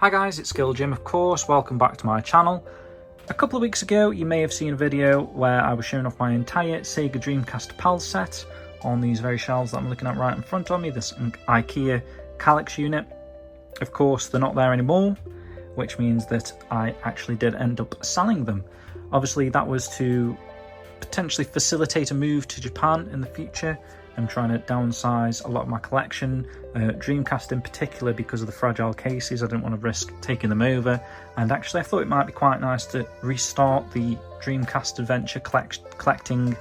Hi guys, it's Skill Jim, of course. Welcome back to my channel. A couple of weeks ago you may have seen a video where I was showing off my entire Sega Dreamcast PAL set on these very shelves that I'm looking at right in front of me, this IKEA Calyx unit. Of course they're not there anymore, which means that I actually did end up selling them. Obviously that was to potentially facilitate a move to Japan in the future. I'm trying to downsize a lot of my collection, Dreamcast in particular, because of the fragile cases. I didn't want to risk taking them over, and actually I thought it might be quite nice to restart the Dreamcast adventure collecting,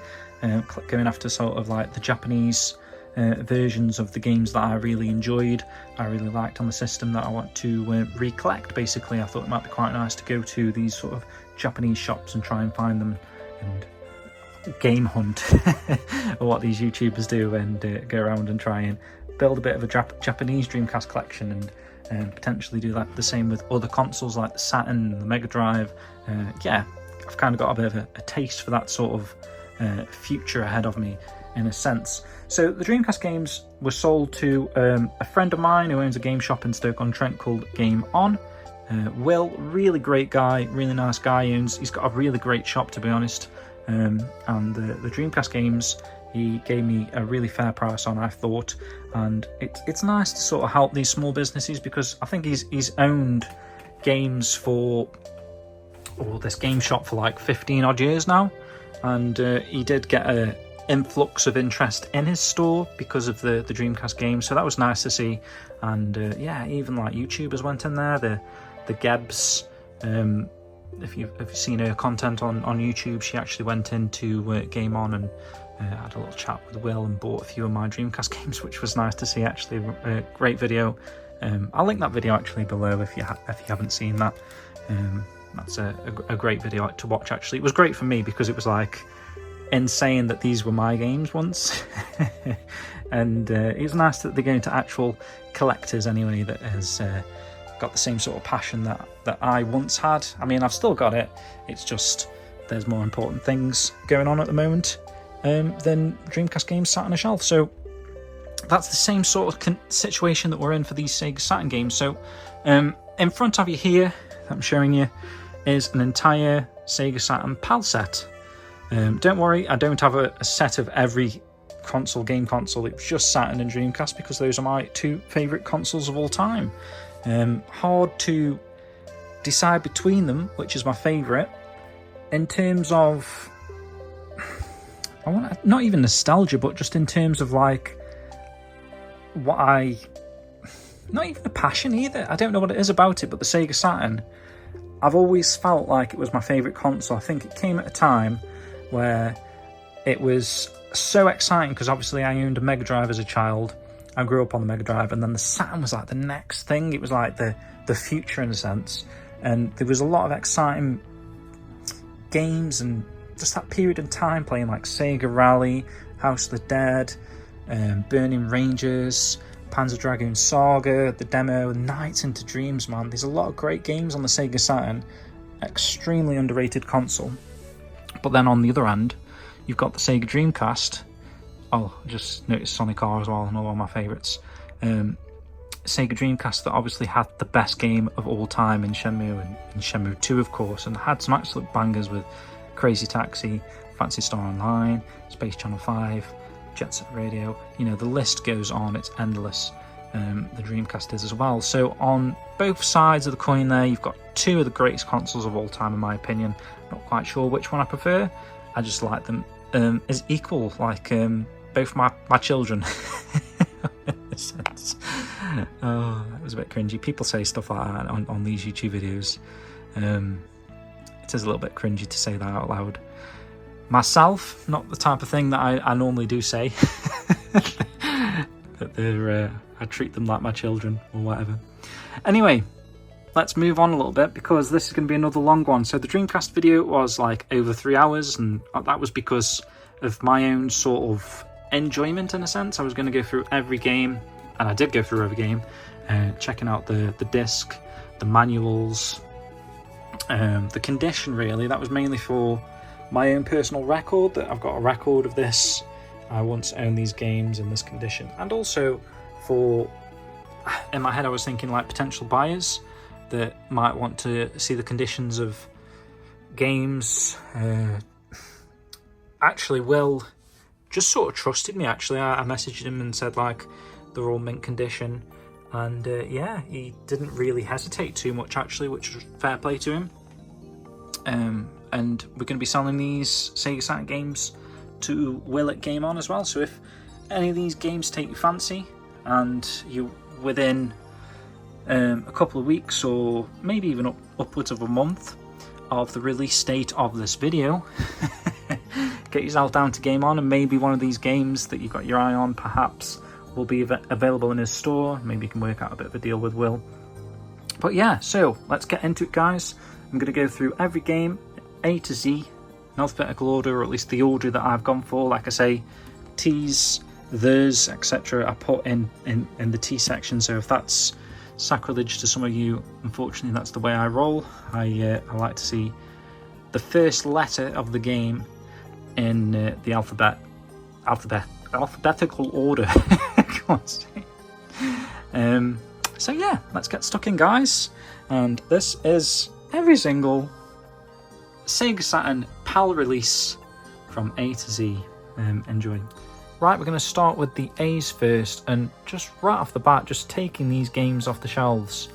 going after sort of like the Japanese versions of the games that I really enjoyed, I really liked on the system, that I want to recollect. Basically I thought it might be quite nice to go to these sort of Japanese shops and try and find them and game hunt or what these YouTubers do, and go around and try and build a bit of a Japanese Dreamcast collection, and potentially do that the same with other consoles like the Saturn and the Mega Drive. Yeah, I've kind of got a bit of a taste for that sort of future ahead of me in a sense. So the Dreamcast games were sold to a friend of mine who owns a game shop in Stoke-on-Trent called Game On. Will, really great guy, really nice guy. He's got a really great shop, to be honest. And the Dreamcast games he gave me a really fair price on, I thought, and it's nice to sort of help these small businesses, because I think he's owned games for, or this game shop for like 15 odd years now, and he did get a influx of interest in his store because of the Dreamcast games, so that was nice to see. And yeah, even like YouTubers went in there, the Gebs, if you've seen her content on YouTube, she actually went into Game On and had a little chat with Will and bought a few of my Dreamcast games, which was nice to see. Actually, a great video. I'll link that video actually below if you haven't seen that. That's a great video to watch. Actually, it was great for me because it was like insane that these were my games once, and it was nice that they're going to actual collectors anyway that has got the same sort of passion that I once had. I mean, I've still got it, it's just there's more important things going on at the moment than Dreamcast games sat on a shelf. So that's the same sort of situation that we're in for these Sega Saturn games. So in front of you here, I'm showing you, is an entire Sega Saturn PAL set. Don't worry, I don't have a set of every game console. It was just Saturn and Dreamcast because those are my two favourite consoles of all time. Hard to decide between them which is my favourite. In terms of, not even nostalgia, but just in terms of like not even a passion either. I don't know what it is about it, but the Sega Saturn, I've always felt like it was my favourite console. I think it came at a time where it was so exciting because obviously I owned a Mega Drive as a child. I grew up on the Mega Drive, and then the Saturn was like the next thing. It was like the future in a sense, and there was a lot of exciting games and just that period in time playing like Sega Rally, House of the Dead, Burning Rangers, Panzer Dragoon Saga, the demo, Nights into Dreams, man. There's a lot of great games on the Sega Saturn, extremely underrated console. But then on the other hand, you've got the Sega Dreamcast. Oh, I just noticed Sonic R as well, another one of my favourites. Sega Dreamcast that obviously had the best game of all time in Shenmue, and Shenmue 2 of course, and had some absolute bangers with Crazy Taxi, Fantasy Star Online, Space Channel 5, Jet Set Radio. You know, the list goes on, it's endless. The Dreamcast is as well. So on both sides of the coin there, you've got two of the greatest consoles of all time in my opinion. Not quite sure which one I prefer. I just like them as equal, like both my children. In a sense. Oh, that was a bit cringy. People say stuff like that on these YouTube videos. It is a little bit cringy to say that out loud. Myself, not the type of thing that I normally do say. That I treat them like my children or whatever. Anyway, let's move on a little bit because this is going to be another long one. So the Dreamcast video was like over 3 hours, and that was because of my own sort of enjoyment in a sense. I was going to go through every game, and I did go through every game, checking out the disc, the manuals, the condition really. That was mainly for my own personal record, that I've got a record of this. I once owned these games in this condition, and also for, in my head I was thinking like potential buyers. that might want to see the conditions of games. Actually, Will just sort of trusted me. Actually, I messaged him and said like they're all mint condition, and yeah, he didn't really hesitate too much actually, which was fair play to him. And we're going to be selling these Sega Saturn games to Will at Game On as well. So if any of these games take your fancy and you're within a couple of weeks or maybe even upwards of a month of the release date of this video, get yourself down to Game On, and maybe one of these games that you've got your eye on perhaps will be available in his store. Maybe you can work out a bit of a deal with Will. But yeah, so let's get into it, guys. I'm going to go through every game A to Z in alphabetical order, or at least the order that I've gone for. Like I say, T's, there's, etc. I put in the T section, so if that's sacrilege to some of you, unfortunately that's the way I roll. I like to see the first letter of the game in the alphabetical order. So yeah, let's get stuck in, guys. And this is every single Sega Saturn PAL release from A to Z. Enjoy. Right, we're going to start with the A's first, and just right off the bat, just taking these games off the shelves.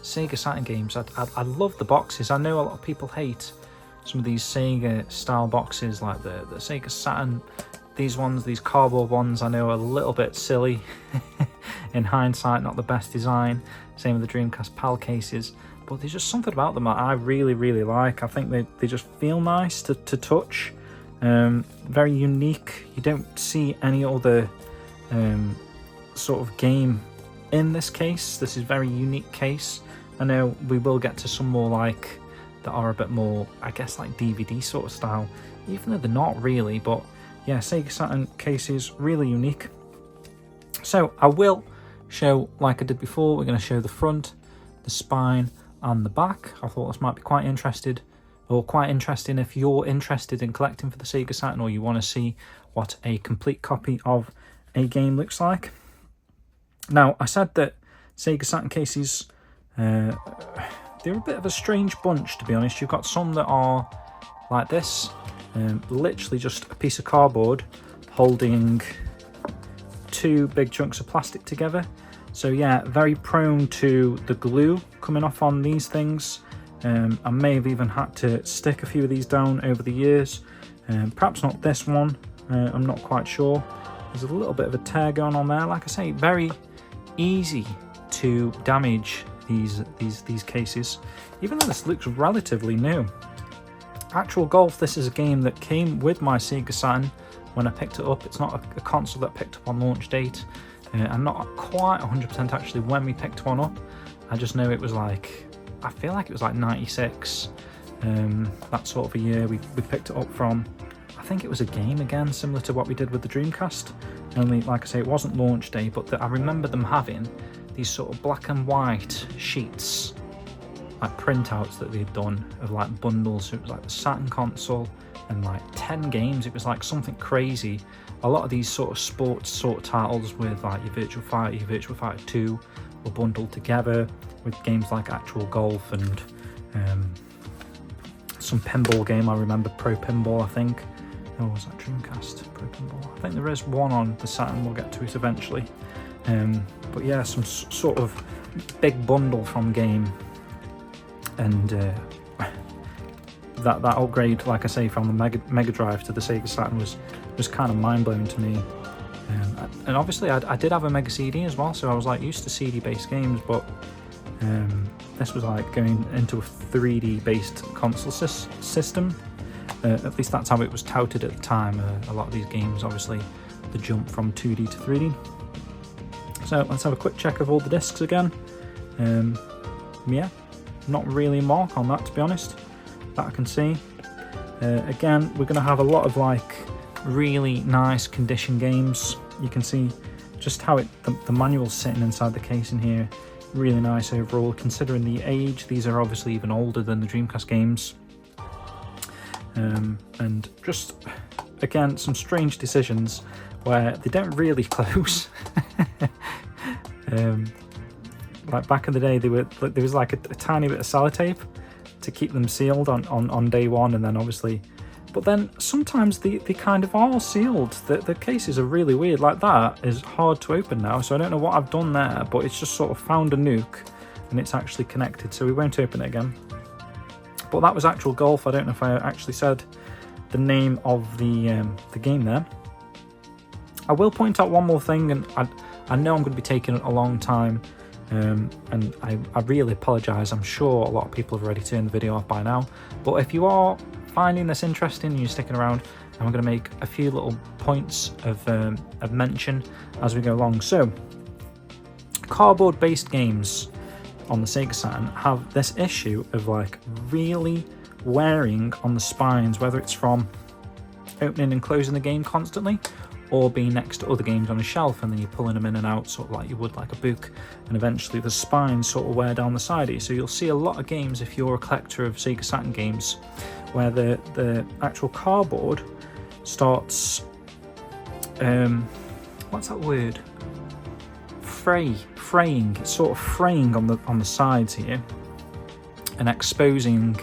Sega Saturn games. I love the boxes. I know a lot of people hate some of these Sega style boxes, like the Sega Saturn. These ones, these cardboard ones, I know are a little bit silly. In hindsight, not the best design. Same with the Dreamcast PAL cases. But there's just something about them that I really, really like. I think they just feel nice to touch. Very unique. You don't see any other sort of game in this case. This is a very unique case. I know we will get to some more like that are a bit more, I guess, like DVD sort of style, even though they're not really. But yeah, Sega Saturn cases, really unique. So I will show, like I did before, we're going to show the front, the spine and the back. I thought this might be quite interesting if you're interested in collecting for the Sega Saturn, or you want to see what a complete copy of a game looks like. Now, I said that Sega Saturn cases, they're a bit of a strange bunch, to be honest. You've got some that are like this, literally just a piece of cardboard holding two big chunks of plastic together. So yeah, very prone to the glue coming off on these things. I may have even had to stick a few of these down over the years. Perhaps not this one, I'm not quite sure. There's a little bit of a tear going on there. Like I say, very easy to damage these cases, even though this looks relatively new. Actual Golf, this is a game that came with my Sega Saturn when I picked it up. It's not a console that I picked up on launch date. I'm not quite 100% actually when we picked one up. I just know it was like, I feel like it was like 96, that sort of a year we picked it up from. I think it was a game again, similar to what we did with the Dreamcast. Only, like I say, it wasn't launch day, but I remember them having these sort of black and white sheets, like printouts that they'd done of like bundles. So it was like the Saturn console and like 10 games. It was like something crazy. A lot of these sort of sports sort of titles with like your Virtua Fighter 2 were bundled together with games like Actual Golf and some pinball game. I remember Pro Pinball, I think. Oh, was that Dreamcast? Pro Pinball? I think there is one on the Saturn, we'll get to it eventually. But yeah, some sort of big bundle from game. And that upgrade, like I say, from the Mega Drive to the Sega Saturn was kind of mind-blowing to me. And obviously I did have a Mega CD as well, so I was like used to CD-based games, but this was like going into a 3D based console system. At least that's how it was touted at the time. A lot of these games, obviously, the jump from 2D to 3D. So let's have a quick check of all the discs again. Yeah, not really a mark on that, to be honest, that I can see. Again, we're going to have a lot of like really nice condition games. You can see just how the manual's sitting inside the case in here. Really nice overall, considering the age. These are obviously even older than the Dreamcast games. And just, again, some strange decisions Like back in the day, there was like a tiny bit of sellotape to keep them sealed on day one, and then obviously, but then sometimes they kind of are sealed. The cases are really weird. Like that is hard to open now, so I don't know what I've done there, but it's just sort of found a nuke and it's actually connected, so we won't open it again. But that was actual golf. I don't know if I actually said the name of the game there. I will point out one more thing, and I know I'm going to be taking a long time, and I really apologise. I'm sure a lot of people have already turned the video off by now, but if you are finding this interesting and you're sticking around, I'm going to make a few little points of mention as we go along. So, cardboard based games on the Sega Saturn have this issue of like really wearing on the spines, whether it's from opening and closing the game constantly or being next to other games on a shelf, and then you're pulling them in and out sort of like you would like a book, and eventually the spines sort of wear down the side of you. So you'll see a lot of games, if you're a collector of Sega Saturn games, where the actual cardboard starts what's that word? Fraying. It's sort of fraying on the sides here and exposing,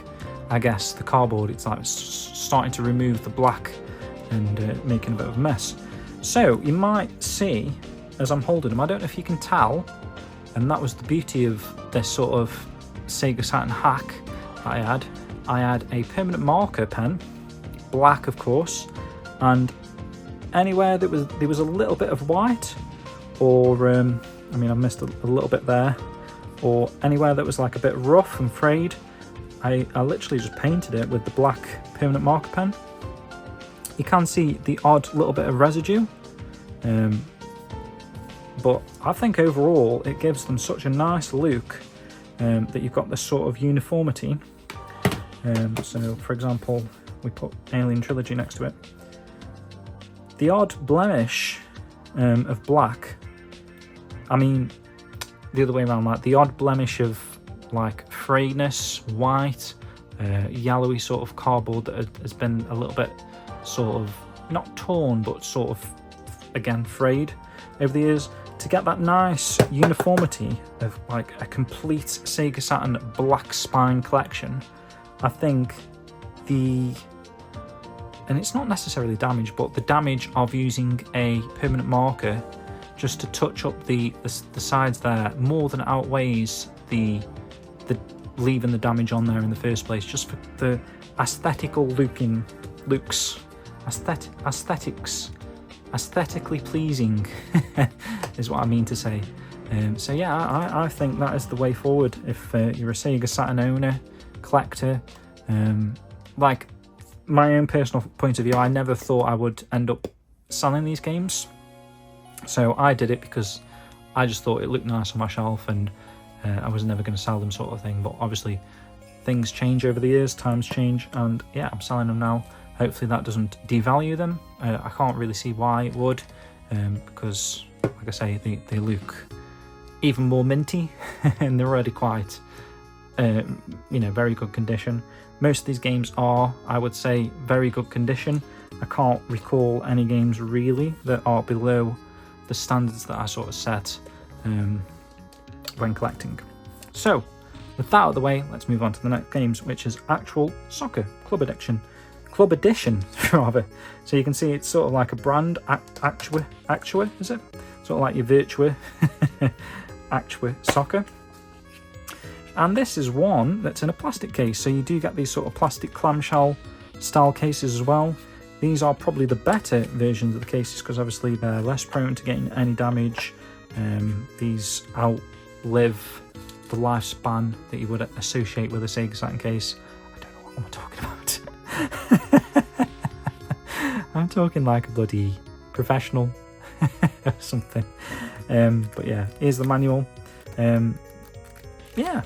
I guess, the cardboard. It's like starting to remove the black and making a bit of a mess. So you might see as I'm holding them, I don't know if you can tell, and that was the beauty of this sort of Sega Saturn hack that I had. I had a permanent marker pen, black of course, and anywhere that there was a little bit of white, or I mean I missed a little bit there, or anywhere that was like a bit rough and frayed, I literally just painted it with the black permanent marker pen. You can see the odd little bit of residue, but I think overall it gives them such a nice look that you've got this sort of uniformity. So for example, we put Alien Trilogy next to it. The odd blemish of black, I mean the other way around, like the odd blemish of like frayedness, white, yellowy sort of cardboard that has been a little bit sort of not torn but sort of again frayed over the years, to get that nice uniformity of like a complete Sega Saturn black spine collection. I think and it's not necessarily damage, but the damage of using a permanent marker just to touch up the sides there more than outweighs the leaving the damage on there in the first place, just for the aesthetically pleasing is what I mean to say. So yeah, I think that is the way forward if you're a Sega Saturn owner, collector. Like my own personal point of view, I never thought I would end up selling these games, so I did it because I just thought it looked nice on my shelf, and I was never going to sell them, sort of thing. But obviously things change over the years, times change, and yeah, I'm selling them now. Hopefully that doesn't devalue them. I can't really see why it would, because like I say, they look even more minty and they're already quite very good condition. Most of these games are, I would say, very good condition. I can't recall any games really that are below the standards that I sort of set when collecting. So with that out of the way, let's move on to the next games, which is actual soccer Club Edition rather. So you can see it's sort of like a brand, Actua, is it? Sort of like your Virtua Actua Soccer. And this is one that's in a plastic case, so you do get these sort of plastic clamshell style cases as well. These are probably the better versions of the cases because obviously they're less prone to getting any damage. These outlive the lifespan that you would associate with a Sega Saturn case. I don't know what I'm talking about. I'm talking like a bloody professional or something. But yeah, here's the manual. Yeah,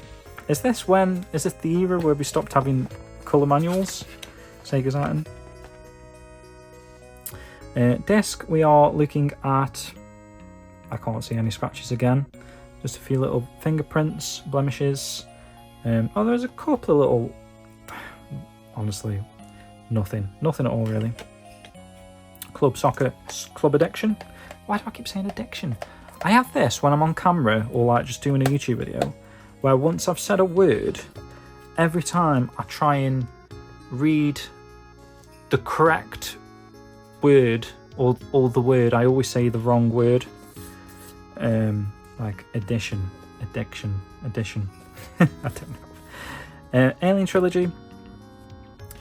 is this the era where we stopped having colour manuals? Sega Saturn. Disc, we are looking at, I can't see any scratches again, just a few little fingerprints, blemishes. Oh, there's a couple of little, honestly, nothing at all really. Club Soccer, Club Addiction. Why do I keep saying addiction? I have this when I'm on camera or like just doing a YouTube video, where once I've said a word, every time I try and read the correct word or the word, I always say the wrong word. Like addiction. I don't know. Alien Trilogy.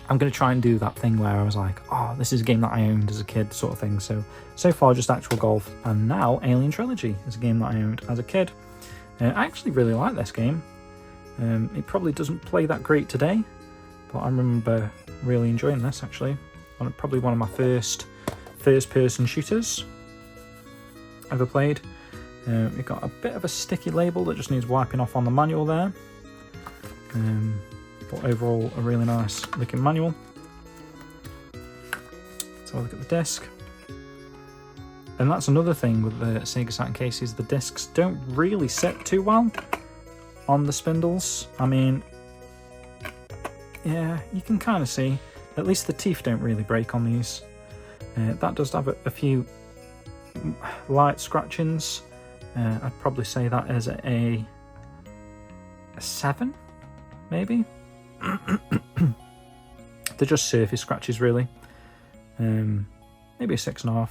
I'm going to try and do that thing where I was like, oh, this is a game that I owned as a kid sort of thing. So far just actual golf, and now Alien Trilogy is a game that I owned as a kid. I actually really like this game. It probably doesn't play that great today, but I remember really enjoying this actually. Probably one of my first person shooters ever played. It got a bit of a sticky label that just needs wiping off on the manual there. But overall, a really nice looking manual. Let's have a look at the disc. And that's another thing with the Sega Saturn cases, the discs don't really sit too well on the spindles. I mean, yeah, you can kind of see, at least the teeth don't really break on these. That does have a few light scratchings. I'd probably say that is a 7, maybe. They're just surface scratches, really. Maybe a 6.5.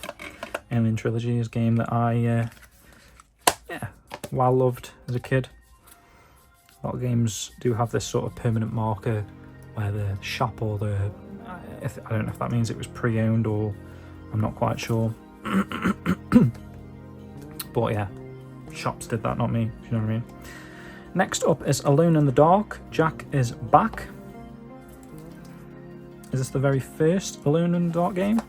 Alien Trilogy is a game that I, well loved as a kid. A lot of games do have this sort of permanent marker where the shop or the, I don't know if that means it was pre-owned or I'm not quite sure. But yeah, shops did that, not me, if you know what I mean. Next up is Alone in the Dark. Jack is back. Is this the very first Alone in the Dark game?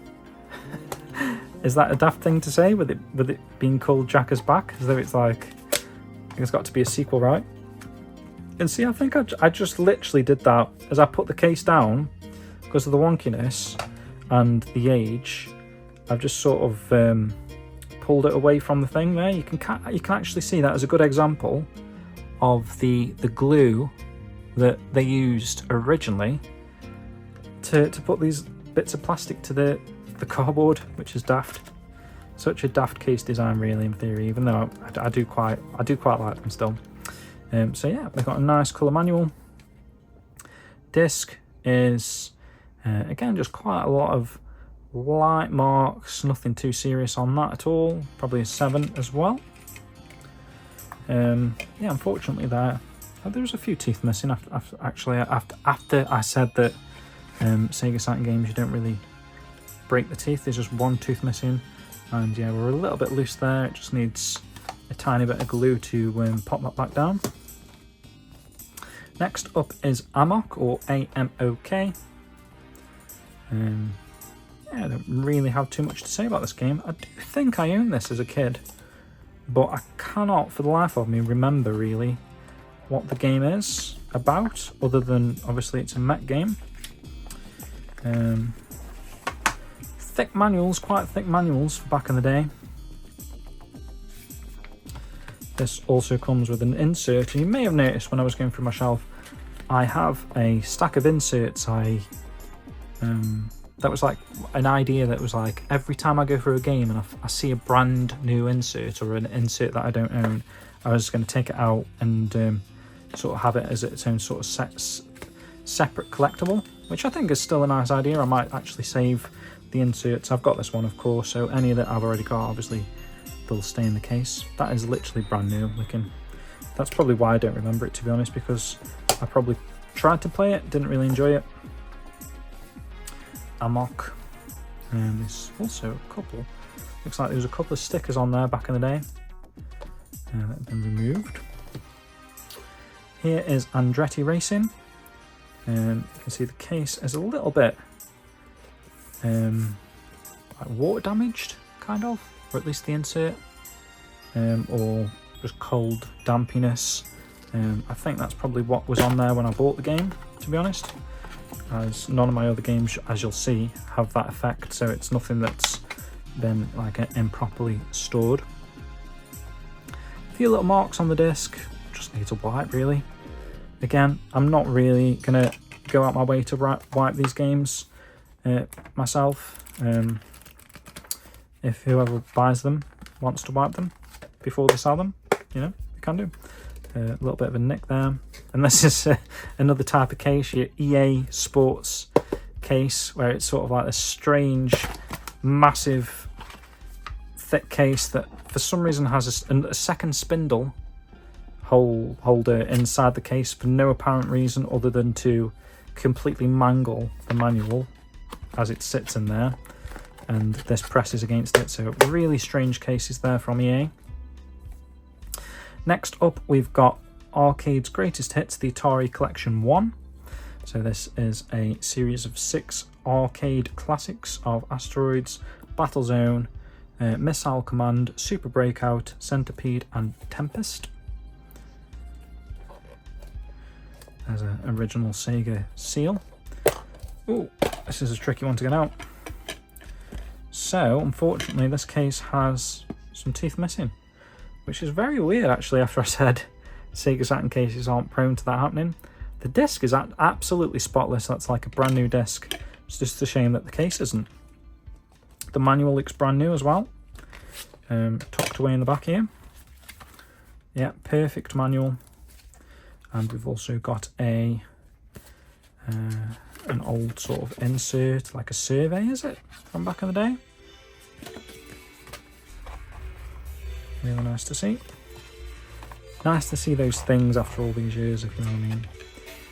Is that a daft thing to say with it being called Jack is Back? As though it's like, it's got to be a sequel, right? And see, I think I just literally did that as I put the case down because of the wonkiness and the age. I've just sort of pulled it away from the thing there. You can actually see that as a good example of the glue that they used originally to put these bits of plastic to the cardboard, which is daft. Such a daft case design, really, in theory. Even though I do quite like them still. So yeah, they've got a nice colour manual. Disc is again just quite a lot of light marks. Nothing too serious on that at all. Probably a 7 as well. Yeah, unfortunately there's a few teeth missing after I said that Sega Saturn games, you don't really break the teeth. There's just one tooth missing, and yeah, we're a little bit loose there. It just needs a tiny bit of glue to pop that back down. Next up is Amok, or A-M-O-K. Yeah, I don't really have too much to say about this game. I do think I owned this as a kid, but I cannot for the life of me remember really what the game is about, other than obviously it's a mech game. Thick manuals, quite thick manuals for back in the day. This also comes with an insert, and you may have noticed when I was going through my shelf, I have a stack of inserts. That was like an idea that was like, every time I go through a game and I see a brand new insert or an insert that I don't own, I was going to take it out and sort of have it as its own sort of separate collectible, which I think is still a nice idea. I might actually save the inserts. I've got this one, of course, so any that I've already got, obviously, they'll stay in the case. That is literally brand new looking. That's probably why I don't remember it, to be honest, because I probably tried to play it, didn't really enjoy it. Amok. And there's also a couple, looks like there was a couple of stickers on there back in the day that have been removed. Here is Andretti Racing. You can see the case is a little bit like water damaged, kind of, or at least the insert, or just cold dampiness. I think that's probably what was on there when I bought the game, to be honest, as none of my other games, as you'll see, have that effect, so it's nothing that's been like improperly stored. A few little marks on the disc, just needs a wipe really. Again, I'm not really gonna go out my way to wipe these games myself. If whoever buys them wants to wipe them, before they sell them. You know, they can do. A little bit of a nick there. And this is another type of case, your EA Sports case, where it's sort of like a strange, massive, thick case that for some reason has a second spindle holder inside the case for no apparent reason other than to completely mangle the manual as it sits in there, and this presses against it. So really strange cases there from EA. Next up, we've got Arcade's Greatest Hits, the Atari Collection 1. So this is a series of 6 arcade classics of Asteroids, Battlezone, Missile Command, Super Breakout, Centipede and Tempest. There's an original Sega seal. Oh, this is a tricky one to get out. So, unfortunately, this case has some teeth missing, which is very weird, actually, after I said Sega Saturn cases aren't prone to that happening. The disc is absolutely spotless. That's like a brand new disc. It's just a shame that the case isn't. The manual looks brand new as well. Tucked away in the back here. Yeah, perfect manual. And we've also got an old sort of insert, like a survey, is it? From back in the day. Really nice to see. Nice to see those things after all these years, if you know what I mean.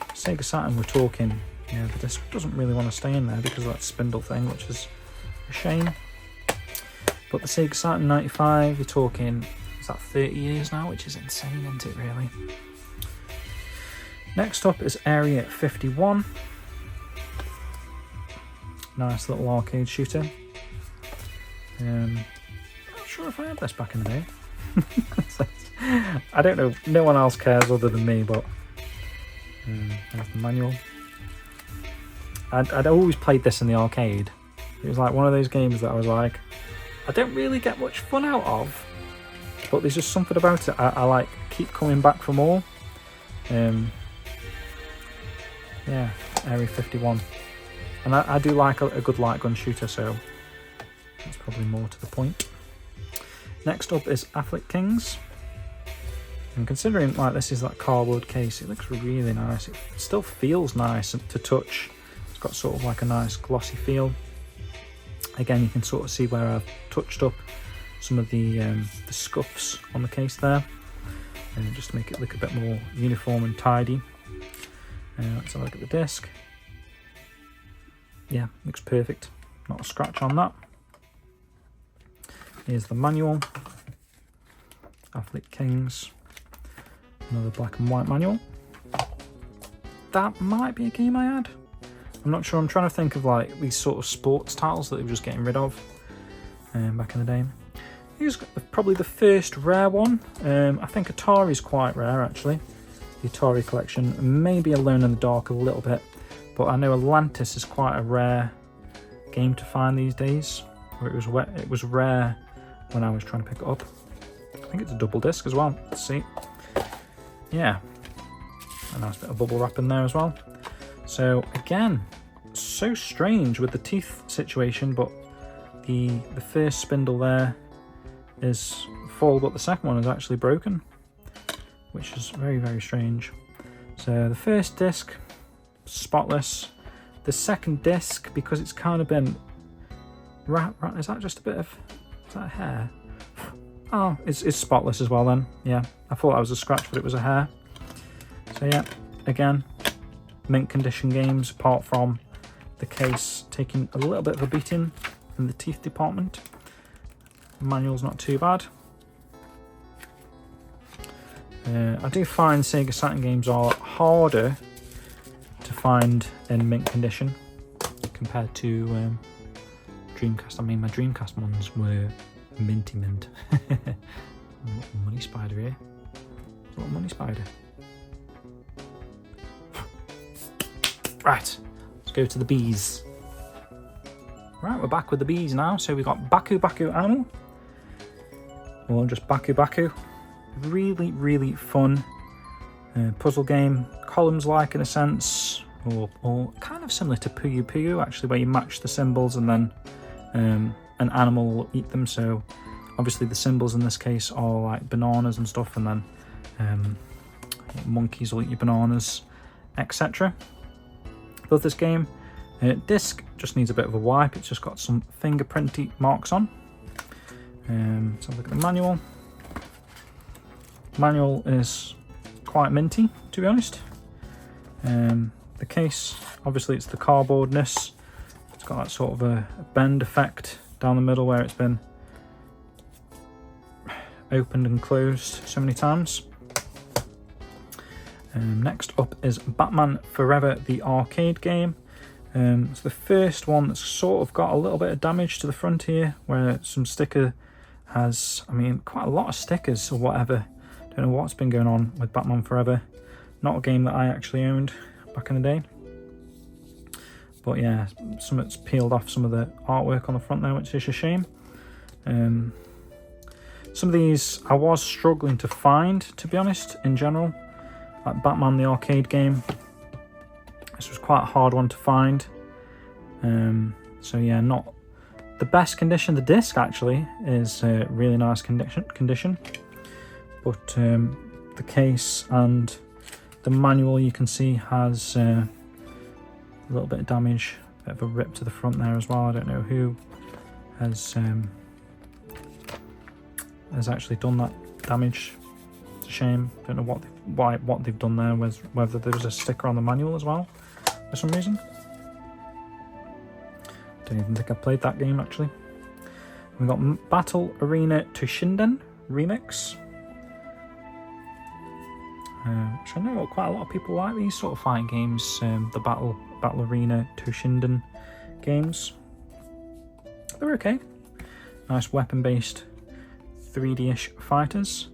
Sega Saturn, we're talking, yeah, the disc doesn't really want to stay in there because of that spindle thing, which is a shame. But the Sega Saturn 95, you're talking, is that 30 years now, which is insane, isn't it, really? Next up is Area 51. Nice little arcade shooter. Not sure if I had this back in the day. I don't know, no one else cares other than me, but there's the manual. I'd always played this in the arcade. It was like one of those games that I was like, I don't really get much fun out of, but there's just something about it I like, keep coming back for more. Yeah, Area 51. And I do like a good light gun shooter, so that's probably more to the point. Next up is Athlete Kings. And considering like this is that cardboard case, it looks really nice. It still feels nice to touch. It's got sort of like a nice glossy feel. Again, you can sort of see where I've touched up some of the scuffs on the case there, just to make it look a bit more uniform and tidy. Let's have a look at the disc. Yeah, looks perfect. Not a scratch on that. Here's the manual. Athlete Kings. Another black and white manual. That might be a game I had. I'm not sure. I'm trying to think of like these sort of sports titles that they were just getting rid of back in the day. Here's probably the first rare one. I think Atari's quite rare actually. The Atari collection, maybe Alone in the Dark a little bit, but I know Atlantis is quite a rare game to find these days. Or it was rare when I was trying to pick it up. I think it's a double disc as well. Let's see. Yeah, a nice bit of bubble wrap in there as well. So again, so strange with the teeth situation, but the first spindle there is full, but the second one is actually broken, which is very, very strange. So the first disc, spotless. The second disc, because it's kind of been is that just a bit of, is that hair? Oh, it's spotless as well then. Yeah, I thought that was a scratch, but it was a hair. So yeah, again, mint condition games, apart from the case taking a little bit of a beating in the teeth department. The manual's not too bad. I do find Sega Saturn games are harder to find in mint condition compared to Dreamcast. I mean, my Dreamcast ones were minty mint. Little money spider here. Little money spider. Right, let's go to the bees. Right, we're back with the bees now. So we've got Baku Baku Anu, or just Baku Baku. Really, really fun puzzle game. Columns-like in a sense, or kind of similar to Puyo Puyo actually, where you match the symbols and then an animal will eat them. So Obviously the symbols in this case are like bananas and stuff, and then monkeys will eat your bananas, etc. Love this game. Disc just needs a bit of a wipe. It's just got some fingerprinty marks on. Let's have a look at the manual. Manual is quite minty, to be honest. The case, obviously it's the cardboardness. It's got that sort of a bend effect down the middle where it's been opened and closed so many times. Next up is Batman Forever, the arcade game. It's the first one that's sort of got a little bit of damage to the front here, where some sticker has, I mean, quite a lot of stickers or whatever. Don't know what's been going on with Batman Forever. Not a game that I actually owned back in the day. But yeah, something's peeled off some of the artwork on the front there, which is a shame. Some of these I was struggling to find, to be honest, in general. Like Batman the arcade game. This was quite a hard one to find. So yeah, not the best condition. The disc actually is really nice condition. But the case and the manual, you can see, has a little bit of damage, a bit of a rip to the front there as well. I don't know who has actually done that damage. It's a shame. Don't know what they've done there, whether there was a sticker on the manual as well for some reason. Don't even think I played that game actually. We've got Battle Arena Toshinden Remix. Which I know quite a lot of people like these sort of fighting games, the Battle Arena Toshinden games. They're okay. Nice weapon-based 3D-ish fighters.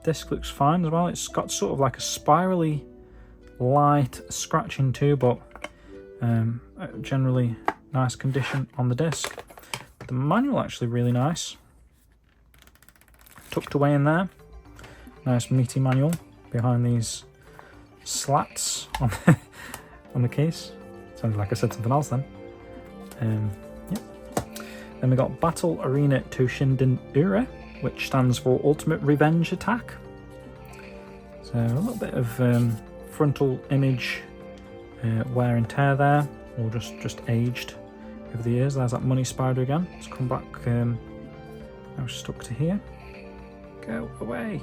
Disc looks fine as well. It's got sort of like a spirally light scratching too, but generally nice condition on the disc. The manual actually really nice. Tucked away in there. Nice meaty manual behind these slats on the case. Sounded like I said something else then. Yeah. Then we got Battle Arena Toshinden Ura, which stands for Ultimate Revenge Attack. So a little bit of frontal image wear and tear there, or just aged over the years. There's that money spider again. It's come back. Now stuck to here. Go away.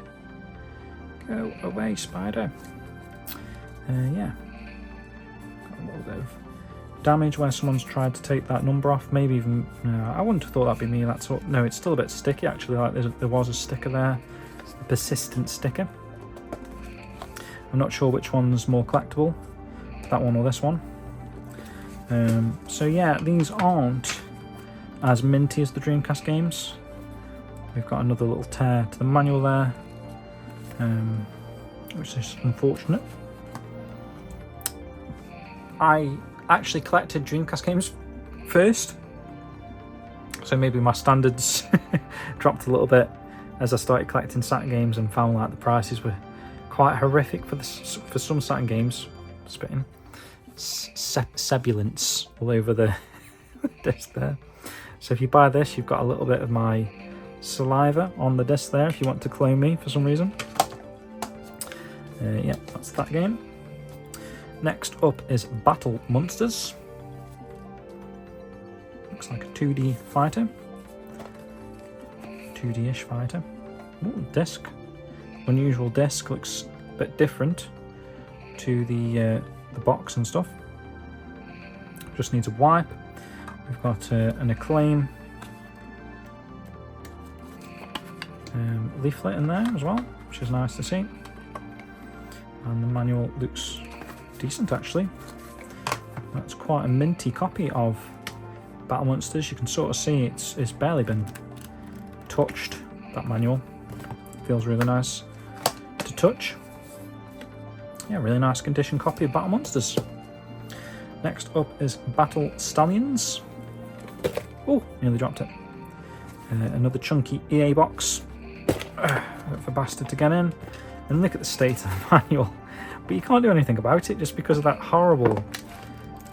Go away, spider. Yeah. Got a little bit of damage where someone's tried to take that number off. Maybe even, no, I wouldn't have thought that'd be me. No, it's still a bit sticky actually. Like there was a sticker there, a persistent sticker. I'm not sure which one's more collectible, that one or this one. So yeah, these aren't as minty as the Dreamcast games. We've got another little tear to the manual there, which is unfortunate. I actually collected Dreamcast games first, so maybe my standards dropped a little bit as I started collecting Saturn games and found like the prices were quite horrific for some Saturn games. Spitting sebulence all over the disc there. So if you buy this, you've got a little bit of my saliva on the disc there if you want to clone me for some reason. Yeah, that's that game. Next up is Battle Monsters. Looks like a 2D fighter. 2D-ish fighter. Ooh, disc. Unusual disc, looks a bit different to the box and stuff. Just needs a wipe. We've got an Acclaim leaflet in there as well, which is nice to see. And the manual looks decent actually. That's quite a minty copy of Battle Monsters. You can sort of see it's barely been touched, that manual. Feels really nice to touch. Yeah, really nice condition copy of Battle Monsters. Next up is Battle Stallions. Oh, nearly dropped it. Another chunky EA box. For bastard to get in. And look at the state of the manual. But you can't do anything about it just because of that horrible...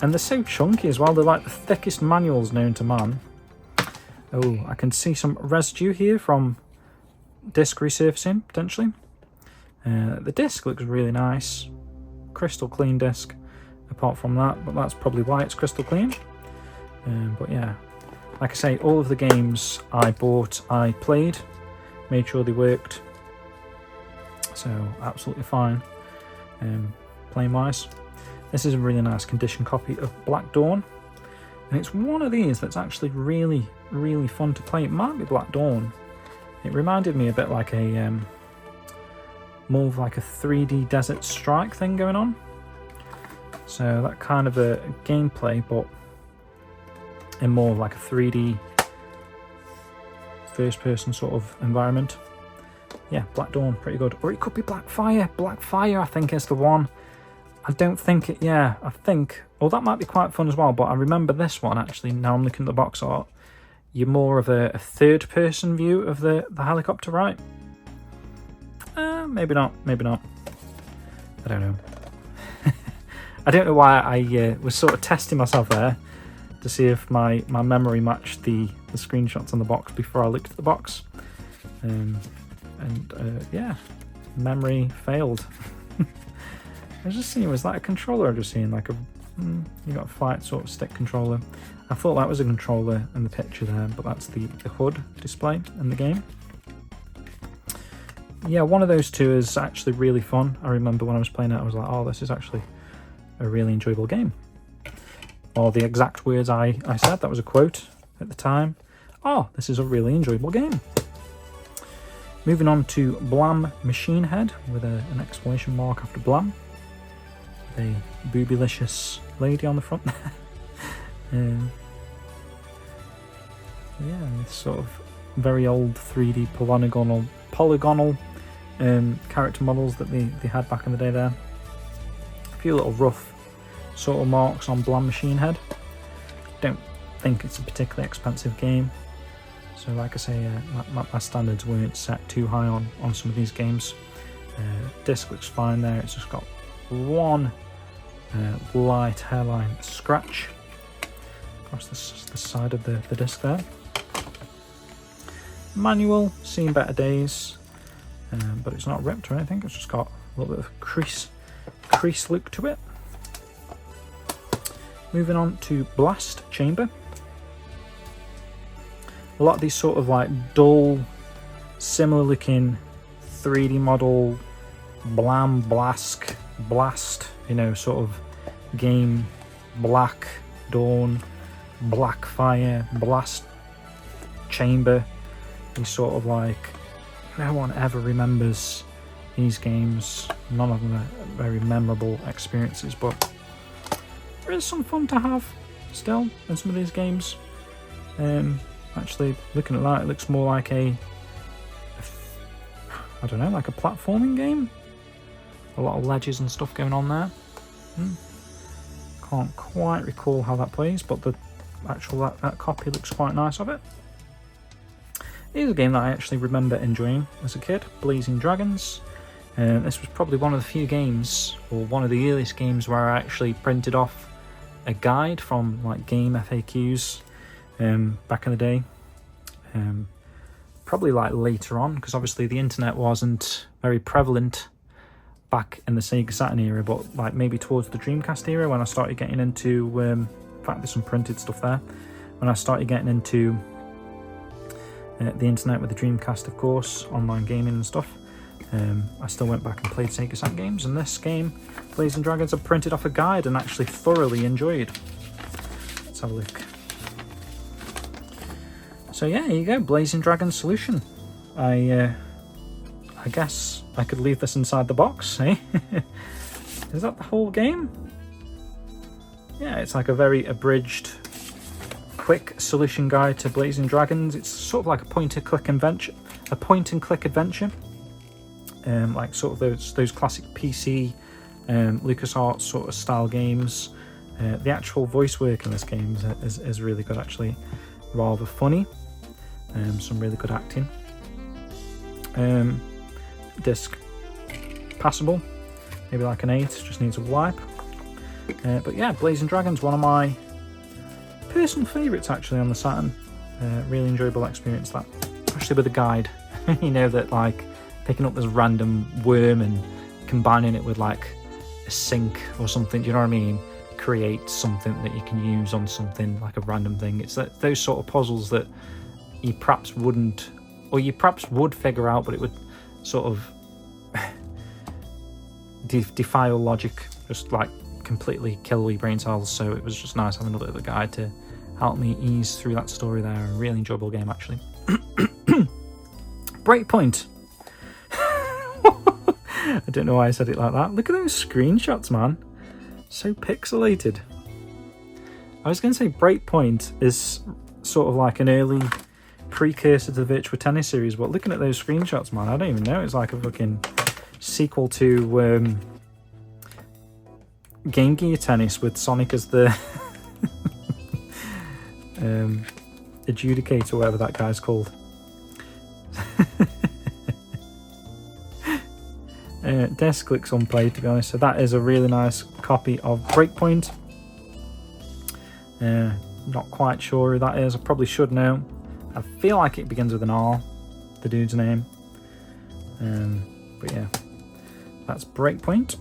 And they're so chunky as well. They're like the thickest manuals known to man. Oh, I can see some residue here from disc resurfacing, potentially. The disc looks really nice. Crystal clean disc, apart from that, but that's probably why it's crystal clean. But yeah, like I say, all of the games I bought, I played, made sure they worked. So absolutely fine, playing wise. This is a really nice condition copy of Black Dawn, and it's one of these that's actually really fun to play. It might be Black Dawn. It reminded me a bit like a more of like a 3D Desert Strike thing going on. So that kind of a gameplay, but in more of like a 3D first person sort of environment. Yeah, Black Dawn, pretty good. Or it could be Blackfire. Blackfire, I think, is the one. I don't think it, yeah, I think, well, that might be quite fun as well, but I remember this one, actually, now I'm looking at the box art. You're more of a third person view of the helicopter, right? Maybe not, maybe not. I don't know. I don't know why I was sort of testing myself there to see if my memory matched the screenshots on the box before I looked at the box. Yeah, memory failed. I was just seeing, was that a controller? I was just seeing like you got a flight sort of stick controller. I thought that was a controller in the picture there, but that's the HUD display in the game. Yeah, one of those two is actually really fun. I remember when I was playing it, I was like, oh, this is actually a really enjoyable game. Or the exact words I said, that was a quote at the time. Oh, this is a really enjoyable game. Moving on to Blam Machine Head with an exclamation mark after Blam. A boobylicious lady on the front there. Yeah, this sort of very old 3D polygonal character models that they had back in the day there. A few little rough sort of marks on Blam Machine Head. Don't think it's a particularly expensive game. So like I say, my standards weren't set too high on some of these games. Disc looks fine there, it's just got one light hairline scratch across the side of the disc there. Manual, seen better days, but it's not ripped or anything, it's just got a little bit of crease look to it. Moving on to Blast Chamber. A lot of these sort of like dull, similar looking 3D model Blam, Blast, you know, sort of game. Black Dawn, Blackfire, Blast Chamber. These sort of like, no one ever remembers these games. None of them are very memorable experiences, but there is some fun to have still in some of these games. Actually, looking at that, it looks more like I don't know, like a platforming game. A lot of ledges and stuff going on there. Can't quite recall how that plays, but the actual that copy looks quite nice of it. Here's a game that I actually remember enjoying as a kid, Blazing Dragons. This was probably one of the few games, or one of the earliest games, where I actually printed off a guide from like game FAQs back in the day. Probably like later on, because obviously the internet wasn't very prevalent back in the Sega Saturn era, but like maybe towards the Dreamcast era, when I started getting into in fact there's some printed stuff there, when I started getting into the internet with the Dreamcast, of course, online gaming and stuff. I still went back and played Sega Saturn games, and this game, Blazing Dragons, I printed off a guide and actually thoroughly enjoyed. Let's have a look. So yeah, here you go, Blazing Dragons Solution. I guess I could leave this inside the box, eh? Is that the whole game? Yeah, it's like a very abridged, quick solution guide to Blazing Dragons. It's sort of like a point-and-click adventure. Like sort of those classic PC LucasArts sort of style games. The actual voice work in this game is really good, actually. Rather funny. Some really good acting. Disc passable, maybe like an 8, just needs a wipe. But yeah, Blazing Dragons, one of my personal favourites actually on the Saturn. Really enjoyable experience that, especially with a guide. You know that like picking up this random worm and combining it with like a sink or something, do you know what I mean? Create something that you can use on something like a random thing. It's that those sort of puzzles that you perhaps wouldn't, or you perhaps would figure out, but it would sort of defy all logic, just like completely kill your brain cells. So it was just nice having a bit of a guide to help me ease through that story there. A really enjoyable game, actually. Breakpoint. I don't know why I said it like that. Look at those screenshots, man. So pixelated. I was going to say Breakpoint is sort of like an early precursor to the Virtua Tennis series, but looking at those screenshots, man, I don't even know. It's like a fucking sequel to Game Gear Tennis with Sonic as the adjudicator, whatever that guy's called. Desk looks unplayed, to be honest, so that is a really nice copy of Breakpoint. Not quite sure who that is. I probably should know. I feel like it begins with an R, the dude's name. But yeah, that's Breakpoint.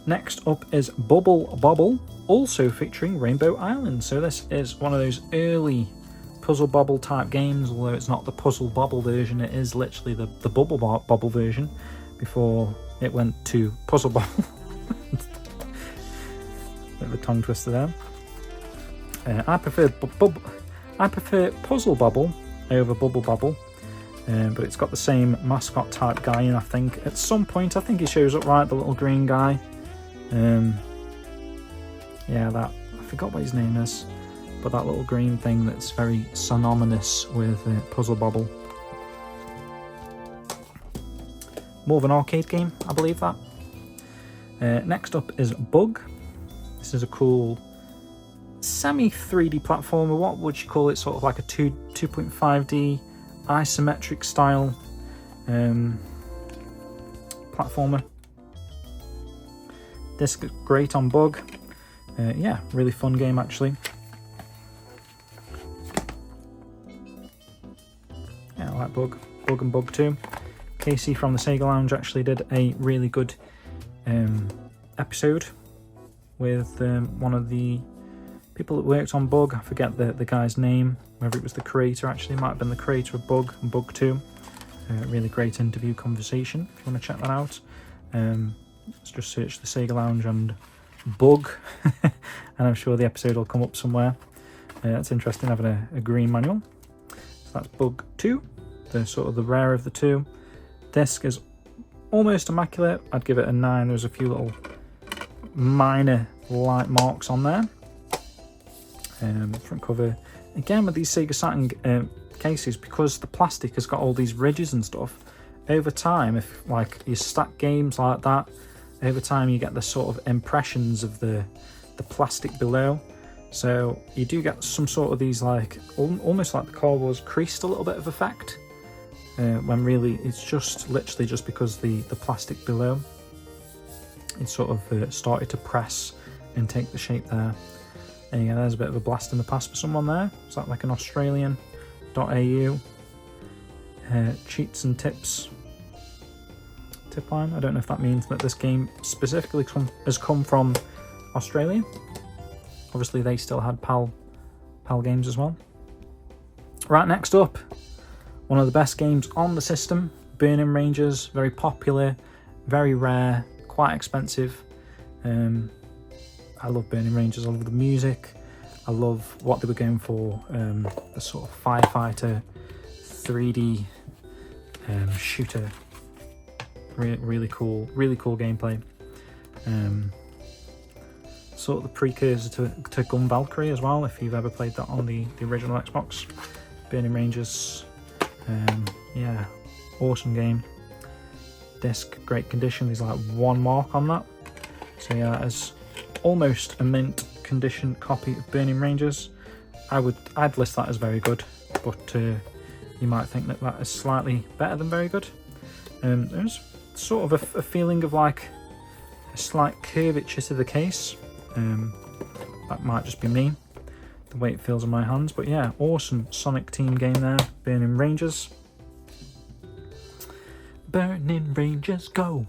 Next up is Bubble Bobble, also featuring Rainbow Island. So this is one of those early Puzzle Bobble type games, although it's not the Puzzle Bobble version, it is literally the Bubble Bobble version before it went to Puzzle Bobble. Bit of a tongue twister there. I prefer Puzzle Bobble over Bubble Bobble, but it's got the same mascot type guy in. I think at some point, I think he shows up, right, the little green guy. Yeah, that, I forgot what his name is, but that little green thing that's very synonymous with Puzzle Bobble. More of an arcade game, I believe that. Next up is Bug. This is a cool semi 3D platformer. What would you call it? Sort of like a 2.5D isometric style platformer. This is great on Bug. Yeah, really fun game actually. Yeah, I like Bug. Bug and Bug 2. Casey from the Sega Lounge actually did a really good episode with one of the people that worked on Bug. I forget the guy's name, whether it was the creator, actually it might have been the creator of Bug and Bug 2. Really great interview conversation if you want to check that out. Let's just search the Sega Lounge and Bug and I'm sure the episode will come up somewhere. It's interesting having a green manual. So that's Bug 2, the sort of the rare of the two. Disc is almost immaculate. I'd give it a 9. There's a few little minor light marks on there. Front cover again with these Sega Saturn cases, because the plastic has got all these ridges and stuff. Over time, if like you stack games like that, over time you get the sort of impressions of the plastic below. So you do get some sort of these like almost like the cardboard's creased a little bit of effect. When really it's just literally just because the plastic below it's sort of started to press and take the shape there. And yeah, there's a bit of a blast in the past for someone there. Is that like an Australian.au cheats and tips tip line? I don't know if that means that this game specifically has come from Australia. Obviously they still had PAL games as well. Right, next up, one of the best games on the system, Burning Rangers. Very popular, very rare, quite expensive. I love Burning Rangers. I love the music. I love what they were going for. The sort of firefighter 3D shooter. Really cool gameplay. Sort of the precursor to Gun Valkyrie as well, if you've ever played that on the original Xbox. Burning Rangers. Yeah, awesome game. Disc, great condition. There's like 1 mark on that. So yeah, that is almost a mint condition copy of Burning Rangers. I'd list that as very good, but you might think that is slightly better than very good. There's sort of a feeling of like a slight curvature to the case. That might just be me. the way it feels in my hands. But yeah, awesome Sonic team game there. Burning Rangers. Burning Rangers, go!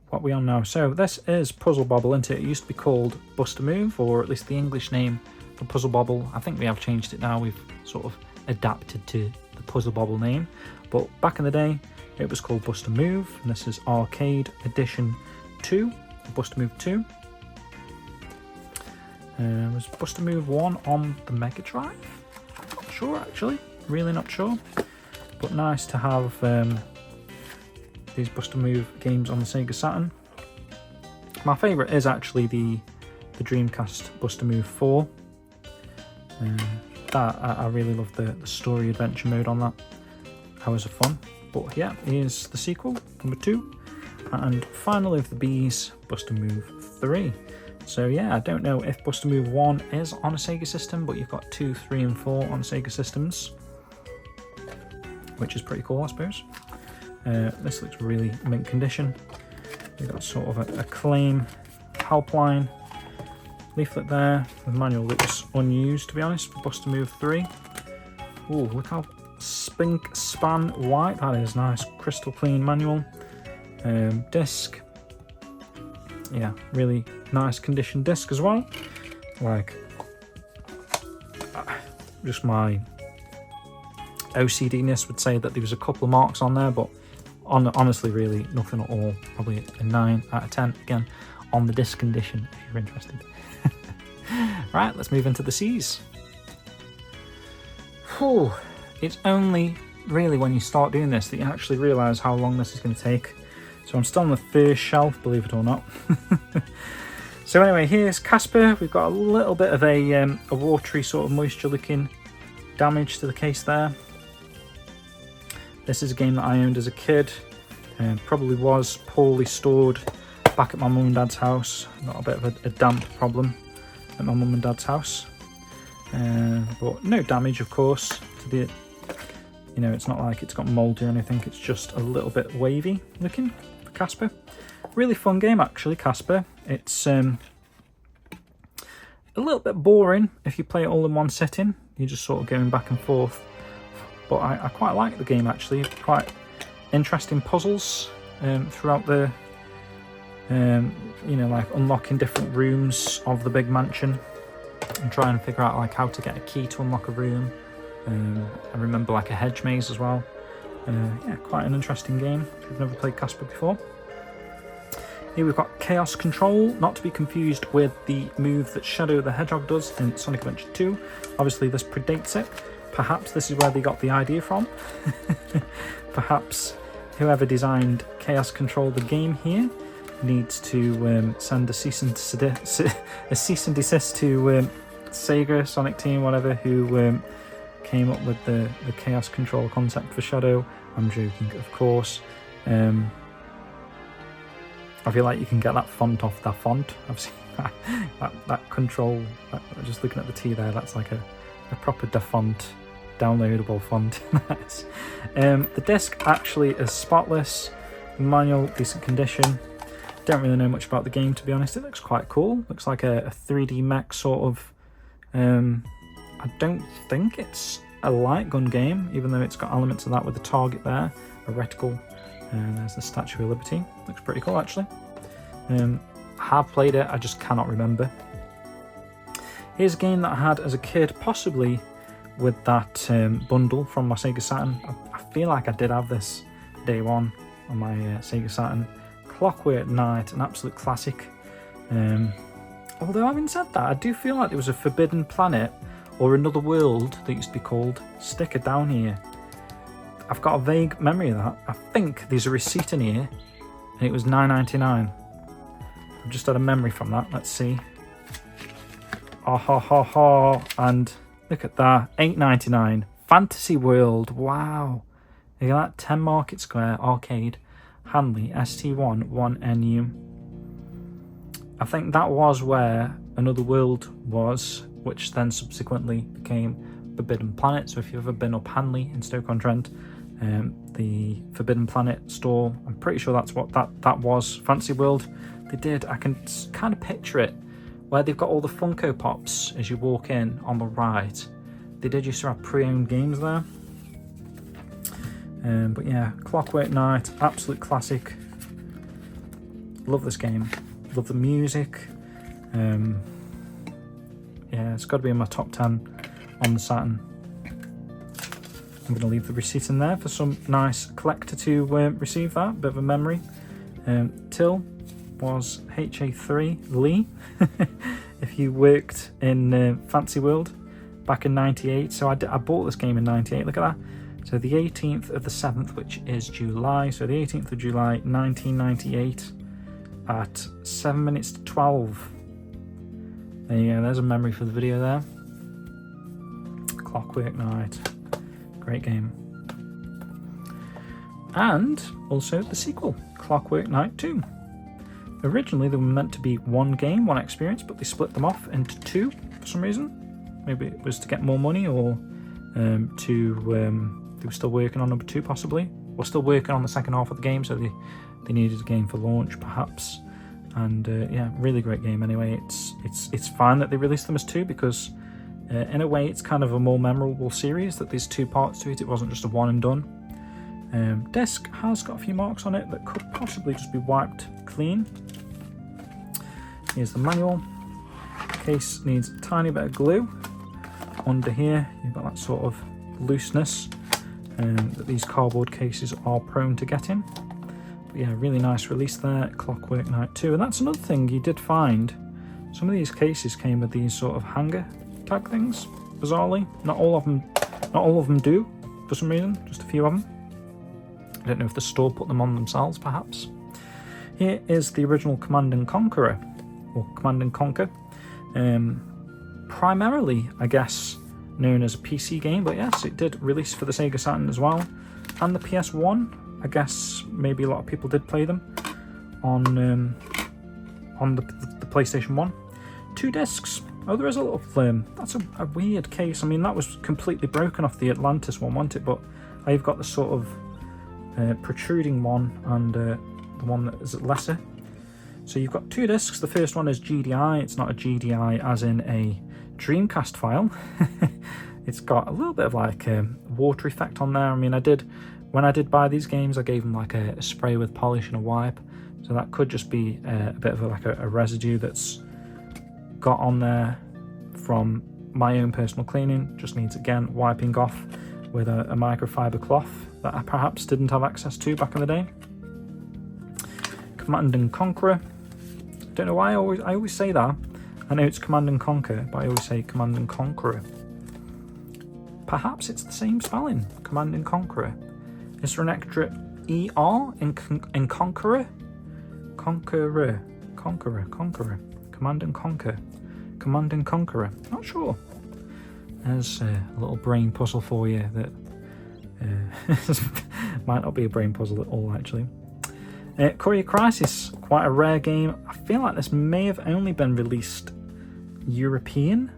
What are we on now? So this is Puzzle Bobble, isn't it? It used to be called Bust a Move, or at least the English name for Puzzle Bobble. I think we have changed it now. We've sort of adapted to the Puzzle Bobble name. But back in the day, it was called Bust a Move, and this is Arcade Edition 2, Bust a Move 2. Was Bust a Move 1 on the Mega Drive? Not sure, actually. Really not sure. But nice to have these Bust a Move games on the Sega Saturn. My favourite is actually the Dreamcast Bust a Move 4. I really love the story adventure mode on that. Hours of fun. But yeah, here's the sequel, number 2. And finally of the B's, Bust a Move 3. So yeah, I don't know if Bust a Move 1 is on a Sega system, but you've got 2, 3 and 4 on Sega systems, which is pretty cool, I suppose. This looks really mint condition. We've got sort of a claim helpline leaflet there. The manual looks unused, to be honest, for Bust a Move 3. Ooh, look how spink span white that is. Nice, crystal clean manual. Disc. Yeah, really nice condition disc as well. Like, just my OCD-ness would say that there was a couple of marks on there, but honestly, really nothing at all. Probably a 9 out of 10 again on the disc condition if you're interested. Right, let's move into the C's. Whew. It's only really when you start doing this that you actually realise how long this is going to take. So I'm still on the first shelf, believe it or not. So anyway, here's Casper. We've got a little bit of a watery sort of moisture looking damage to the case there. This is a game that I owned as a kid. Probably was poorly stored back at my mum and dad's house. Got a bit of a damp problem at my mum and dad's house. But no damage, of course, to the, you know, it's not like it's got mouldy or anything. It's just a little bit wavy looking for Casper. Really fun game, actually, Casper. It's a little bit boring if you play it all in one sitting. You're just sort of going back and forth. But I quite like the game, actually. Quite interesting puzzles throughout the, you know, like unlocking different rooms of the big mansion and trying to figure out like how to get a key to unlock a room. I remember like a hedge maze as well. Yeah, quite an interesting game if you've never played Casper before. Here we've got Chaos Control, not to be confused with the move that Shadow the Hedgehog does in Sonic Adventure 2. Obviously this predates it. Perhaps this is where they got the idea from. Perhaps whoever designed Chaos Control the game here needs to send a cease and desist to Sega, Sonic Team, whatever, who came up with the Chaos Control concept for Shadow. I'm joking, of course. I feel like you can get that font off that font. I've seen that control, just looking at the T there, that's like a proper font, downloadable font. The disc actually is spotless, manual, decent condition. Don't really know much about the game, to be honest. It looks quite cool. Looks like a 3D mech sort of. I don't think it's a light gun game, even though it's got elements of that with the target there, a reticle, and there's the Statue of Liberty. Looks pretty cool, actually. I have played it, I just cannot remember. Here's a game that I had as a kid, possibly with that bundle from my Sega Saturn. I feel like I did have this day one on my Sega Saturn. Clockwork Knight, an absolute classic. Although having said that, I do feel like there was a Forbidden Planet or Another World that used to be called sticker down here. I've got a vague memory of that. I think there's a receipt in here and it was $9.99. I've just had a memory from that. Let's see. Oh, ha, ha, ha. And look at that, $8.99. Fantasy World, wow. Look at that, 10 Market Square Arcade, Hanley, ST1, 1NU. I think that was where Another World was, which then subsequently became Forbidden Planet. So if you've ever been up Hanley in Stoke-on-Trent, the Forbidden Planet store. I'm pretty sure that's what that was. Fantasy World, they did, I can kind of picture it, where they've got all the Funko Pops as you walk in on the right. They did used to have pre-owned games there. But yeah, Clockwork Knight, absolute classic. Love this game. Love the music. Yeah, it's got to be in my top 10 on the Saturn. I'm going to leave the receipt in there for some nice collector to receive that. Bit of a memory. Till was HA3 Lee. If you worked in Fantasy World back in '98. So I bought this game in '98. Look at that. So the 18th of the 7th, which is July. So the 18th of July, 1998 at 7 minutes to 12. There you go. There's a memory for the video there. Clockwork Knight. Great game. And also the sequel, Clockwork Knight 2. Originally they were meant to be one game, one experience, but they split them off into two for some reason. Maybe it was to get more money, or they were still working on number 2 possibly. Or still working on the second half of the game, so they needed a game for launch perhaps. And yeah, really great game anyway. It's fine that they released them as 2, because in a way it's kind of a more memorable series, that there's 2 parts to it. It wasn't just a one and done. Disc has got a few marks on it that could possibly just be wiped clean. Here's the manual. Case needs a tiny bit of glue. Under here you've got that sort of looseness that these cardboard cases are prone to getting. But yeah, really nice release there. Clockwork Knight 2. And that's another thing you did find. Some of these cases came with these sort of hanger tag things, bizarrely. Not all of them do, for some reason, just a few of them. I don't know if the store put them on themselves, perhaps. Here is the original Command & Conqueror, or Command & Conquer. Primarily, I guess, known as a PC game, but yes, it did release for the Sega Saturn as well, and the PS1. I guess maybe a lot of people did play them on the PlayStation 1. 2 discs. Oh, there is a little flame. That's a weird case. I mean, that was completely broken off the Atlantis one, wasn't it? But I've got the sort of protruding one and the one that is lesser. So you've got 2 discs. The first one is GDI. It's not a GDI as in a Dreamcast file. It's got a little bit of like a water effect on there. I mean, when I did buy these games, I gave them like a spray with polish and a wipe. So that could just be a bit of a residue that's got on there from my own personal cleaning. Just needs, again, wiping off with a microfiber cloth that I perhaps didn't have access to back in the day. Command & Conqueror. Don't know why I always say that. I know it's Command & Conquer, but I always say Command & Conqueror. Perhaps it's the same spelling, Command & Conqueror. Is there an extra ER in Conqueror? Conqueror. Command & Conquer. Command & Conqueror. Not sure. There's a little brain puzzle for you that might not be a brain puzzle at all, actually. Courier Crisis, quite a rare game. I feel like this may have only been released European.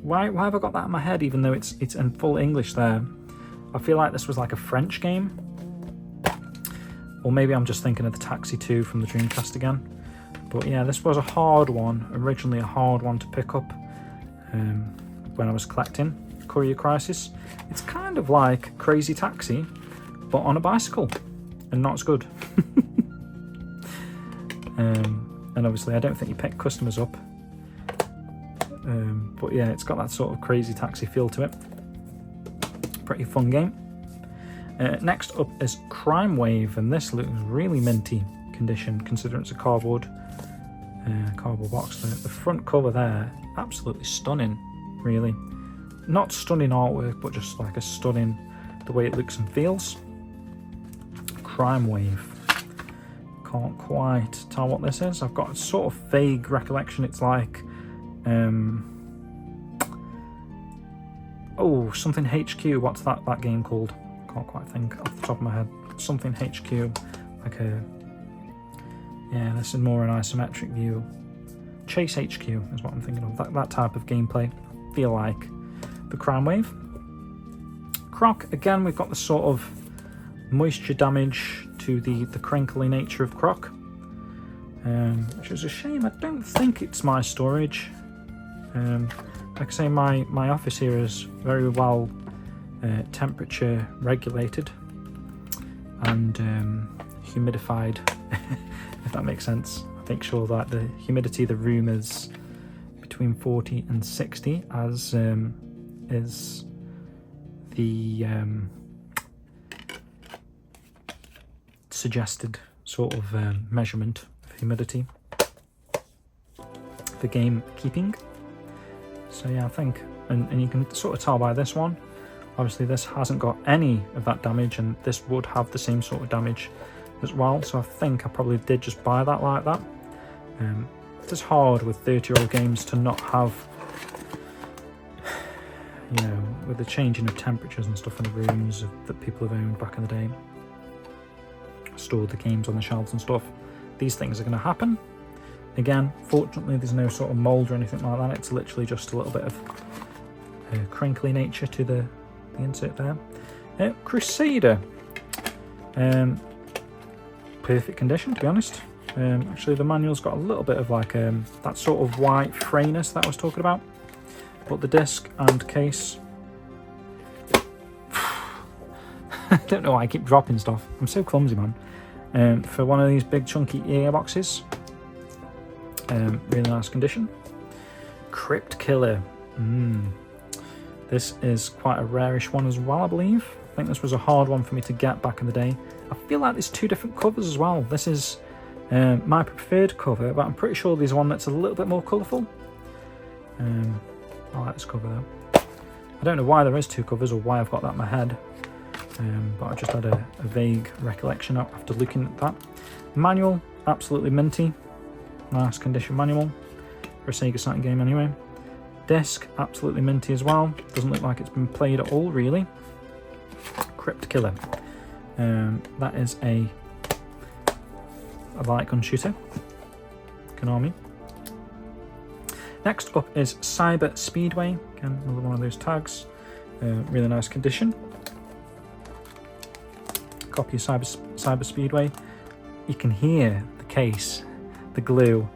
Why have I got that in my head, even though it's in full English there? I feel like this was like a French game. Or maybe I'm just thinking of the Taxi 2 from the Dreamcast again. But yeah, this was a hard one, originally a hard one to pick up when I was collecting Courier Crisis. It's kind of like Crazy Taxi, but on a bicycle, and not as good. And obviously I don't think you pick customers up. But yeah, it's got that sort of Crazy Taxi feel to it. Pretty fun game. Next up is Crime Wave, and this looks really minty condition considering it's a cardboard box. The front cover there, absolutely stunning, really. Not stunning artwork, but just like a stunning the way it looks and feels. Crime Wave. Can't quite tell what this is. I've got a sort of vague recollection. It's like something HQ. What's that game called? Can't quite think off the top of my head. Something HQ, like this is more an isometric view. Chase HQ is what I'm thinking of. That type of gameplay. I feel like the Crime Wave. Croc, again, we've got the sort of moisture damage to the crinkly nature of Croc, which is a shame. I don't think it's my storage. Like I say, my office here is very well temperature regulated and humidified, if that makes sense. I think sure that the humidity of the room is between 40 and 60, as is the suggested sort of measurement of humidity for game keeping. So yeah, I think, and you can sort of tell by this one, obviously this hasn't got any of that damage, and this would have the same sort of damage as well, so I think I probably did just buy that like that. It's hard with 30-year-old games to not have, you know, with the changing of temperatures and stuff in the rooms that people have owned back in the day, stored the games on the shelves and stuff, these things are going to happen. Again, fortunately there's no sort of mould or anything like that, it's literally just a little bit of crinkly nature to the insert there. Crusader, perfect condition, to be honest. Actually the manual's got a little bit of like that sort of white frayness that I was talking about, but the disc and case, I don't know why I keep dropping stuff, I'm so clumsy, man. For one of these big chunky EA boxes, really nice condition. Crypt Killer, this is quite a rarish one as well, I believe. I think this was a hard one for me to get back in the day. I feel like there's two different covers as well. This is my preferred cover, but I'm pretty sure there's one that's a little bit more colourful. I like this cover though. I don't know why there is two covers or why I've got that in my head, but I just had a vague recollection after looking at that. Manual, absolutely minty. Nice condition manual for a Sega Saturn game anyway. Disc, absolutely minty as well. Doesn't look like it's been played at all, really. Crypt Killer. That is a light gun shooter. Konami. Next up is Cyber Speedway. Again, another one of those tags. Really nice condition. Copy of Cyber Speedway. You can hear the case, the glue,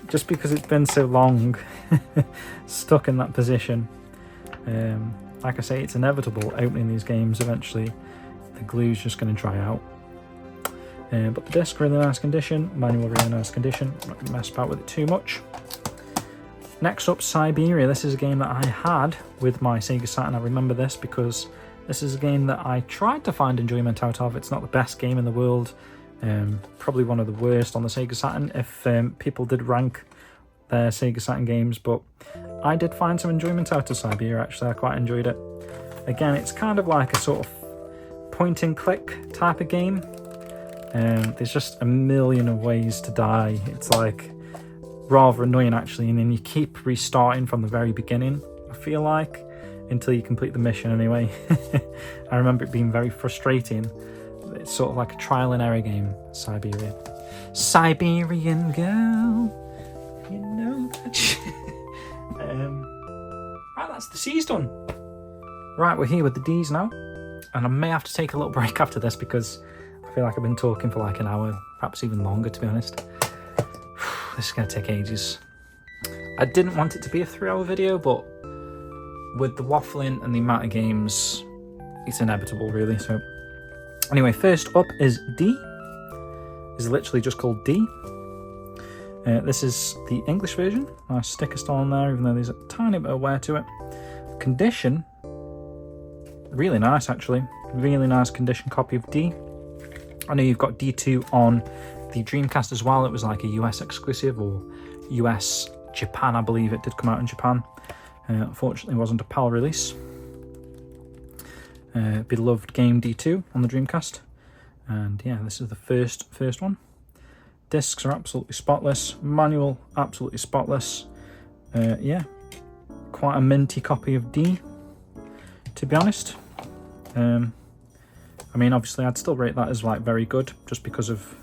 just because it's been so long stuck in that position. Like I say, it's inevitable opening these games eventually. The glue's just going to dry out. But the disc, really nice condition. Manual, really nice condition. I'm not going to mess about with it too much. Next up, Siberia. This is a game that I had with my Sega Saturn. I remember this because this is a game that I tried to find enjoyment out of. It's not the best game in the world. Probably one of the worst on the Sega Saturn if people did rank their Sega Saturn games, but I did find some enjoyment out of Siberia. Actually, I quite enjoyed it. Again, it's kind of like a sort of point and click type of game. There's just a million of ways to die. It's like rather annoying actually, and then you keep restarting from the very beginning, I feel like, until you complete the mission anyway. I remember it being very frustrating. It's sort of like a trial and error game, Siberia. Siberian girl, you know that. Right, that's the C's done. Right, we're here with the D's now, and I may have to take a little break after this because I feel like I've been talking for like an hour, perhaps even longer, to be honest. This is going to take ages. I didn't want it to be a 3-hour video, but with the waffling and the amount of games, it's inevitable really. So anyway, first up is D. It's literally just called D. This is the English version. Nice sticker still on there, even though there's a tiny bit of wear to it. Condition, really nice actually. Really nice condition copy of D. I know you've got D2 on the Dreamcast as well. It was like a US exclusive, or US Japan, I believe it did come out in Japan. Unfortunately, it wasn't a PAL release. Beloved game D2 on the Dreamcast, and yeah, this is the first one. Discs are absolutely spotless. Manual, absolutely spotless. Yeah, quite a minty copy of D, to be honest. I mean, obviously, I'd still rate that as like very good, just because of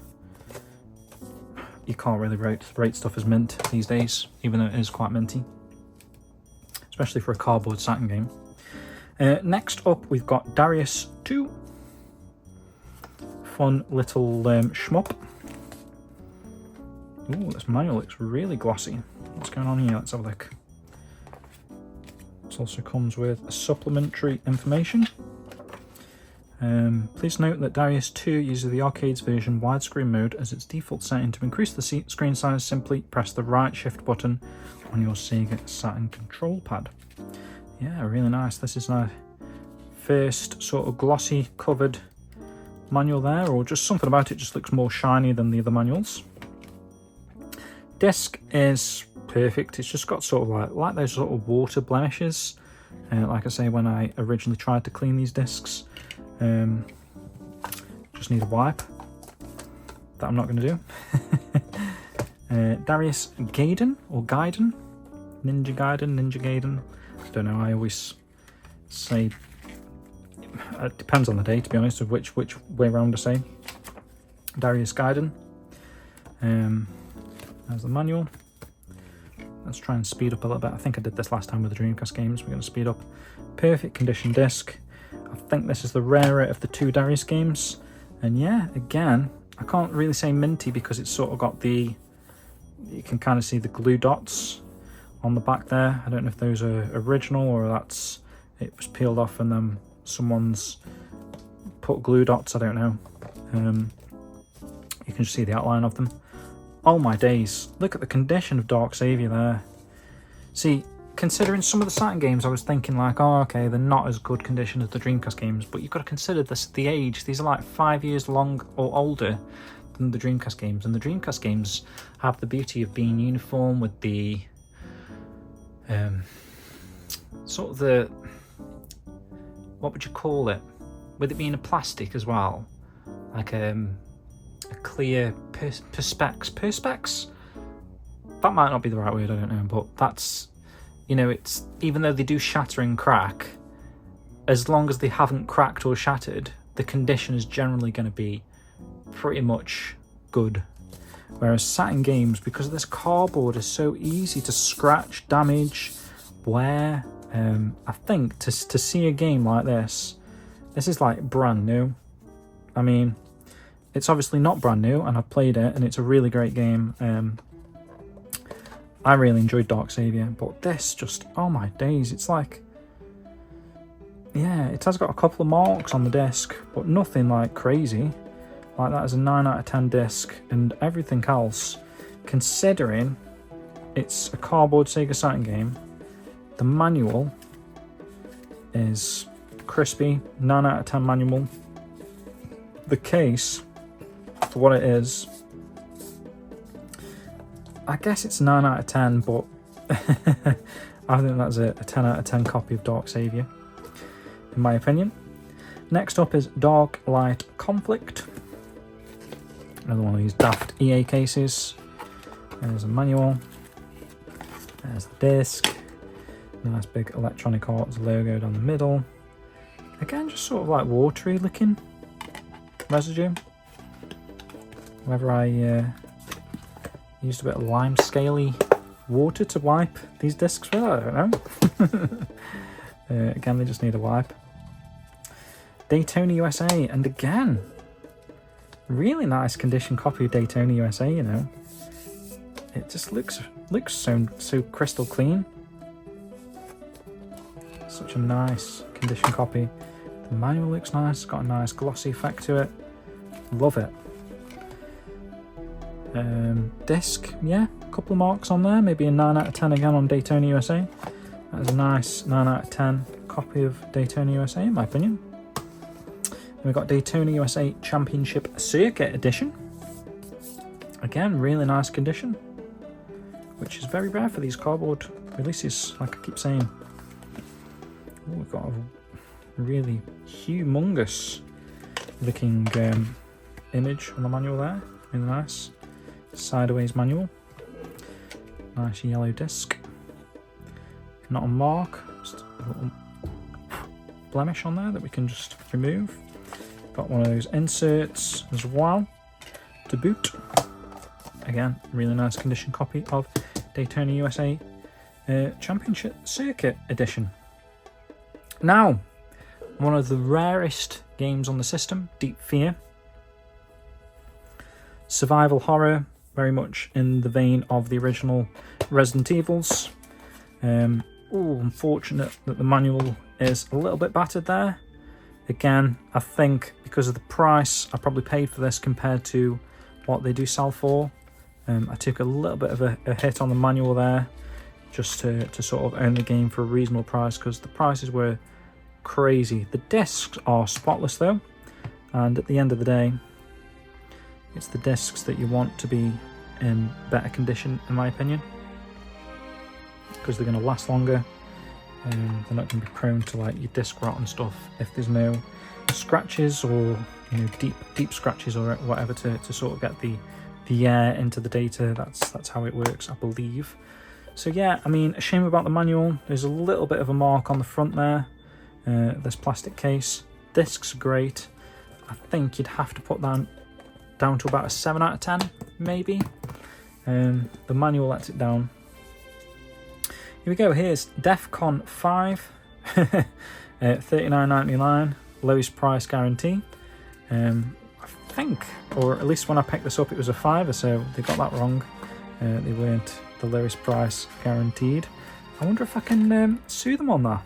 you can't really rate stuff as mint these days, even though it is quite minty, especially for a cardboard Saturn game. Next up, we've got Darius 2. fun little shmup. Ooh, this manual looks really glossy. What's going on here? Let's have a look. This also comes with supplementary information. Please note that Darius 2 uses the arcade's version widescreen mode as its default setting. To increase the screen size, simply press the right shift button on your Sega Saturn control pad. Yeah, really nice. This is my first sort of glossy covered manual there, or just something about it just looks more shiny than the other manuals. Disc is perfect. It's just got sort of like those sort of water blemishes. Like I say, when I originally tried to clean these discs. Just need a wipe that I'm not going to do. Darius Gaiden or Gaiden, Ninja Gaiden. I don't know. I always say it depends on the day, to be honest, of which way round to say. Darius Gaiden. There's the manual. Let's try and speed up a little bit. I think I did this last time with the Dreamcast games. We're going to speed up. Perfect condition disc. I think this is the rarer of the two Darius games. And yeah, again, I can't really say minty because it's sort of got the... You can kind of see the glue dots on the back there. I don't know if those are original or that's... It was peeled off and then someone's put glue dots, I don't know. You can just see the outline of them. Oh my days, look at the condition of Dark Savior there. See, considering some of the Saturn games, I was thinking like, oh, okay, they're not as good condition as the Dreamcast games, but you've got to consider this, the age. These are like 5 years long or older than the Dreamcast games, and the Dreamcast games have the beauty of being uniform with the sort of the, what would you call it? With it being a plastic as well, like a clear perspex. That might not be the right word, I don't know, but that's, you know, it's, even though they do shatter and crack, as long as they haven't cracked or shattered, the condition is generally going to be pretty much good. Whereas Saturn games, because this cardboard is so easy to scratch, damage, wear, I think to see a game like this is like brand new. I mean, it's obviously not brand new, and I've played it, and it's a really great game. I really enjoyed Dark Savior, but this just, oh my days, it's like, yeah, it has got a couple of marks on the disc, but nothing like crazy. Like that is a 9 out of 10 disc, and everything else, considering it's a cardboard Sega Saturn game, the manual is crispy, 9 out of 10 manual. The case, for what it is, I guess it's 9 out of 10, but I think that's a 10 out of 10 copy of Dark Savior, in my opinion. Next up is Dark Light Conflict. Another one of these daft EA cases. There's a manual. There's the disc. Nice big Electronic Arts logo down the middle. Again, just sort of like watery looking residue. Whether I used a bit of lime scaly water to wipe these discs with, I don't know. Again, they just need a wipe. Daytona USA, and again, really nice condition copy of Daytona USA, you know. It just looks so crystal clean. Such a nice condition copy. The manual looks nice, it's got a nice glossy effect to it. Love it. Disc, yeah, a couple of marks on there, maybe a 9 out of 10 again on Daytona USA. That is a nice 9 out of 10 copy of Daytona USA, in my opinion. Then we've got Daytona USA Championship Circuit Edition. Again, really nice condition, which is very rare for these cardboard releases, like I keep saying. Ooh, we've got a really humongous looking image on the manual there, really nice. Sideways manual, nice yellow disc, not a mark, just a little blemish on there that we can just remove. Got one of those inserts as well to boot. Again, really nice condition copy of Daytona USA Championship Circuit Edition. Now, one of the rarest games on the system, Deep Fear. survival horror, very much in the vein of the original Resident Evils. Unfortunate that the manual is a little bit battered there. Again, I think because of the price I probably paid for this compared to what they do sell for, I took a little bit of a hit on the manual there, just to sort of own the game for a reasonable price, because the prices were crazy. The discs are spotless though, and at the end of the day, it's the discs that you want to be in better condition, in my opinion, because they're going to last longer. They're not going to be prone to like your disc rot and stuff if there's no scratches, or deep scratches or whatever to sort of get the air into the data. That's how it works, I believe. So yeah, I mean, a shame about the manual. There's a little bit of a mark on the front there, this plastic case. Discs are great. I think you'd have to put that down to about a 7 out of 10 maybe. The manual lets it down. Here we go, here's DEFCON 5, $39.99, lowest price guarantee. I think, or at least when I picked this up, it was a $5, so they got that wrong. They weren't the lowest price guaranteed. I wonder if I can sue them on that.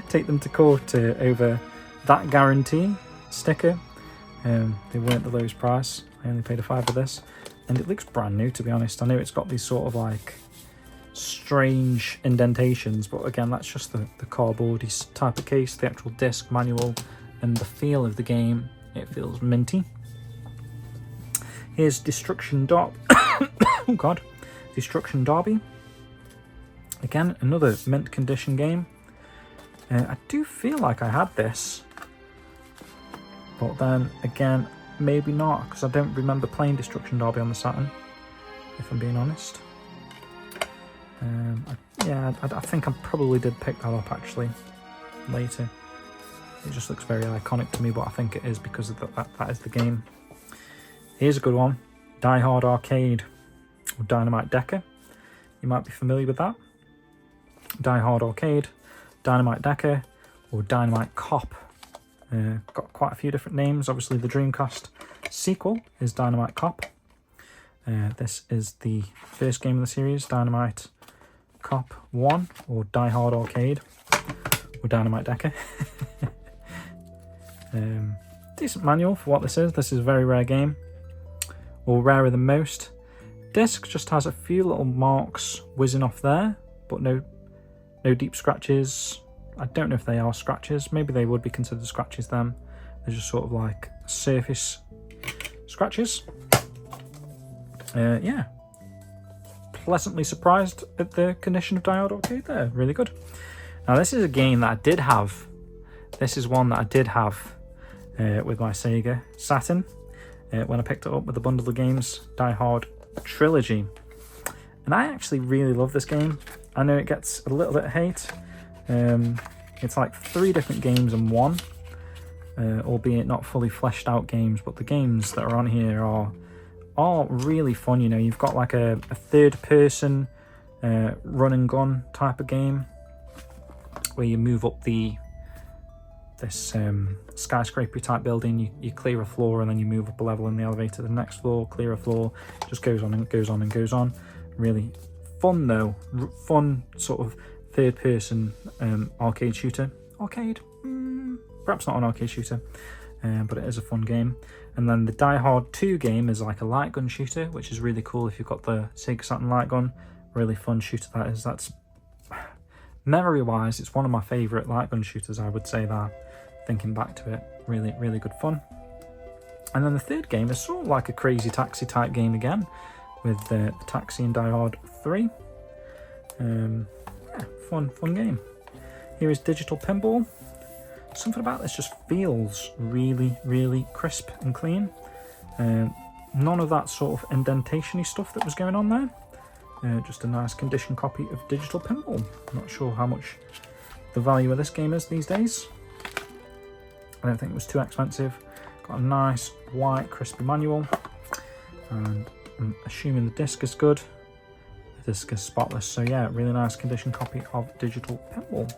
Take them to court over that guarantee sticker. They weren't the lowest price. I only paid a $5 for this, and it looks brand new, to be honest. I know it's got these sort of like strange indentations, but again, that's just the cardboardy type of case. The actual disc, manual, and the feel of the game, it feels minty. Here's Destruction Derby. Oh god, Destruction Derby. Again, another mint condition game. I do feel like I had this, but then again, maybe not, because I don't remember playing Destruction Derby on the Saturn, if I'm being honest. I think I probably did pick that up actually later. It just looks very iconic to me, but I think it is because of that is the game. Here's a good one, Die Hard Arcade, or Dynamite Decker. You might be familiar with that. Die Hard Arcade, Dynamite Decker, or Dynamite Cop. Got quite a few different names. Obviously the Dreamcast sequel is Dynamite Cop. This is the first game of the series, Dynamite Cop 1, or Die Hard Arcade, or Dynamite Decker. Decent manual for what this is. This is a very rare game, or rarer than most. Disc just has a few little marks whizzing off there, but no deep scratches. I don't know if they are scratches. Maybe they would be considered scratches then. They're just sort of like surface scratches. Yeah, pleasantly surprised at the condition of Die Hard Arcade there. Really good. Now this is a game that I did have. This is one that I did have with my Sega Saturn when I picked it up with the bundle of games, Die Hard Trilogy. And I actually really love this game. I know it gets a little bit of hate. It's like 3 different games in one, albeit not fully fleshed out games, but the games that are on here are really fun. You've got like a third person run and gun type of game where you move up this skyscraper type building. You clear a floor and then you move up a level in the elevator to the next floor, clear a floor, just goes on and goes on and goes on. Really fun though, fun sort of third person arcade shooter. Perhaps not an arcade shooter, but it is a fun game. And then the Die Hard 2 game is like a light gun shooter, which is really cool if you've got the Sega Saturn light gun. Really fun shooter that is. That's, memory wise, it's one of my favourite light gun shooters, I would say that, thinking back to it. Really, really good fun. And then the third game is sort of like a Crazy Taxi type game again, with the Taxi and Die Hard 3. Yeah, fun game. Here is Digital Pinball. Something about this just feels really, really crisp and clean. None of that sort of indentation-y stuff that was going on there. Just a nice condition copy of Digital Pinball. Not sure how much the value of this game is these days. I don't think it was too expensive. Got a nice white crispy manual, and I'm assuming the disc is good. The disc is spotless, so yeah, really nice condition copy of Digital Pinball.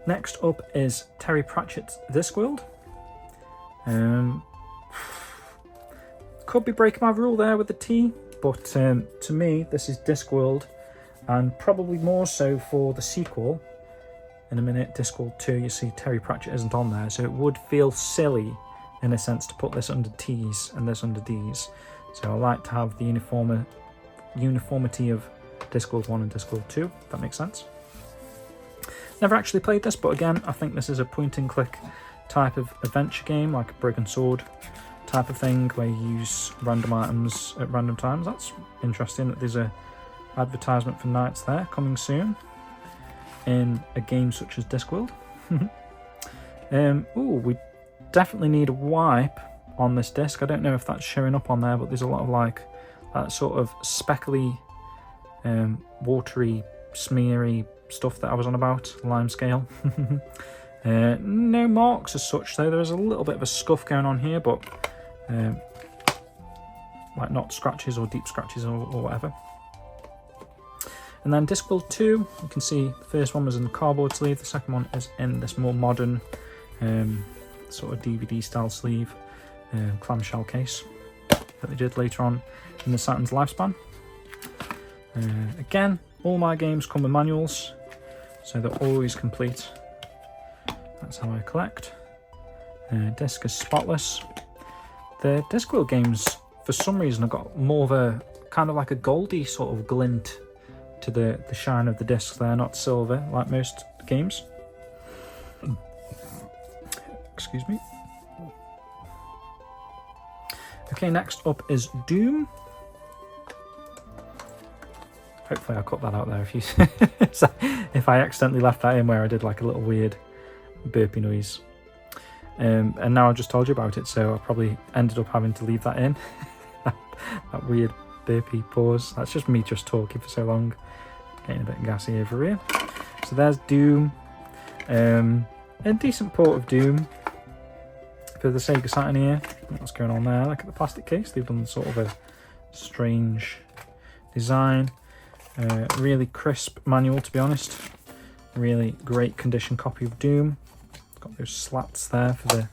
Next up is Terry Pratchett's Discworld. could be breaking my rule there with the T, but to me this is Discworld, and probably more so for the sequel. In a minute, Discworld 2, you see Terry Pratchett isn't on there, so it would feel silly in a sense to put this under T's and this under D's. So I like to have the uniformity of Discworld 1 and Discworld 2, if that makes sense. Never actually played this, but again, I think this is a point and click type of adventure game, like a Brick and Sword type of thing, where you use random items at random times. That's interesting that there's a advertisement for Knights there coming soon in a game such as Discworld. We definitely need a wipe on this disc. I don't know if that's showing up on there, but there's a lot of like that sort of speckly, watery, smeary stuff that I was on about, lime scale. No marks as such though. There is a little bit of a scuff going on here, but like not scratches or deep scratches or whatever. And then Discworld 2, you can see the first one was in the cardboard sleeve, the second one is in this more modern sort of DVD style sleeve, clamshell case that they did later on in the Saturn's lifespan. Again, all my games come with manuals, so they're always complete. That's how I collect. Disc is spotless. The Discworld games, for some reason, have got more of a kind of like a goldy sort of glint to the shine of the discs there, not silver like most games. Excuse me. Okay, next up is Doom. Hopefully I cut that out there if I accidentally left that in where I did like a little weird burpy noise. And now I just told you about it, so I probably ended up having to leave that in. That weird burpy pause. That's just me just talking for so long. Getting a bit gassy over here. So there's Doom. A decent port of Doom for the Sega Saturn here. What's going on there? Look at the plastic case. They've done sort of a strange design. Really crisp manual, to be honest. Really great condition copy of Doom. Got those slats there for the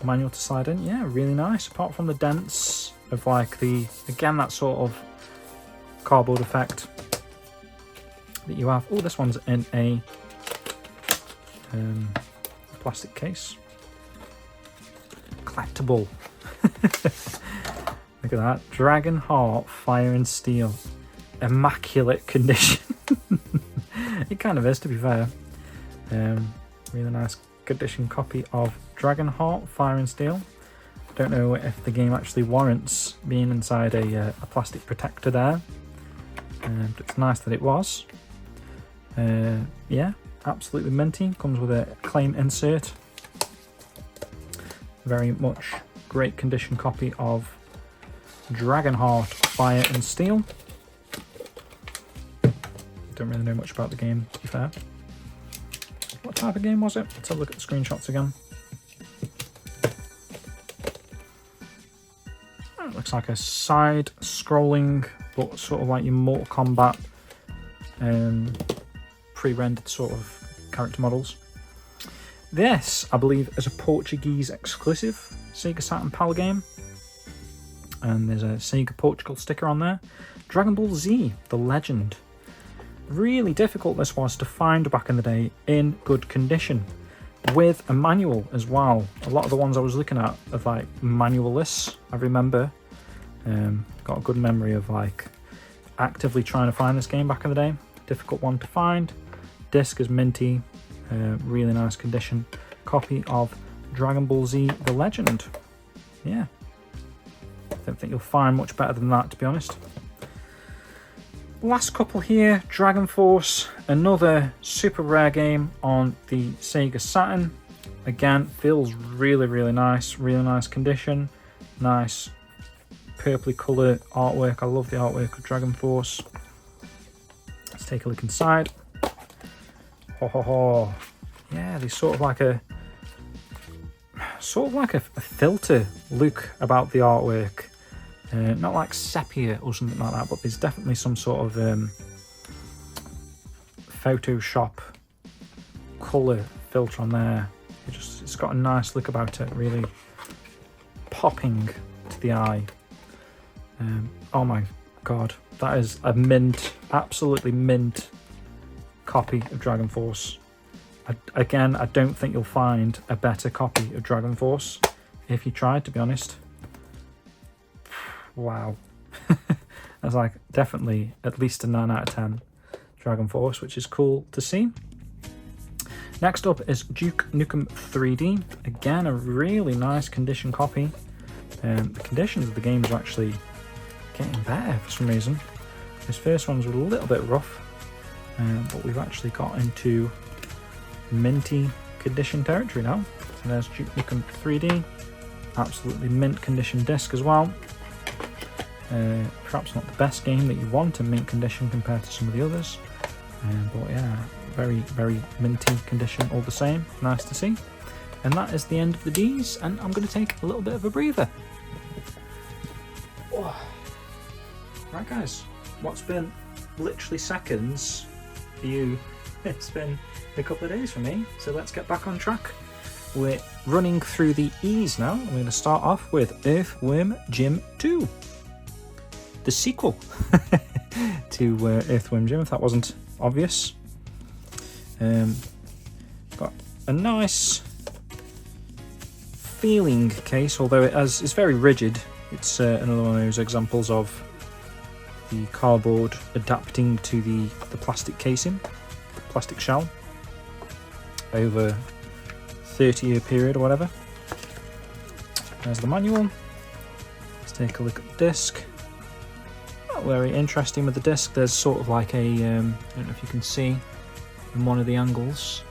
manual to slide in. Yeah, really nice. Apart from the dents of like the, again, that sort of cardboard effect that you have. Oh, this one's in a plastic case. Collectible. Look at that. Dragon Heart, Fire and Steel. Immaculate condition. It kind of is, to be fair. Really nice condition copy of Dragon Heart, Fire and Steel. Don't know if the game actually warrants being inside a plastic protector there. But it's nice that it was. Yeah, absolutely minty. Comes with a claim insert. Very much great condition copy of Dragon Heart, Fire and Steel. Don't really know much about the game, to be fair. What type of game was it? Let's have a look at the screenshots again. It looks like a side-scrolling, but sort of like your Mortal Kombat pre-rendered sort of character models. This, I believe, is a Portuguese exclusive Sega Saturn PAL game. And there's a Sega Portugal sticker on there. Dragon Ball Z, The Legend. Really difficult this was to find back in the day in good condition. With a manual as well. A lot of the ones I was looking at are like manual-less, I remember. Got a good memory of like actively trying to find this game back in the day. Difficult one to find. Disc is minty. Really nice condition. Copy of Dragon Ball Z The Legend. Yeah. Don't think you'll find much better than that, to be honest. Last couple here, Dragon Force, another super rare game on the Sega Saturn. Again, feels really, really nice condition. Nice purpley colour artwork. I love the artwork of Dragon Force. Let's take a look inside. Ho ho ho. Yeah, there's sort of like a filter look about the artwork. Not like sepia or something like that, but there's definitely some sort of Photoshop colour filter on there. It's got a nice look about it, really popping to the eye. Oh my god, that is a mint, absolutely mint copy of Dragon Force. Again, I don't think you'll find a better copy of Dragon Force if you tried, to be honest. Wow. That's like definitely at least a 9 out of 10 Dragon Force, which is cool to see. Next up is Duke Nukem 3D. Again, a really nice condition copy. The conditions of the games are actually getting better for some reason. This first one's a little bit rough, but we've actually got into minty condition territory now. So there's Duke Nukem 3D, absolutely mint condition disc as well. Perhaps not the best game that you want in mint condition compared to some of the others, but yeah, very, very minty condition all the same. Nice to see. And that is the end of the Ds, and I'm going to take a little bit of a breather. Oh. Right guys, what's been literally seconds for you, it's been a couple of days for me, so let's get back on track. We're running through the E's now. I'm going to start off with Earthworm Jim 2. The sequel to Earthworm Jim, if that wasn't obvious. Got a nice feeling case, although it's very rigid. It's another one of those examples of the cardboard adapting to the plastic casing, the plastic shell, over 30-year period or whatever. There's the manual. Let's take a look at the disc. Very interesting with the disc. There's sort of like a, I don't know if you can see in one of the angles,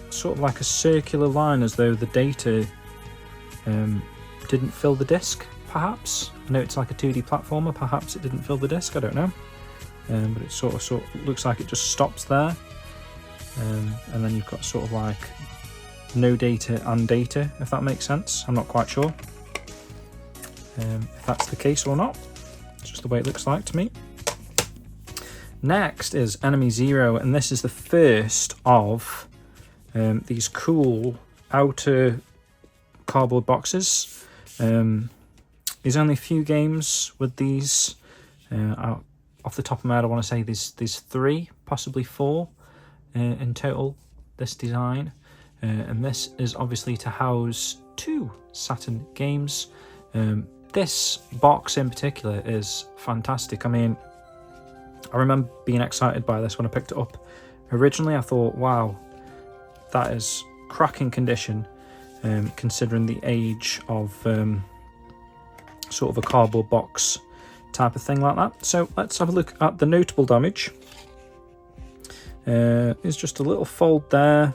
sort of like a circular line as though the data didn't fill the disc, perhaps. I know it's like a 2D platformer, perhaps it didn't fill the disc, I don't know. But it sort of looks like it just stops there. And then you've got sort of like no data and data, if that makes sense. I'm not quite sure if that's the case or not. Just the way it looks like to me. Next is Enemy Zero, and this is the first of these cool outer cardboard boxes. There's only a few games with these. Off the top of my head, I want to say there's 3, possibly 4 in total, this design. And this is obviously to house 2 Saturn games. This box in particular is fantastic. I mean, I remember being excited by this when I picked it up. Originally I thought, wow, that is cracking condition, considering the age of sort of a cardboard box type of thing like that. So let's have a look at the notable damage. There's just a little fold there,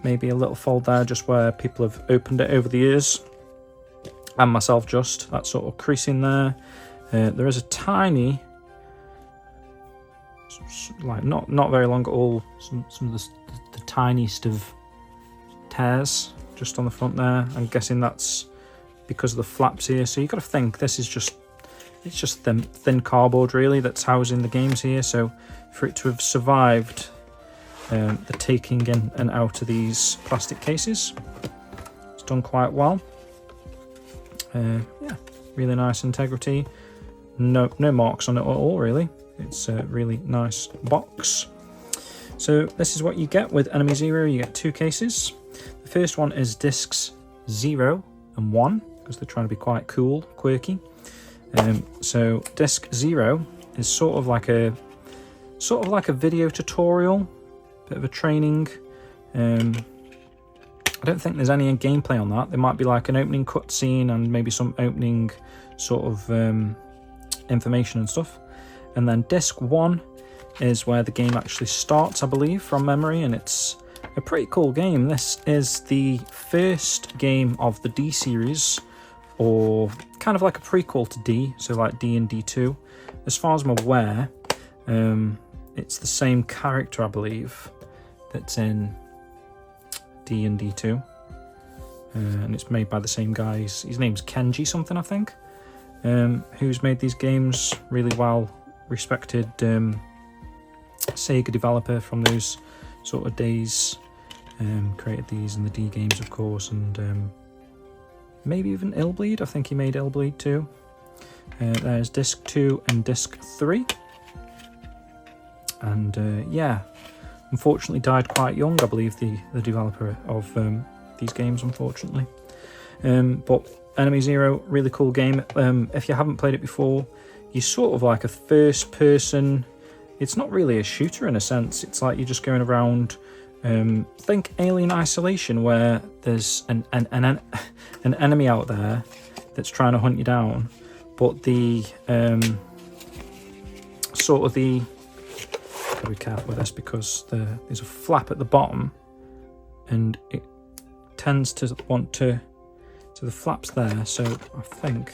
maybe a little fold there just where people have opened it over the years. And myself, just that sort of creasing there. There is a tiny, like not very long at all, some of the tiniest of tears just on the front there. I'm guessing that's because of the flaps here. So you've got to think this is just, it's just thin cardboard really that's housing the games here. So for it to have survived the taking in and out of these plastic cases, it's done quite well. Yeah, really nice integrity. No marks on it at all, really. It's a really nice box. So this is what you get with Enemy Zero. You get 2 cases. The first one is discs 0 and 1 because they're trying to be quite cool, quirky. So disc 0 is sort of like a video tutorial, bit of a training. I don't think there's any gameplay on that. There might be like an opening cutscene and maybe some opening sort of information and stuff. And then disc 1 is where the game actually starts, I believe, from memory, and it's a pretty cool game. This is the first game of the D series, or kind of like a prequel to D, so like D and D2. As far as I'm aware, it's the same character, I believe, that's in D and D2, and it's made by the same guy. His name's Kenji something, I think, who's made these games. Really well respected SEGA developer from those sort of days. Created these and the D games, of course, and maybe even Illbleed. I think he made Illbleed too. There's disc 2 and disc 3. And yeah, unfortunately died quite young, I believe, the developer of these games, unfortunately. But Enemy Zero, really cool game. If you haven't played it before, you're sort of like a first person. It's not really a shooter in a sense. It's like you're just going around. Think Alien Isolation, where there's an enemy out there that's trying to hunt you down, but the sort of the. Gotta be careful with this because there's a flap at the bottom, and it tends to want to. So the flap's there. So I think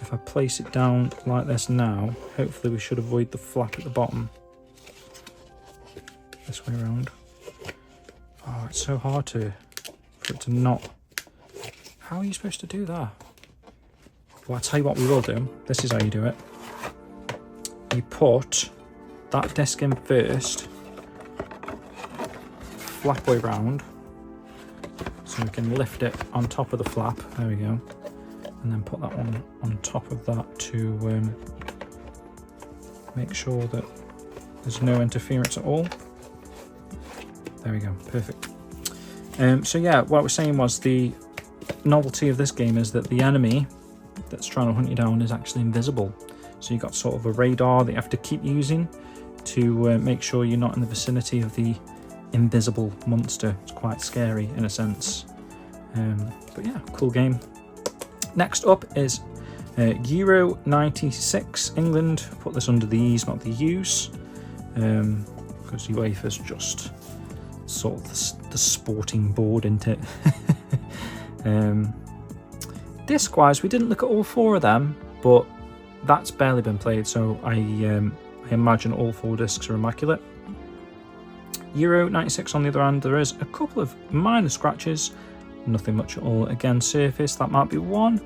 if I place it down like this now, hopefully we should avoid the flap at the bottom. This way around. Oh, it's so hard for it to not. How are you supposed to do that? Well, I'll tell you what we will do. This is how you do it. You put that disc in first, flap way round, so we can lift it on top of the flap. There we go. And then put that one on top of that to make sure that there's no interference at all. There we go, perfect. So yeah, what I was saying was the novelty of this game is that the enemy that's trying to hunt you down is actually invisible. So you've got sort of a radar that you have to keep using to make sure you're not in the vicinity of the invisible monster. It's quite scary in a sense. But yeah, cool game. Next up is Euro 96 England. Put this under the E's, not the U's, because UEFA's just sort of the sporting board, isn't it? Disc wise, we didn't look at all 4 of them, but that's barely been played, so I imagine all 4 discs are immaculate. Euro 96 on the other hand, there is a couple of minor scratches, nothing much at all. Again, surface, that might be one.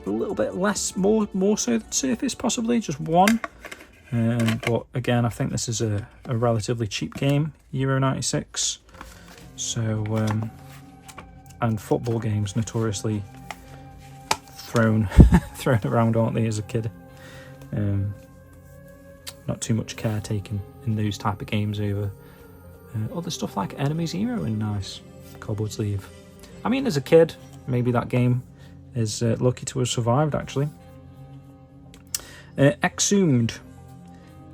A little bit less, more so than surface, possibly, just one. But again, I think this is a relatively cheap game, Euro 96. So, and football games notoriously thrown around, aren't they, as a kid? Not too much care taken in those type of games over other stuff like Enemy Zero and nice Cobbled Sleeve. I mean, as a kid, maybe that game is lucky to have survived, actually. Exhumed,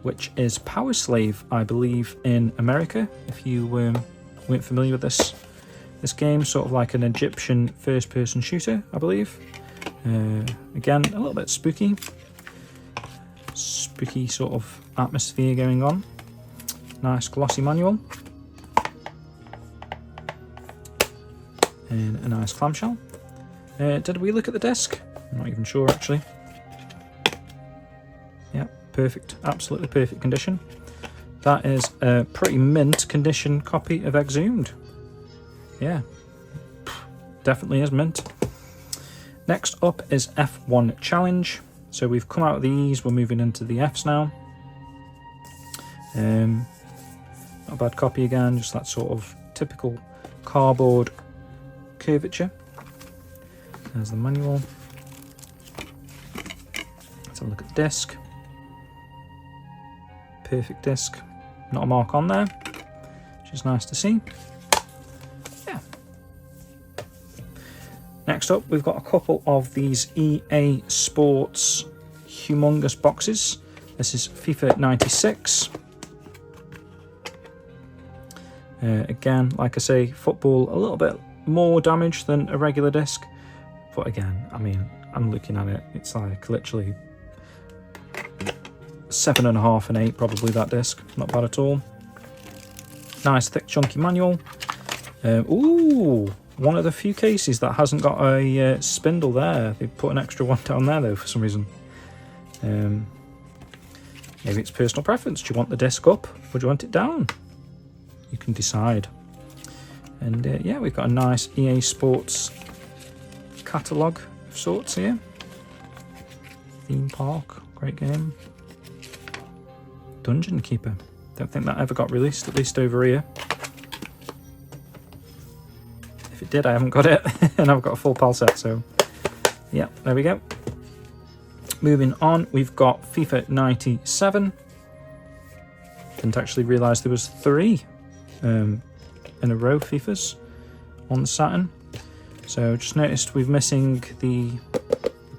which is Power Slave, I believe, in America. If you weren't familiar with this game, sort of like an Egyptian first-person shooter, I believe. Again, a little bit spooky sort of atmosphere going on. Nice glossy manual. And a nice clamshell. Did we look at the disc? I'm not even sure, actually. Yeah, perfect. Absolutely perfect condition. That is a pretty mint condition copy of Exhumed. Yeah, definitely is mint. Next up is F1 Challenge. So we've come out of the E's, we're moving into the F's now. Not a bad copy again, just that sort of typical cardboard curvature. There's the manual. Let's have a look at the disc. Perfect disc. Not a mark on there, which is nice to see. Yeah. Next up, we've got a couple of these EA Sports humongous boxes. This is FIFA 96. Again, like I say, football a little bit more damage than a regular disc. But again, I mean, I'm looking at it, it's like literally 7.5 and 8 probably, that disc. Not bad at all. Nice thick chunky manual. Ooh, one of the few cases that hasn't got a spindle there. They put an extra one down there though for some reason. Maybe it's personal preference. Do you want the disc up or do you want it down? You can decide. And yeah, we've got a nice EA Sports catalogue of sorts here. Theme Park, great game. Dungeon Keeper, don't think that ever got released, at least over here. If it did, I haven't got it, and I've got a full PAL set, so yeah, there we go. Moving on, we've got FIFA 97. Didn't actually realise there was 3 in a row FIFAs on the Saturn. So just noticed we've missing the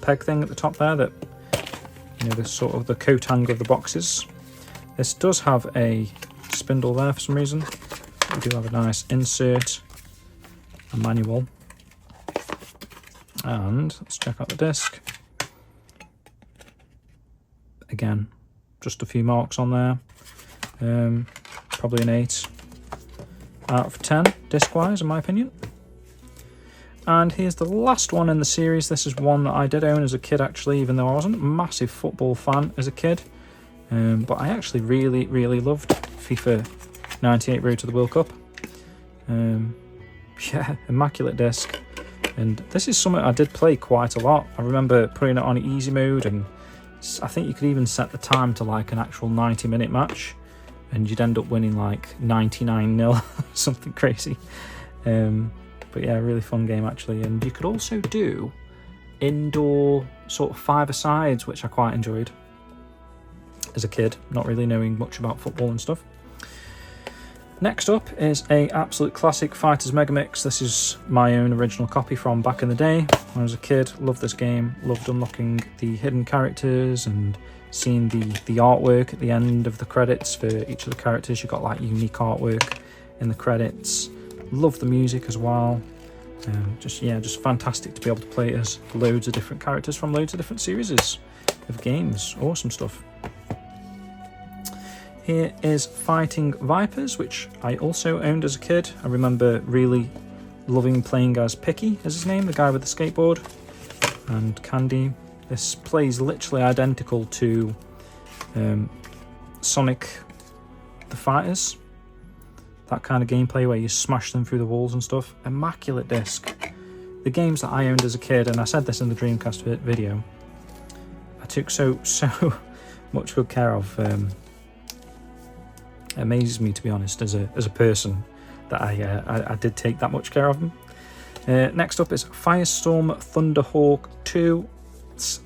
peg thing at the top there, that, you know, the sort of the coat hanger of the boxes. This does have a spindle there for some reason. We do have a nice insert, a manual, and let's check out the disc. Again, just a few marks on there. Probably an 8 out of 10 disc-wise, in my opinion. And here's the last one in the series. This is one that I did own as a kid, actually, even though I wasn't a massive football fan as a kid. But I actually really loved FIFA 98 Road to the World Cup. Yeah, immaculate disc. And this is something I did play quite a lot. I remember putting it on easy mode, and I think you could even set the time to like an actual 90-minute match, and you'd end up winning like 99-0, something crazy. But yeah, really fun game actually. And you could also do indoor sort of 5-a-sides, which I quite enjoyed as a kid, not really knowing much about football and stuff. Next up is a absolute classic, Fighters Megamix. This is my own original copy from back in the day when I was a kid. Loved this game, loved unlocking the hidden characters and seeing the artwork at the end of the credits for each of the characters. You got like unique artwork in the credits. Love the music as well. Just fantastic to be able to play as loads of different characters from loads of different series of games. Awesome stuff. Here is Fighting Vipers, which I also owned as a kid. I remember really loving playing as Picky, is his name, the guy with the skateboard, and Candy. This plays literally identical to Sonic the Fighters. That kind of gameplay where you smash them through the walls and stuff. Immaculate disc. The games that I owned as a kid, and I said this in the Dreamcast video, I took so much good care of. It amazes me, to be honest, as a person, that I did take that much care of them. Next up is Firestorm Thunderhawk 2. It's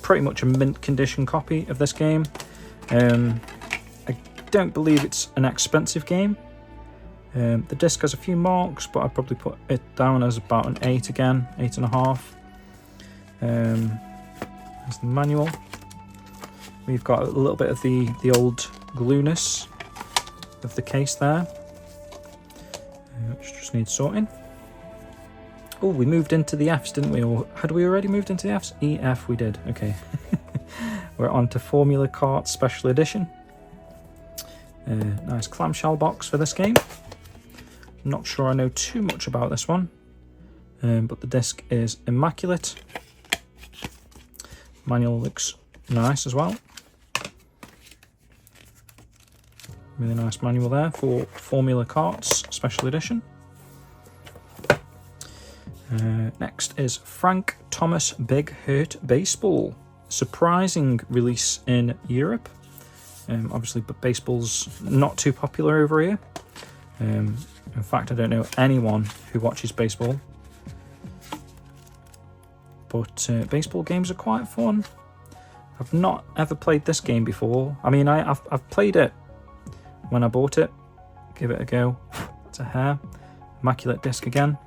pretty much a mint condition copy of this game. I don't believe it's an expensive game. The disc has a few marks, but I'd probably put it down as about an 8 again, 8.5. There's the manual. We've got a little bit of the old glueness of the case there, which just needs sorting. Oh, we moved into the Fs, didn't we? Or had we already moved into the Fs? E, F, we did. Okay. We're on to Formula Kart Special Edition. Nice clamshell box for this game. Not sure I know too much about this one, but the disc is immaculate. Manual looks nice as well. Really nice manual there for Formula Karts Special Edition. Next is Frank Thomas Big Hurt Baseball. Surprising release in Europe. Obviously, but baseball's not too popular over here. In fact, I don't know anyone who watches baseball. But baseball games are quite fun. I've not ever played this game before. I mean, I've played it when I bought it. Give it a go. It's a hair. Immaculate disc again.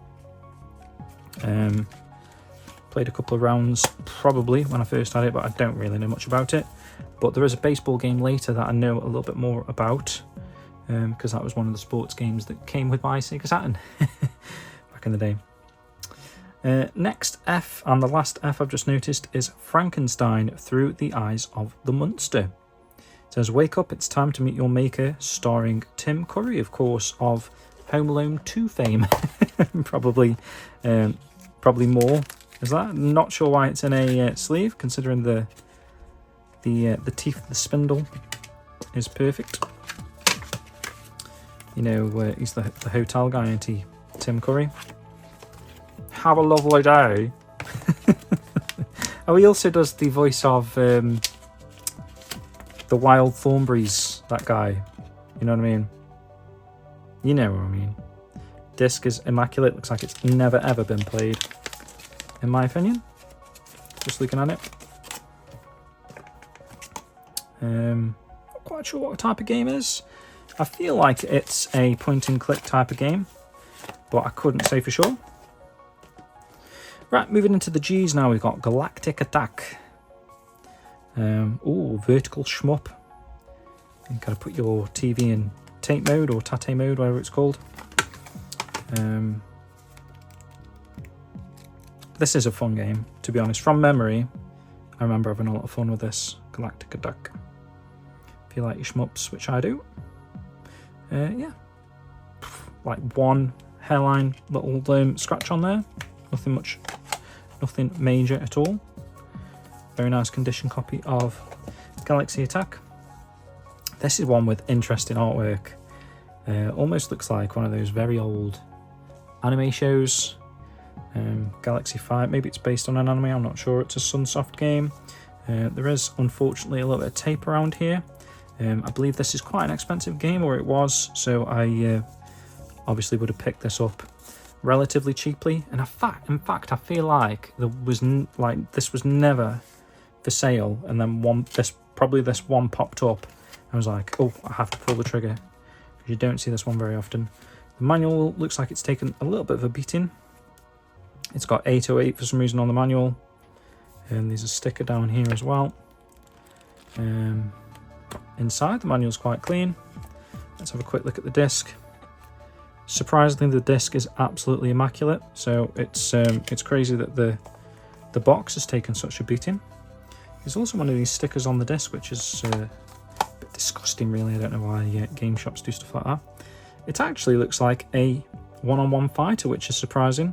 Played a couple of rounds probably when I first had it, but I don't really know much about it. But there is a baseball game later that I know a little bit more about, because that was one of the sports games that came with my SEGA Saturn back in the day. Next F, and the last F I've just noticed, is Frankenstein Through the Eyes of the Monster. It says, wake up, it's time to meet your maker, starring Tim Curry, of course, of Home Alone 2 fame. Probably more. Is that? Not sure why it's in a sleeve, considering the teeth of the spindle is perfect. You know, he's the hotel guy, isn't he? Tim Curry. Have a lovely day. Oh, he also does the voice of the Wild Thornberrys, that guy. You know what I mean? You know what I mean. Disc is immaculate. Looks like it's never ever been played, in my opinion. Just looking at it. Not quite sure what type of game it is. I feel like it's a point and click type of game, but I couldn't say for sure. Right, moving into the G's now, we've got Galactic Attack. Vertical shmup. You gotta put your TV in tape mode or tate mode, whatever it's called. This is a fun game, to be honest. From memory, I remember having a lot of fun with this Galactic Attack. If you like your shmups, which I do. Yeah. Like one hairline little scratch on there. Nothing major at all. Very nice condition copy of Galaxy Attack. This is one with interesting artwork. Almost looks like one of those very old anime shows. Galaxy 5, maybe it's based on an anime, I'm not sure. It's a Sunsoft game. There is unfortunately a little bit of tape around here. I believe this is quite an expensive game, or it was, so I obviously would have picked this up relatively cheaply. And in fact, I feel like this was never for sale, and then this one popped up. I was like, oh, I have to pull the trigger, because you don't see this one very often. The manual looks like it's taken a little bit of a beating. It's got 808 for some reason on the manual, and there's a sticker down here as well. Inside, the manual's quite clean. Let's have a quick look at the disc. Surprisingly, the disc is absolutely immaculate, so it's crazy that the box has taken such a beating. There's also one of these stickers on the disc, which is a bit disgusting, really. I don't know why game shops do stuff like that. It actually looks like a one-on-one fighter, which is surprising.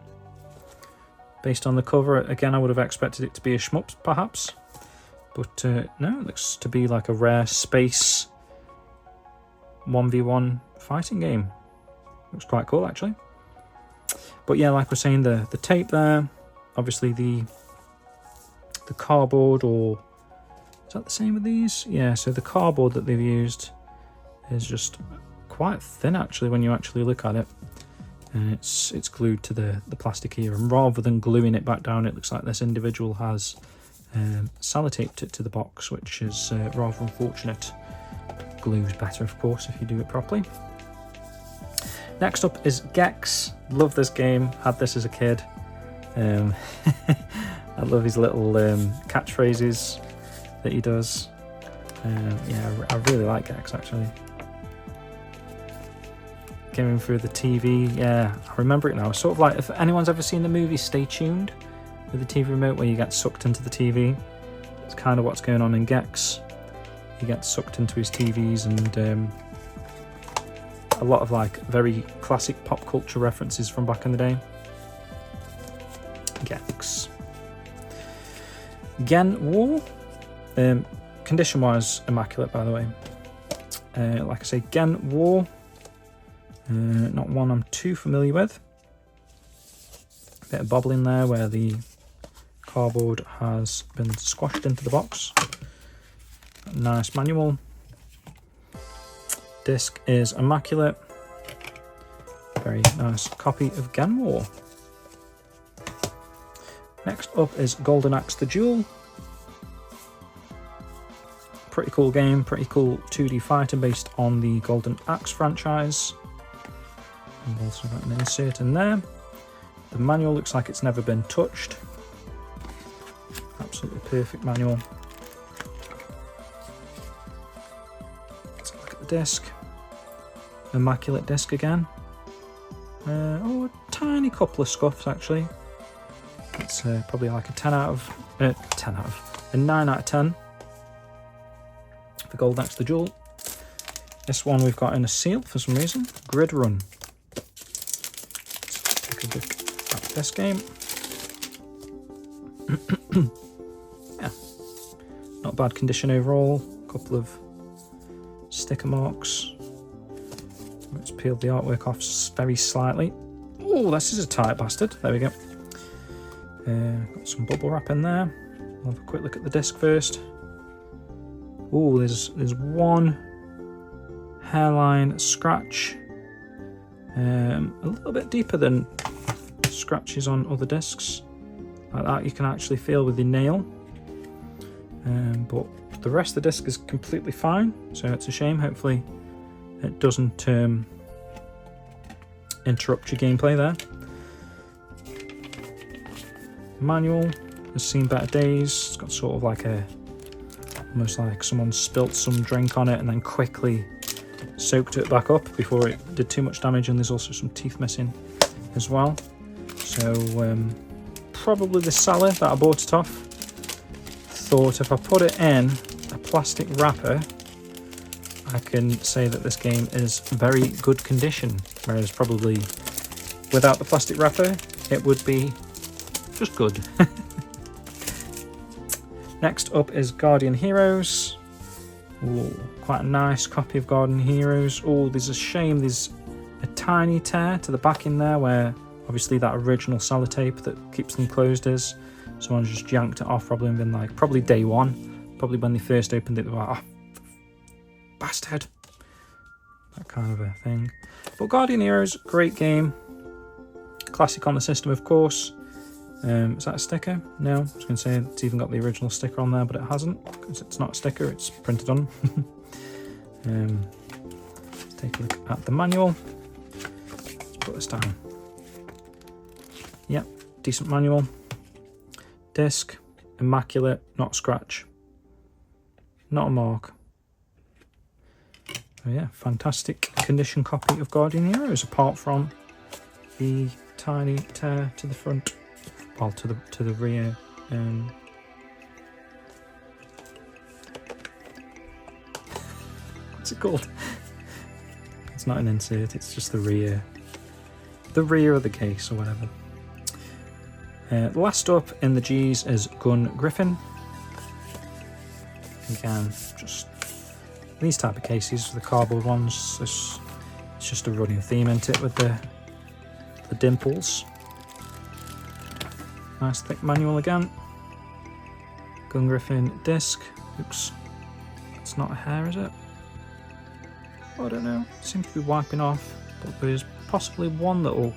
Based on the cover, again, I would have expected it to be a shmup, perhaps. But no, it looks to be like a rare space 1v1 fighting game. Looks quite cool, actually. But yeah, like we're saying, the tape there, obviously the cardboard, or is that the same with these? Yeah, so the cardboard that they've used is just quite thin, actually, when you actually look at it. And it's glued to the plastic here, and rather than gluing it back down, it looks like this individual has sellotaped it to the box, which is rather unfortunate. Glue's better, of course, if you do it properly. Next up is Gex. Love this game, had this as a kid. I love his little catchphrases that he does. Yeah, I really like Gex, actually. Going through the TV, yeah, I remember it now. Sort of like, if anyone's ever seen the movie Stay Tuned with the TV remote, where you get sucked into the TV, it's kind of what's going on in Gex. He gets sucked into his TVs, and a lot of like very classic pop culture references from back in the day. Gex. Gen War, condition wise immaculate, by the way. Like I say, Gen War, not one I'm too familiar with. A bit of bobbling there where the cardboard has been squashed into the box. Nice manual. Disc is immaculate. Very nice copy of Gen War. Next up is Golden Axe the Duel. Pretty cool game, pretty cool 2D fighter based on the Golden Axe franchise. And also got an insert in there. The manual looks like it's never been touched. Absolutely perfect manual. Let's have a look at the disc. Immaculate disc again. A tiny couple of scuffs actually. It's probably like a 9 out of 10 for Golden Axe the Duel. This one we've got in a seal for some reason. Grid Run. Let's take a look at this game. Yeah, not bad condition overall. A couple of sticker marks. Let's peel the artwork off very slightly. Oh, this is a tight bastard. There we go. Got some bubble wrap in there. I'll have a quick look at the disc first. Oh, there's one hairline scratch. A little bit deeper than scratches on other discs. Like that you can actually feel with the nail. But The rest of the disc is completely fine, so it's a shame. Hopefully it doesn't interrupt your gameplay there. Manual has seen better days. It's got sort of like almost like someone spilt some drink on it and then quickly soaked it back up before it did too much damage, and there's also some teeth missing as well. So probably the seller that I bought it off thought if I put it in a plastic wrapper, I can say that this game is very good condition, whereas probably without the plastic wrapper it would be just good. Next up is Guardian Heroes. Ooh, quite a nice copy of Guardian Heroes. Oh, there's a shame there's a tiny tear to the back in there where obviously that original sellotape that keeps them closed is. Someone's just yanked it off, probably been like, probably day one, probably when they first opened it, they were like, oh, bastard. That kind of a thing. But Guardian Heroes, great game. Classic on the system, of course. Is that a sticker? No, I was going to say it's even got the original sticker on there, but it hasn't, because it's not a sticker, it's printed on. Let's take a look at the manual. Let's put this down. Yep, decent manual. Disc, immaculate, not a scratch. Not a mark. So yeah, fantastic condition copy of Guardian Heroes, apart from the tiny tear to the front. Well, to the rear. What's it called? It's not an insert. It's just the rear of the case or whatever. Last up in the G's is Gun Griffin. Again, just these type of cases, the cardboard ones. It's just a running theme, isn't it, with the dimples. Nice thick manual again. Gun Griffin disc. Oops, it's not a hair, is it? Oh, I don't know. It seems to be wiping off, but there's possibly one little